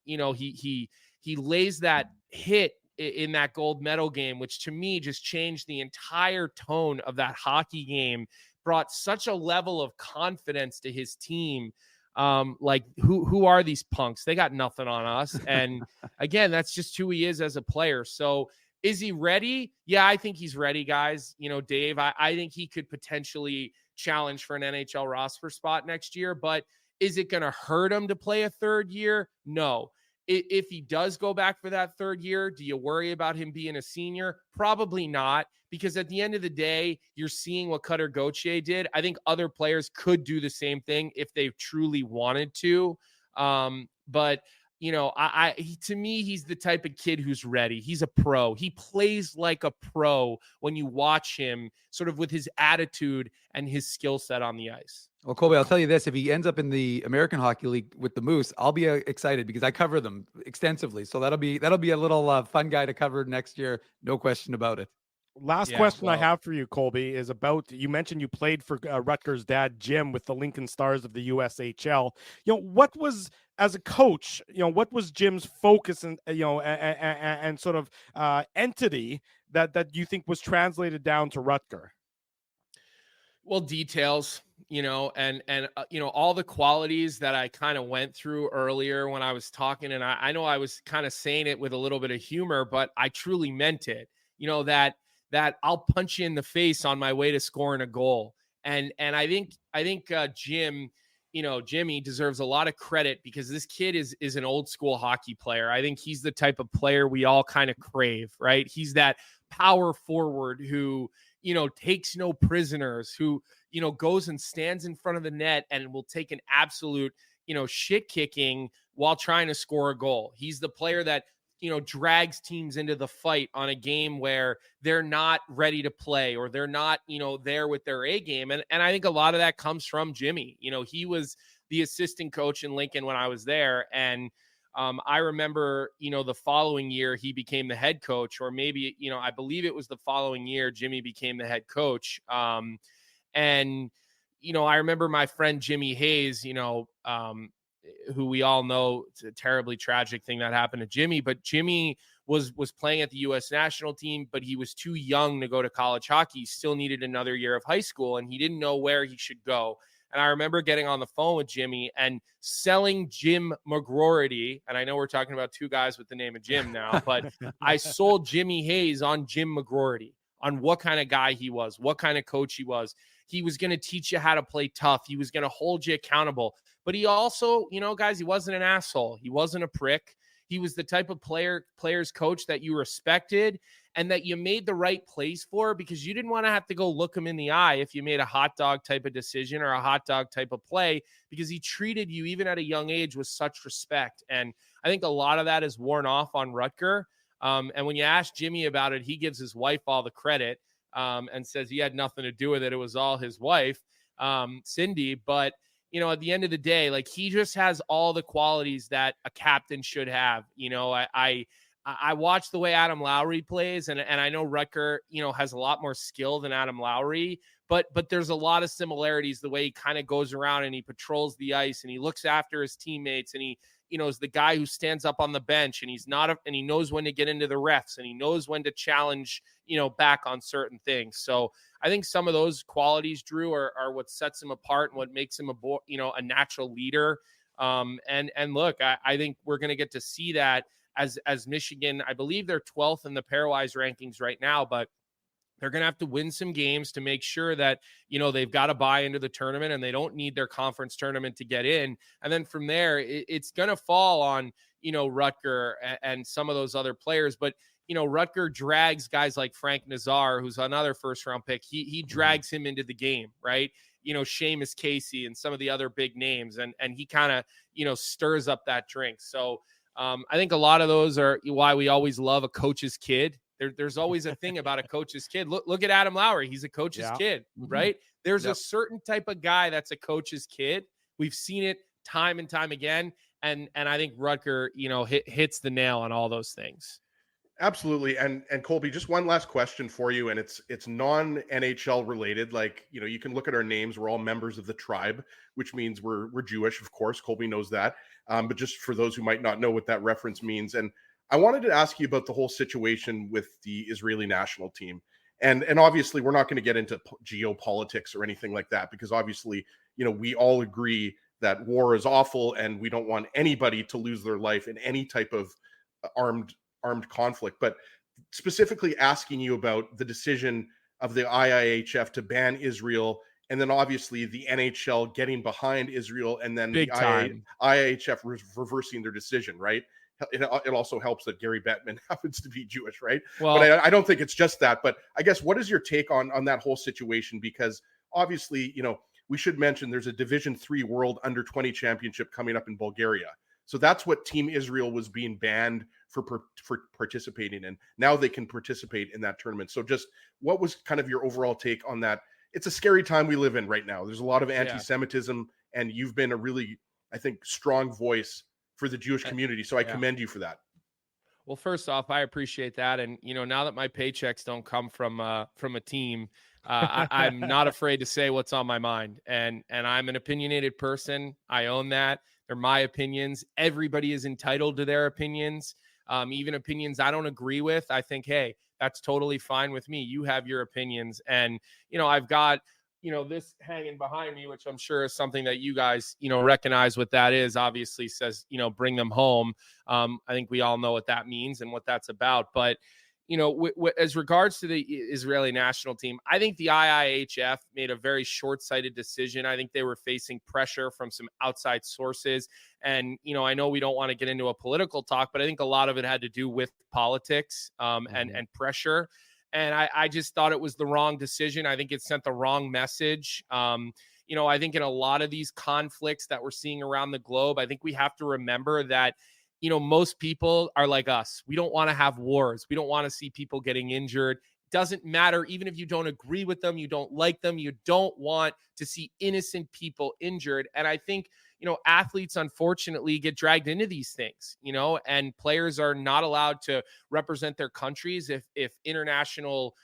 S13: He lays that hit in that gold medal game, which to me just changed the entire tone of that hockey game, brought such a level of confidence to his team. Like, who are these punks? They got nothing on us. And again, that's just who he is as a player. So is he ready? Yeah, I think he's ready, guys. Dave, I think he could potentially challenge for an NHL roster spot next year, but is it going to hurt him to play a third year? No. If he does go back for that third year, do you worry about him being a senior? Probably not, because at the end of the day, you're seeing what Cutter Gauthier did. I think other players could do the same thing if they truly wanted to. But to me, he's the type of kid who's ready. He's a pro. He plays like a pro when you watch him, sort of with his attitude and his skill set on the ice.
S4: Well, Colby, I'll tell you this. If he ends up in the American Hockey League with the Moose, I'll be excited, because I cover them extensively. So that'll be a little fun guy to cover next year. No question about it.
S2: Last
S13: Yeah,
S2: question I
S13: well-
S2: have for you, Colby, is about, you mentioned you played for Rutgers' dad, Jim, with the Lincoln Stars of the USHL. What was, as a coach, what was Jim's focus and, and sort of entity that you think was translated down to Rutger?
S13: Well, details, and all the qualities that I kind of went through earlier when I was talking, and I know I was kind of saying it with a little bit of humor, but I truly meant it. That I'll punch you in the face on my way to scoring a goal. And I think Jim, Jimmy deserves a lot of credit because this kid is an old school hockey player. I think he's the type of player we all kind of crave, right? He's that power forward who, takes no prisoners, who, goes and stands in front of the net and will take an absolute, shit kicking while trying to score a goal. He's the player that, drags teams into the fight on a game where they're not ready to play or they're not, there with their A game. And I think a lot of that comes from Jimmy. He was the assistant coach in Lincoln when I was there. And I remember, the following year he became the head coach, or maybe, I believe it was the following year Jimmy became the head coach. And I remember my friend Jimmy Hayes, who we all know, it's a terribly tragic thing that happened to Jimmy, but Jimmy was playing at the U.S. national team, but he was too young to go to college hockey. He still needed another year of high school, and he didn't know where he should go. And I remember getting on the phone with Jimmy and selling Jim McGroarty. And I know we're talking about two guys with the name of Jim now, but I sold Jimmy Hayes on Jim McGroarty, on what kind of guy he was, what kind of coach he was. He was going to teach you how to play tough. He was going to hold you accountable. But he also, guys, he wasn't an asshole. He wasn't a prick. He was the type of player's coach that you respected and that you made the right plays for, because you didn't want to have to go look him in the eye if you made a hot dog type of decision or a hot dog type of play, because he treated you, even at a young age, with such respect. And I think a lot of that is worn off on Rutger. And when you ask Jimmy about it, he gives his wife all the credit and says he had nothing to do with it. It was all his wife, Cindy. But, at the end of the day, like, he just has all the qualities that a captain should have. I watch the way Adam Lowry plays, and I know Rutger, has a lot more skill than Adam Lowry, but there's a lot of similarities, the way he kind of goes around and he patrols the ice and he looks after his teammates, and he, is the guy who stands up on the bench, and and he knows when to get into the refs, and he knows when to challenge, back on certain things. So I think some of those qualities, Drew, are what sets him apart and what makes him a natural leader. And look, I think we're going to get to see that as Michigan. I believe they're 12th in the pairwise rankings right now, but they're going to have to win some games to make sure that, they've got to buy into the tournament and they don't need their conference tournament to get in. And then from there, it's going to fall on, Rutger and some of those other players. But, Rutger drags guys like Frank Nazar, who's another first-round pick. He drags him into the game, right? Seamus Casey and some of the other big names. And he kind of, stirs up that drink. So I think a lot of those are why we always love a coach's kid. There's always a thing about a coach's kid. Look at Adam Lowry. He's a coach's kid, right? There's a certain type of guy that's a coach's kid. We've seen it time and time again. And I think Rutger, hits the nail on all those things.
S3: Absolutely. And Colby, just one last question for you. And it's non-NHL related. Like, you can look at our names. We're all members of the tribe, which means we're Jewish, of course. Colby knows that. But just for those who might not know what that reference means. And I wanted to ask you about the whole situation with the Israeli national team. And obviously we're not going to get into geopolitics or anything like that, because obviously, we all agree that war is awful and we don't want anybody to lose their life in any type of armed conflict. But specifically asking you about the decision of the IIHF to ban Israel, and then obviously the NHL getting behind Israel, and then
S13: Big time.
S3: IIHF reversing their decision, right? It also helps that Gary Bettman happens to be Jewish, right?
S13: Well,
S3: but I don't think it's just that. But I guess, what is your take on that whole situation? Because obviously, we should mention there's a Division III World Under-20 Championship coming up in Bulgaria. So that's what Team Israel was being banned for participating in. Now they can participate in that tournament. So just what was kind of your overall take on that? It's a scary time we live in right now. There's a lot of anti-Semitism, and you've been a really, I think, strong voice for the Jewish community. So I commend you for that.
S13: Well, first off, I appreciate that. And, now that my paychecks don't come from a team, I'm not afraid to say what's on my mind. And I'm an opinionated person. I own that. They're my opinions. Everybody is entitled to their opinions, even opinions I don't agree with. I think, hey, that's totally fine with me. You have your opinions. And, I've got, this hanging behind me, which I'm sure is something that you guys, recognize what that is. Obviously says, bring them home. I think we all know what that means and what that's about. But, as regards to the Israeli national team, I think the IIHF made a very short-sighted decision. I think they were facing pressure from some outside sources. And, I know we don't want to get into a political talk, but I think a lot of it had to do with politics and pressure. And I just thought it was the wrong decision. I think it sent the wrong message. I think in a lot of these conflicts that we're seeing around the globe, I think we have to remember that, most people are like us. We don't want to have wars. We don't want to see people getting injured. Doesn't matter. Even if you don't agree with them, you don't like them, you don't want to see innocent people injured. And I think, athletes unfortunately get dragged into these things, and players are not allowed to represent their countries if international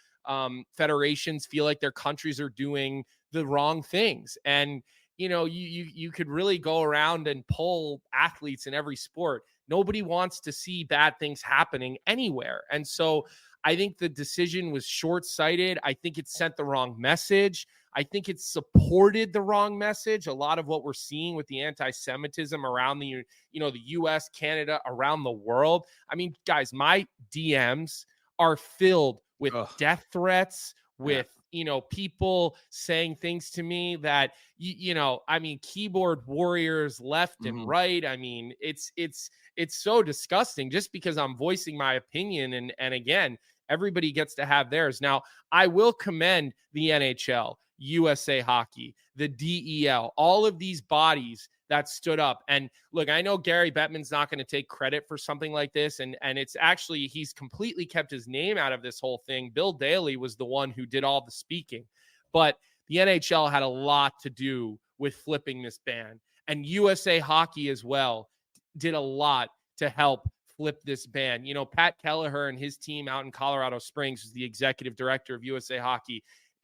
S13: federations feel like their countries are doing the wrong things. And, you could really go around and poll athletes in every sport. Nobody wants to see bad things happening anywhere. And so I think the decision was short-sighted. I think it sent the wrong message. I think it supported the wrong message. A lot of what we're seeing with the anti-Semitism around the US, Canada, around the world. I mean, guys, my DMs are filled with death threats, with, people saying things to me that, keyboard warriors left and right. I mean, it's so disgusting just because I'm voicing my opinion. And again, everybody gets to have theirs. Now, I will commend the NHL, USA Hockey, the DEL, all of these bodies that stood up. And look, I know Gary Bettman's not going to take credit for something like this. And it's actually, he's completely kept his name out of this whole thing. Bill Daly was the one who did all the speaking. But the NHL had a lot to do with flipping this ban. And USA Hockey as well did a lot to help flip this ban. Pat Kelleher and his team out in Colorado Springs, who's the executive director of USA Hockey.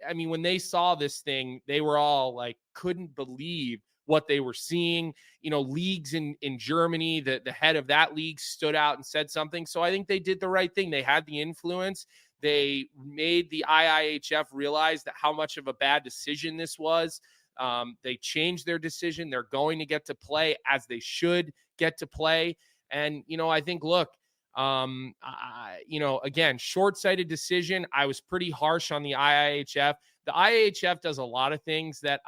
S13: I mean, when they saw this thing, they were all like, couldn't believe what they were seeing. Leagues in Germany, the head of that league stood out and said something. So I think they did the right thing. They had the influence. They made the IIHF realize that how much of a bad decision this was. They changed their decision. They're going to get to play as they should get to play. And, I think, look, again, short-sighted decision. I was pretty harsh on the IIHF. The IIHF does a lot of things that,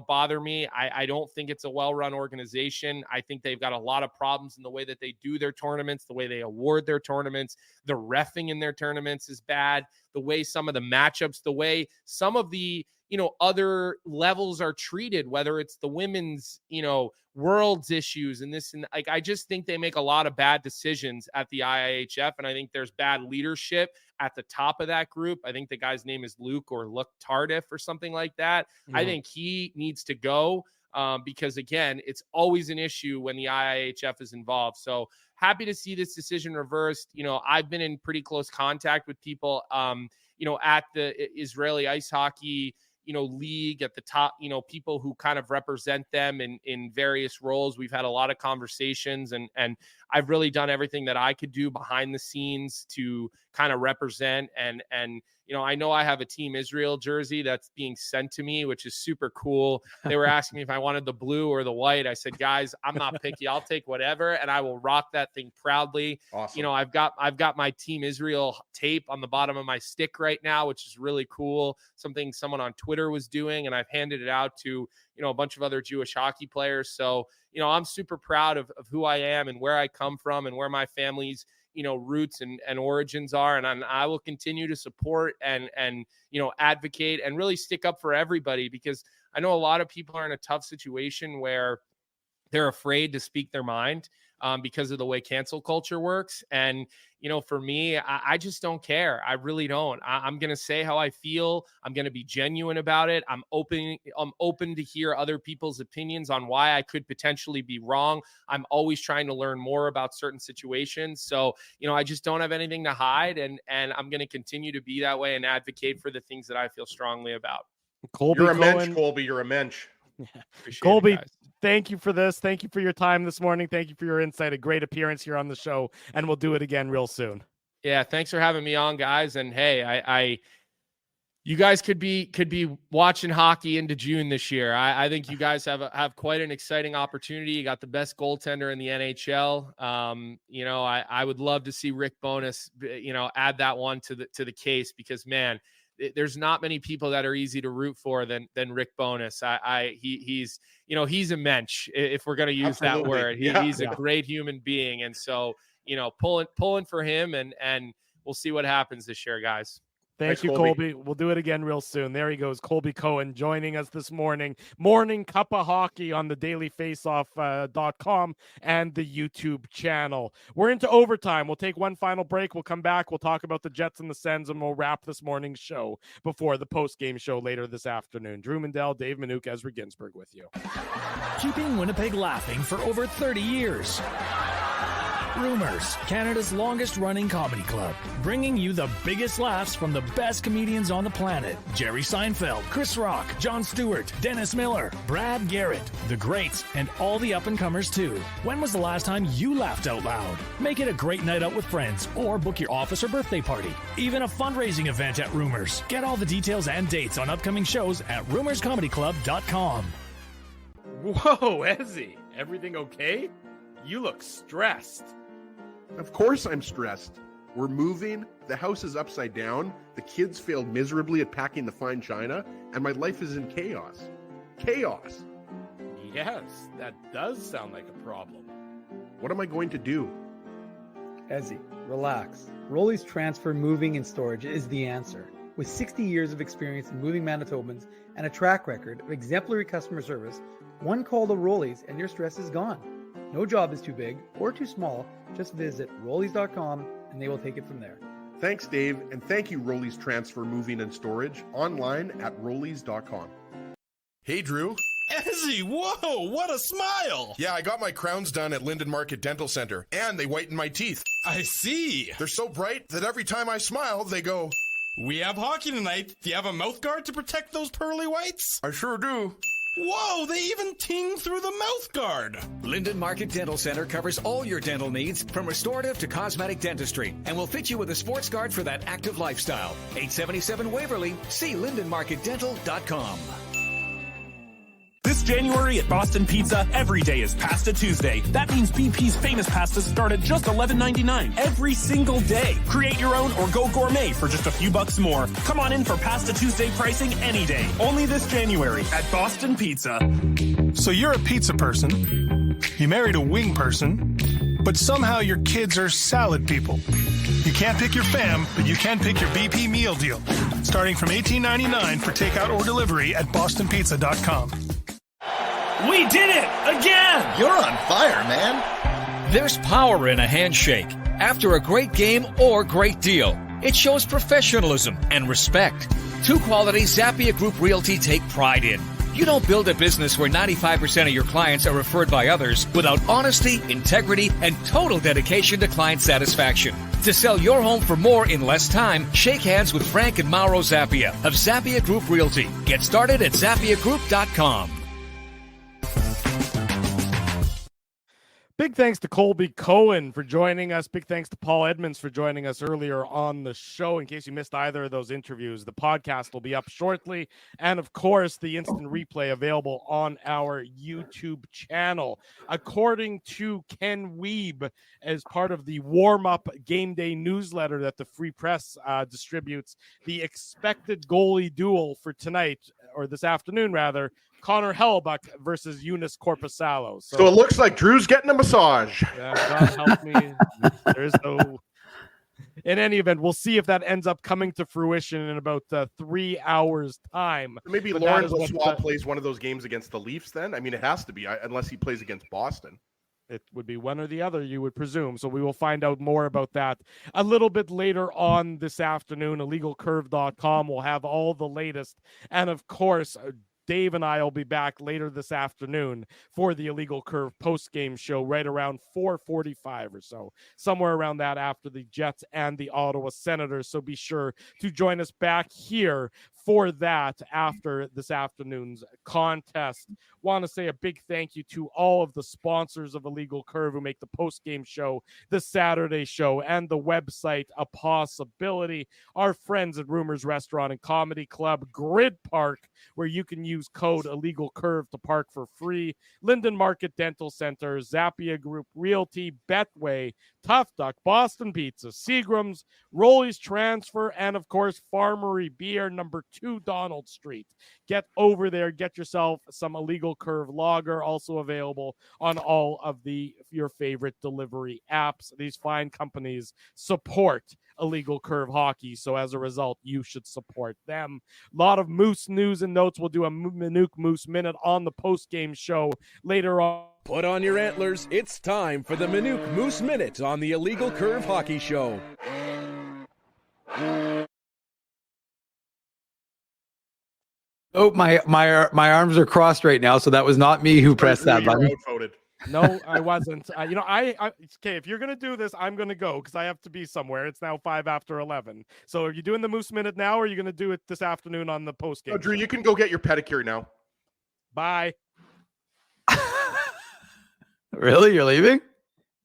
S13: bother me. I don't think it's a well-run organization. I think they've got a lot of problems in the way that they do their tournaments, the way they award their tournaments. The reffing in their tournaments is bad. The way some of the matchups, the way some of the, other levels are treated, whether it's the women's, world's issues and this. And I just think they make a lot of bad decisions at the IIHF. And I think there's bad leadership at the top of that group. I think the guy's name is Luke Tardif or something like that. I think he needs to go because, again, it's always an issue when the IIHF is involved. So happy to see this decision reversed. I've been in pretty close contact with people, at the Israeli ice hockey league at the top, people who kind of represent them in various roles. We've had a lot of conversations and I've really done everything that I could do behind the scenes to kind of represent and I know I have a Team Israel jersey that's being sent to me, which is super cool. They were asking me if I wanted the blue or the white. I said, guys, I'm not picky. I'll take whatever. And I will rock that thing proudly.
S3: Awesome.
S13: I've got my Team Israel tape on the bottom of my stick right now, which is really cool. Something someone on Twitter was doing. And I've handed it out to, a bunch of other Jewish hockey players. So, I'm super proud of who I am and where I come from and where my family's, roots and origins are. And I will continue to support and advocate and really stick up for everybody, because I know a lot of people are in a tough situation where they're afraid to speak their mind. because of the way cancel culture works. And, you know, for me, I just don't care. I really don't. I'm going to say how I feel. I'm going to be genuine about it. I'm open to hear other people's opinions on why I could potentially be wrong. I'm always trying to learn more about certain situations. So, you know, I just don't have anything to hide, and I'm going to continue to be that way and advocate for the things that I feel strongly about.
S2: Colby
S3: You're a
S2: Cohen.
S3: mensch, Colby. You're a mensch.
S2: Colby, thank you for this. Thank you for your time this morning. Thank you for your insight. A great appearance here on the show, and we'll do it again real soon.
S13: Yeah, thanks for having me on, guys. And hey, you guys could be watching hockey into June this year. I think you guys have quite an exciting opportunity. You got the best goaltender in the NHL. You know, I would love to see Rick Bowness, you know, add that one to the case, because man, there's not many people that are easy to root for than Rick Bowness. He's, you know, he's a mensch, if we're going to use that word. He's a great human being. And so, you know, pulling for him, and we'll see what happens this year, guys.
S2: Thank you, Colby. We'll do it again real soon. There he goes, Colby Cohen, joining us this morning. Morning Cup of Hockey on the dailyfaceoff.com and the YouTube channel. We're into overtime. We'll take one final break. We'll come back. We'll talk about the Jets and the Sens, and we'll wrap this morning's show before the post-game show later this afternoon. Drew Mandel, Dave Minuk, Ezra Ginsburg with you.
S6: Keeping Winnipeg laughing for over 30 years. Rumors, Canada's longest running comedy club, bringing you the biggest laughs from the best comedians on the planet. Jerry Seinfeld, Chris Rock, Jon Stewart, Dennis Miller, Brad Garrett, the greats, and all the up-and-comers too. When was the last time you laughed out loud? Make it a great night out with friends, or book your office or birthday party. Even a fundraising event at Rumors. Get all the details and dates on upcoming shows at rumorscomedyclub.com.
S2: Whoa, Ezzy, everything okay? You look stressed.
S3: Of course I'm stressed. We're moving, the house is upside down, the kids failed miserably at packing the fine china, and my life is in chaos. Chaos!
S2: Yes, that does sound like a problem.
S3: What am I going to do?
S7: Ezzy, relax. Rolly's Transfer Moving and Storage is the answer. With 60 years of experience in moving Manitobans and a track record of exemplary customer service, one call to Rolly's and your stress is gone. No job is too big or too small. Just visit Rollies.com and they will take it from there.
S3: Thanks, Dave, and thank you, Rollies Transfer Moving and Storage, online at Rollies.com.
S8: Hey, Drew.
S9: Ezzy, whoa, what a smile.
S8: Yeah, I got my crowns done at Linden Market Dental Center, and they whiten my teeth.
S9: I see.
S8: They're so bright that every time I smile, they go,
S9: "We have hockey tonight. Do you have a mouth guard to protect those pearly whites?"
S8: "I sure do."
S9: Whoa, they even ting through the mouth guard.
S10: Linden Market Dental Center covers all your dental needs, from restorative to cosmetic dentistry, and will fit you with a sports guard for that active lifestyle. 877 Waverly. See lindenmarketdental.com.
S14: This January at Boston Pizza, every day is Pasta Tuesday. That means BP's famous pastas start at just $11.99 every single day. Create your own or go gourmet for just a few bucks more. Come on in for Pasta Tuesday pricing any day. Only this January at Boston Pizza.
S11: So you're a pizza person. You married a wing person. But somehow your kids are salad people. You can't pick your fam, but you can pick your BP meal deal. Starting from $18.99 for takeout or delivery at bostonpizza.com.
S6: We did it again!
S12: You're on fire, man.
S10: There's power in a handshake. After a great game or great deal, it shows professionalism and respect. Two qualities Zappia Group Realty take pride in. You don't build a business where 95% of your clients are referred by others without honesty, integrity, and total dedication to client satisfaction. To sell your home for more in less time, shake hands with Frank and Mauro Zappia of Zappia Group Realty. Get started at ZappiaGroup.com.
S2: Big thanks to Colby Cohen for joining us. Big thanks to Paul Edmonds for joining us earlier on the show. In case you missed either of those interviews, the podcast will be up shortly. And of course, the instant replay available on our YouTube channel. According to Ken Wiebe, as part of the warm-up game day newsletter that the Free Press distributes, the expected goalie duel for tonight, or this afternoon rather, Connor Hellebuyck versus Eunice Korpisalo.
S3: So it looks like Drew's getting a massage.
S2: Yeah, God help me. There's no. In any event, we'll see if that ends up coming to fruition in about 3 hours' time.
S3: Maybe
S2: But
S3: Lawrence Swab plays one of those games against the Leafs then? I mean, it has to be, unless he plays against Boston.
S2: It would be one or the other, you would presume. So we will find out more about that a little bit later on this afternoon. IllegalCurve.com will have all the latest. And of course, Dave and I will be back later this afternoon for the Illegal Curve post-game show right around 4:45 or so, somewhere around that after the Jets and the Ottawa Senators. So be sure to join us back here for that after this afternoon's contest. Want to say a big thank you to all of the sponsors of Illegal Curve who make the post-game show, the Saturday show, and the website a possibility. Our friends at Rumors Restaurant and Comedy Club, Grid Park, where you can use code Illegal Curve to park for free, Linden Market Dental Center, Zappia Group Realty, Betway, Tough Duck, Boston Pizza, Seagram's, Rolly's Transfer, and of course, Farmery Beer, number 2 Donald Street. Get over there, get yourself some Illegal Curve lager, also available on all of your favorite delivery apps. These fine companies support Illegal Curve hockey, so as a result, you should support them. A lot of Moose news and notes. We'll do a Minuk Moose Minute on the post-game show later on.
S15: Put on your antlers. It's time for the Minuk Moose Minute on the Illegal Curve Hockey Show.
S4: Oh, my arms are crossed right now, so that was not me who pressed that button.
S2: No, I wasn't. I okay, if you're going to do this, I'm going to go because I have to be somewhere. It's now 5 after 11. So are you doing the Moose Minute now, or are you going to do it this afternoon on the post game?
S3: No, Drew, you can go get your pedicure now.
S2: Bye.
S4: Really? You're leaving?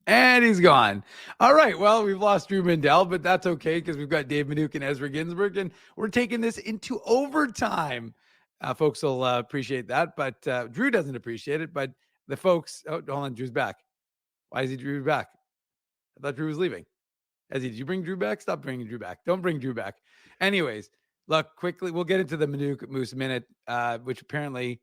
S4: And he's gone. All right. Well, we've lost Drew Mindell, but that's okay because we've got Dave Minuk and Ezra Ginsburg, and we're taking this into overtime. Folks will appreciate that, but Drew doesn't appreciate it. But the folks, hold on, Drew's back. Why is he Drew back? I thought Drew was leaving. Did you bring Drew back? Stop bringing Drew back. Don't bring Drew back. Anyways, look, quickly, we'll get into the Minuk Moose Minute, which apparently,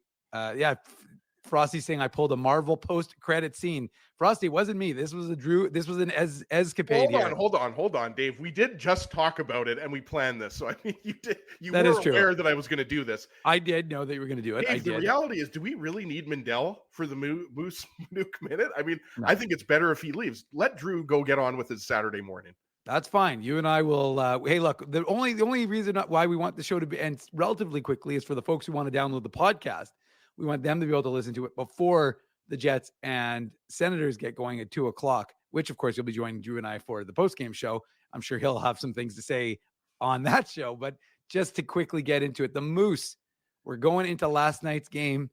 S4: Frosty saying I pulled a Marvel post-credit scene. Frosty, it wasn't me. This was an escapade.
S3: Hold on, Dave. We did just talk about it and we planned this. So I mean, you
S4: that
S3: were
S4: is true.
S3: aware that I was going to do this.
S4: I did know that you were going to do it.
S3: Dave,
S4: I did.
S3: The reality is, do we really need Mindell for the Moose Minuk Minute? I mean, no. I think it's better if he leaves. Let Drew go get on with his Saturday morning.
S4: That's fine. You and I will. Hey, look, the only reason why we want the show to end relatively quickly is for the folks who want to download the podcast. We want them to be able to listen to it before the Jets and Senators get going at 2:00, which of course you'll be joining Drew and I for the postgame show. I'm sure he'll have some things to say on that show, but just to quickly get into it, the Moose, we're going into last night's game,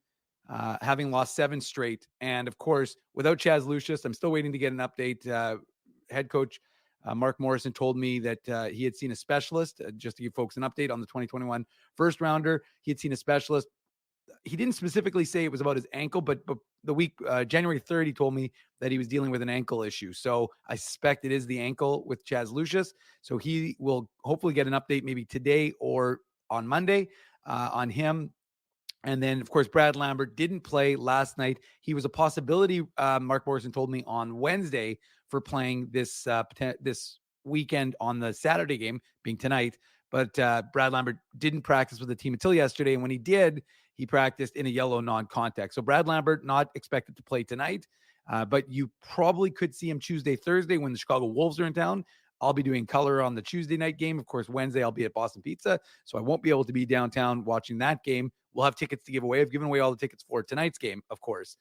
S4: having lost 7 straight. And of course, without Chaz Lucius, I'm still waiting to get an update. Head coach Mark Morrison told me that he had seen a specialist, just to give folks an update on the 2021 first rounder. He had seen a specialist. He didn't specifically say it was about his ankle, but the week, January 3rd, he told me that he was dealing with an ankle issue. So I suspect it is the ankle with Chaz Lucius. So he will hopefully get an update maybe today or on Monday on him. And then, of course, Brad Lambert didn't play last night. He was a possibility, Mark Morrison told me, on Wednesday for playing this weekend on the Saturday game, being tonight. But Brad Lambert didn't practice with the team until yesterday. And when he did, he practiced in a yellow non-contact. So Brad Lambert not expected to play tonight, but you probably could see him Tuesday, Thursday when the Chicago Wolves are in town. I'll be doing color on the Tuesday night game. Of course, Wednesday I'll be at Boston Pizza, so I won't be able to be downtown watching that game. We'll have tickets to give away. I've given away all the tickets for tonight's game, of course.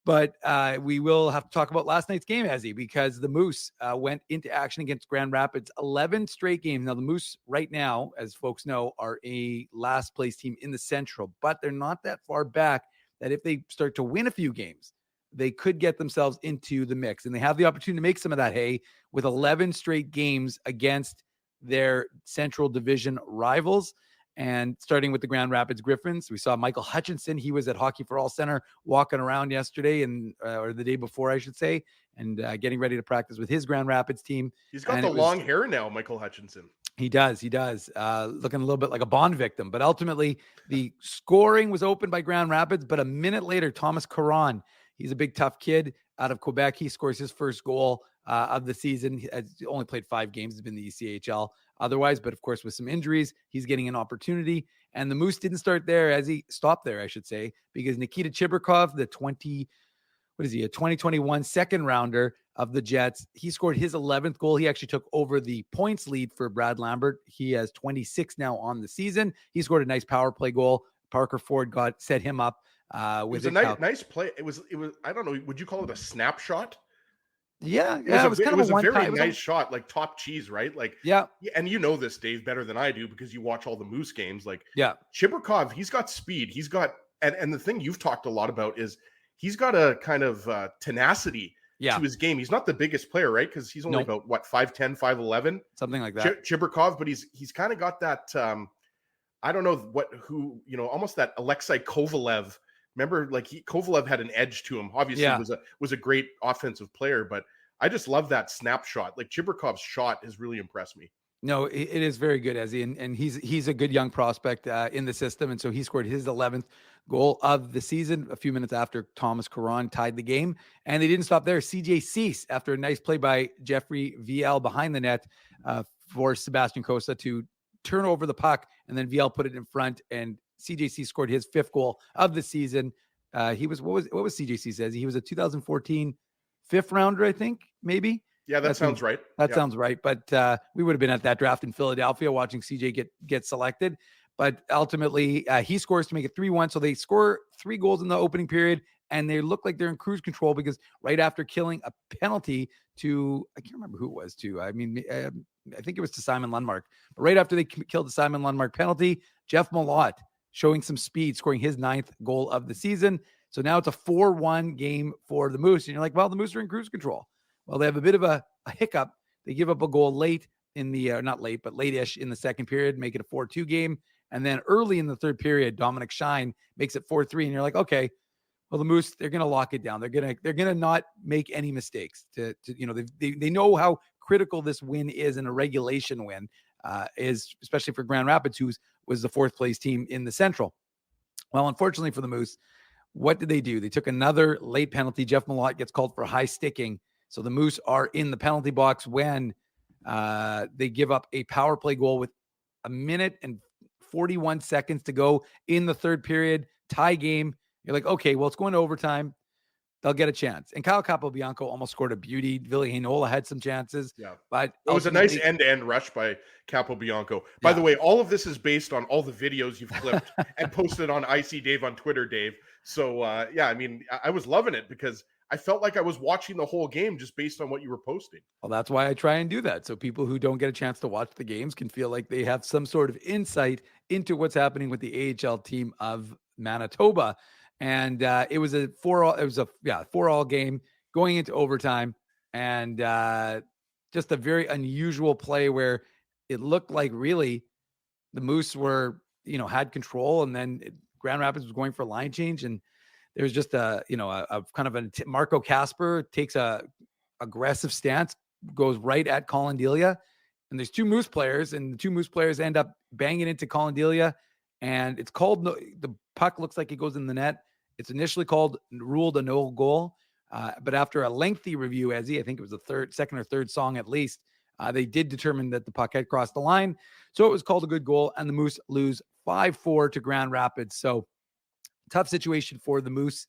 S4: But we will have to talk about last night's game, Ezzy, because the Moose went into action against Grand Rapids, 11 straight games. Now, the Moose right now, as folks know, are a last place team in the Central, but they're not that far back that if they start to win a few games, they could get themselves into the mix. And they have the opportunity to make some of that hay with 11 straight games against their Central Division rivals. And starting with the Grand Rapids Griffins, we saw Michael Hutchinson. He was at Hockey for All Center walking around yesterday or the day before, I should say, and getting ready to practice with his Grand Rapids team.
S3: He's got the long hair now, Michael Hutchinson.
S4: He does. Looking a little bit like a Bond victim. But ultimately, the scoring was opened by Grand Rapids. But a minute later, Thomas Caron, he's a big, tough kid out of Quebec. He scores his first goal of the season. He only played 5 games. He's been in the ECHL otherwise, but of course with some injuries, he's getting an opportunity. And the Moose didn't start there, as he stopped there, I should say, because Nikita Chibrikov, the what is he, a 2021 second rounder of the Jets. He scored his 11th goal. He actually took over the points lead for Brad Lambert. He has 26 now on the season. He scored a nice power play goal. Parker Ford set him up.
S3: It was a nice play. It was, I don't know, would you call it a snapshot?
S4: Yeah,
S3: it was
S4: kind of
S3: a very
S4: one-time-
S3: nice shot, like top cheese, right? Like,
S4: yeah.
S3: And you know this, Dave, better than I do because you watch all the Moose games. Like,
S4: yeah,
S3: Chibrikov, he's got speed. He's got, and the thing you've talked a lot about is he's got a kind of tenacity to his game. He's not the biggest player, right? Because he's only about 5'10", 5'11",
S4: something like that.
S3: Chibrikov, but he's kind of got that. I don't know almost that Alexei Kovalev. Remember, like Kovalev had an edge to him. Obviously, was a great offensive player, but I just love that snapshot. Like Chibrikov's shot has really impressed me.
S4: No, it is very good, Ezzy, and he's a good young prospect in the system, and so he scored his 11th goal of the season a few minutes after Thomas Caron tied the game, and they didn't stop there. CJ Cease, after a nice play by Jeffrey VL behind the net, forced Sebastian Cossa to turn over the puck, and then VL put it in front, and CJC scored his 5th goal of the season. He was what was CJC says? He was a 2014 5th rounder, I think, maybe.
S3: Yeah, that sounds right.
S4: That sounds right. But we would have been at that draft in Philadelphia watching CJ get selected. But ultimately, he scores to make it 3-1. So they score 3 goals in the opening period, and they look like they're in cruise control because right after killing a penalty to, I can't remember who it was to. I mean, I think it was to Simon Lundmark. But right after they killed the Simon Lundmark penalty, Jeff Malott showing some speed, scoring his 9th goal of the season. So now it's a 4-1 game for the Moose. And you're like, well, the Moose are in cruise control. Well, they have a bit of a hiccup. They give up a goal late in the, not late, but late-ish in the second period, make it a 4-2 game. And then early in the third period, Dominic Shine makes it 4-3. And you're like, okay, well, the Moose, they're going to lock it down. They're going to not make any mistakes they know how critical this win is, and a regulation win is, especially for Grand Rapids, who was the 4th place team in the Central. Well, unfortunately for the Moose, what did they do? They took another late penalty. Jeff Malott gets called for high sticking. So the Moose are in the penalty box when they give up a power play goal with 1 minute and 41 seconds to go in the third period, tie game. You're like, okay, well, it's going to overtime. They'll get a chance. And Kyle Capobianco almost scored a beauty. Ville Heinola had some chances.
S3: Yeah.
S4: But
S3: it was a nice end-to-end rush by Capobianco. By the way, all of this is based on all the videos you've clipped and posted on IC Dave on Twitter, Dave. So, I mean, I was loving it because I felt like I was watching the whole game just based on what you were posting.
S4: Well, that's why I try and do that. So people who don't get a chance to watch the games can feel like they have some sort of insight into what's happening with the AHL team of Manitoba. And it was a 4-all game going into overtime, and just a very unusual play where it looked like really the Moose were, had control, and then Grand Rapids was going for a line change, and there was just a kind of a Marco Kasper takes a aggressive stance, goes right at Colin Delia, and there's 2 Moose players, and the 2 Moose players end up banging into Colin Delia, and it's called, the puck looks like it goes in the net. It's initially ruled a no goal, but after a lengthy review, Ezzy, I think it was the second or third song at least, they did determine that the puck had crossed the line. So it was called a good goal, and the Moose lose 5-4 to Grand Rapids. So tough situation for the Moose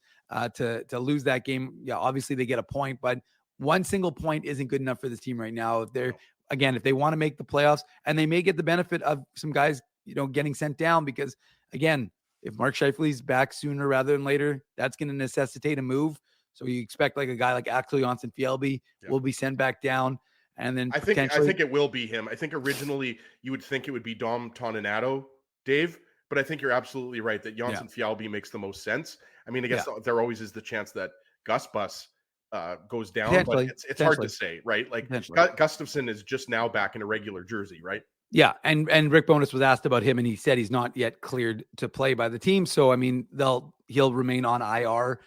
S4: to lose that game. Yeah, obviously they get a point, but one single point isn't good enough for this team right now. If they want to make the playoffs, and they may get the benefit of some guys, getting sent down, because again, if Mark Scheifele's back sooner rather than later, that's going to necessitate a move. So you expect like a guy like Axel Jonsson-Fjällby will be sent back down. And then
S3: I think it will be him. I think originally you would think it would be Dom Toninato, Dave, but I think you're absolutely right that Jonsson-Fjällby makes the most sense. I mean, I guess there always is the chance that Gus Bus goes down, but it's hard to say, right? Like Gustafsson is just now back in a regular jersey, right?
S4: Yeah, and Rick Bowness was asked about him, and he said he's not yet cleared to play by the team. So, I mean, he'll remain on IR,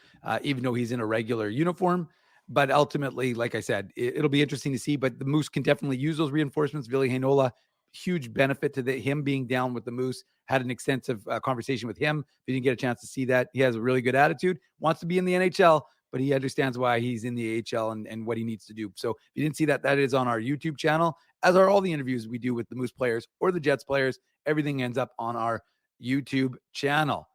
S4: even though he's in a regular uniform. But ultimately, like I said, it'll be interesting to see. But the Moose can definitely use those reinforcements. Ville Heinola, huge benefit to him being down with the Moose. Had an extensive conversation with him. If you didn't get a chance to see that, he has a really good attitude, wants to be in the NHL, but he understands why he's in the AHL and what he needs to do. So if you didn't see that, that is on our YouTube channel, as are all the interviews we do with the Moose players or the Jets players. Everything ends up on our YouTube channel.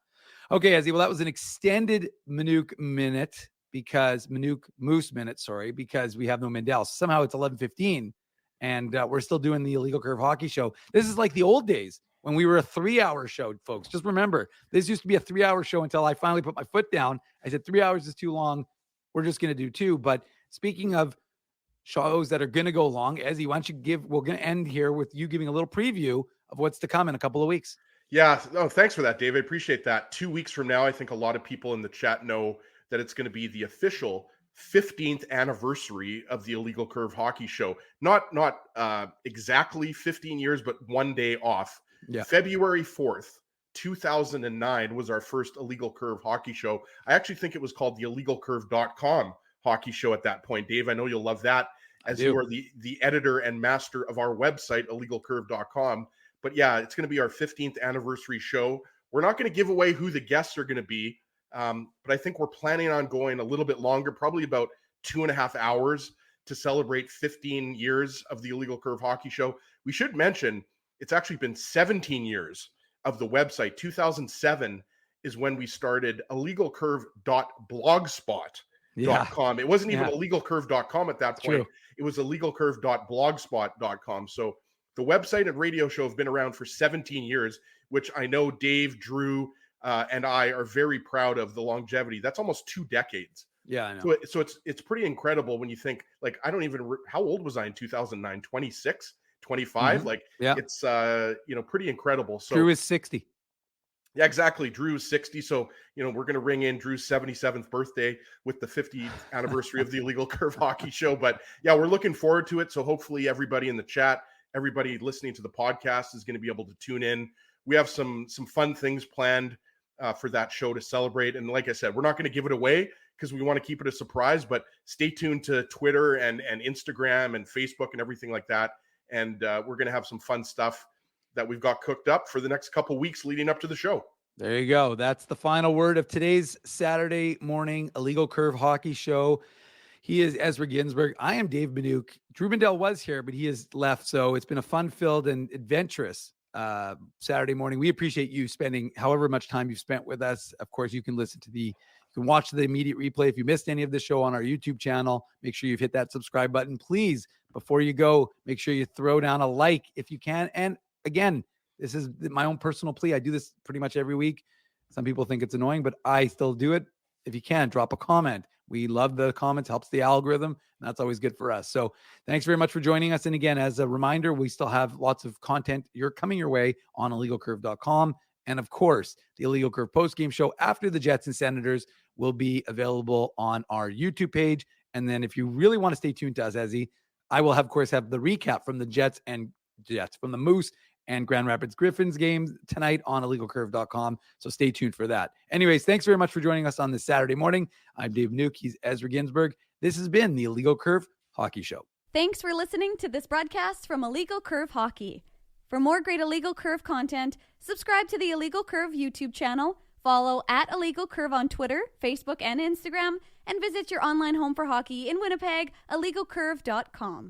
S4: Okay, Ezzy, well, that was an extended Minute. because Moose minutes, because we have no Mindell. Somehow it's 11:15 and we're still doing the Illegal Curve Hockey Show. This is like the old days when we were a 3-hour show, folks. Just remember, this used to be a 3-hour show until I finally put my foot down. I said 3 hours is too long. We're just going to do 2. But speaking of shows that are going to go long, Ezzy, why don't you we're going to end here with you giving a little preview of what's to come in a couple of weeks.
S3: Yeah. No, thanks for that, Dave. I appreciate that. 2 weeks from now, I think a lot of people in the chat know that it's going to be the official 15th anniversary of the Illegal Curve Hockey Show. Not exactly 15 years, but one day off.
S4: Yeah.
S3: February 4th, 2009 was our first Illegal Curve Hockey Show. I actually think it was called the illegalcurve.com Hockey Show at that point. Dave, I know you'll love that, as you are the editor and master of our website, illegalcurve.com. But yeah, it's going to be our 15th anniversary show. We're not going to give away who the guests are going to be, but I think we're planning on going a little bit longer, probably about 2.5 hours to celebrate 15 years of the Illegal Curve Hockey Show. We should mention it's actually been 17 years of the website. 2007 is when we started illegalcurve.blogspot.com. It wasn't even illegalcurve.com at that point.
S4: True.
S3: It was illegalcurve.blogspot.com. So the website and radio show have been around for 17 years, which I know Dave, Drew, and I are very proud of the longevity. That's almost 2 decades.
S4: Yeah, I know.
S3: So it's pretty incredible when you think, like, I don't even, how old was I in 2009? 26, 25?
S4: Mm-hmm.
S3: Like,
S4: yeah.
S3: It's, pretty incredible. So
S4: Drew is 60.
S3: Yeah, exactly. Drew is 60. So, we're going to ring in Drew's 77th birthday with the 50th anniversary of the Illegal Curve Hockey Show. But yeah, we're looking forward to it. So hopefully everybody in the chat, everybody listening to the podcast is going to be able to tune in. We have some fun things planned for that show to celebrate. And like I said, we're not going to give it away because we want to keep it a surprise, but stay tuned to Twitter and Instagram and Facebook and everything like that. And we're going to have some fun stuff that we've got cooked up for the next couple weeks leading up to the show.
S4: There you go. That's the final word of today's Saturday morning Illegal Curve Hockey Show. He is Ezra Ginsburg. I am Dave Minuk. Drew Mindell was here, but he has left. So it's been a fun-filled and adventurous Saturday morning. We appreciate you spending however much time you've spent with us. Of course, you can watch the immediate replay. If you missed any of the show on our YouTube channel, make sure you've hit that subscribe button. Please, before you go, make sure you throw down a like if you can. And again, this is my own personal plea. I do this pretty much every week. Some people think it's annoying, but I still do it. If you can, drop a comment. We love the comments, helps the algorithm, and that's always good for us. So thanks very much for joining us. And again, as a reminder, we still have lots of content coming your way on illegalcurve.com. And of course, the Illegal Curve postgame show after the Jets and Senators will be available on our YouTube page. And then if you really want to stay tuned to us, Ezzy, I will, of course, have the recap from the Jets, from the Moose and Grand Rapids Griffins games tonight on illegalcurve.com. So stay tuned for that. Anyways, thanks very much for joining us on this Saturday morning. I'm Dave Minuk. He's Ezra Ginsburg. This has been the Illegal Curve Hockey Show.
S1: Thanks for listening to this broadcast from Illegal Curve Hockey. For more great Illegal Curve content, subscribe to the Illegal Curve YouTube channel, follow @IllegalCurve on Twitter, Facebook, and Instagram, and visit your online home for hockey in Winnipeg, illegalcurve.com.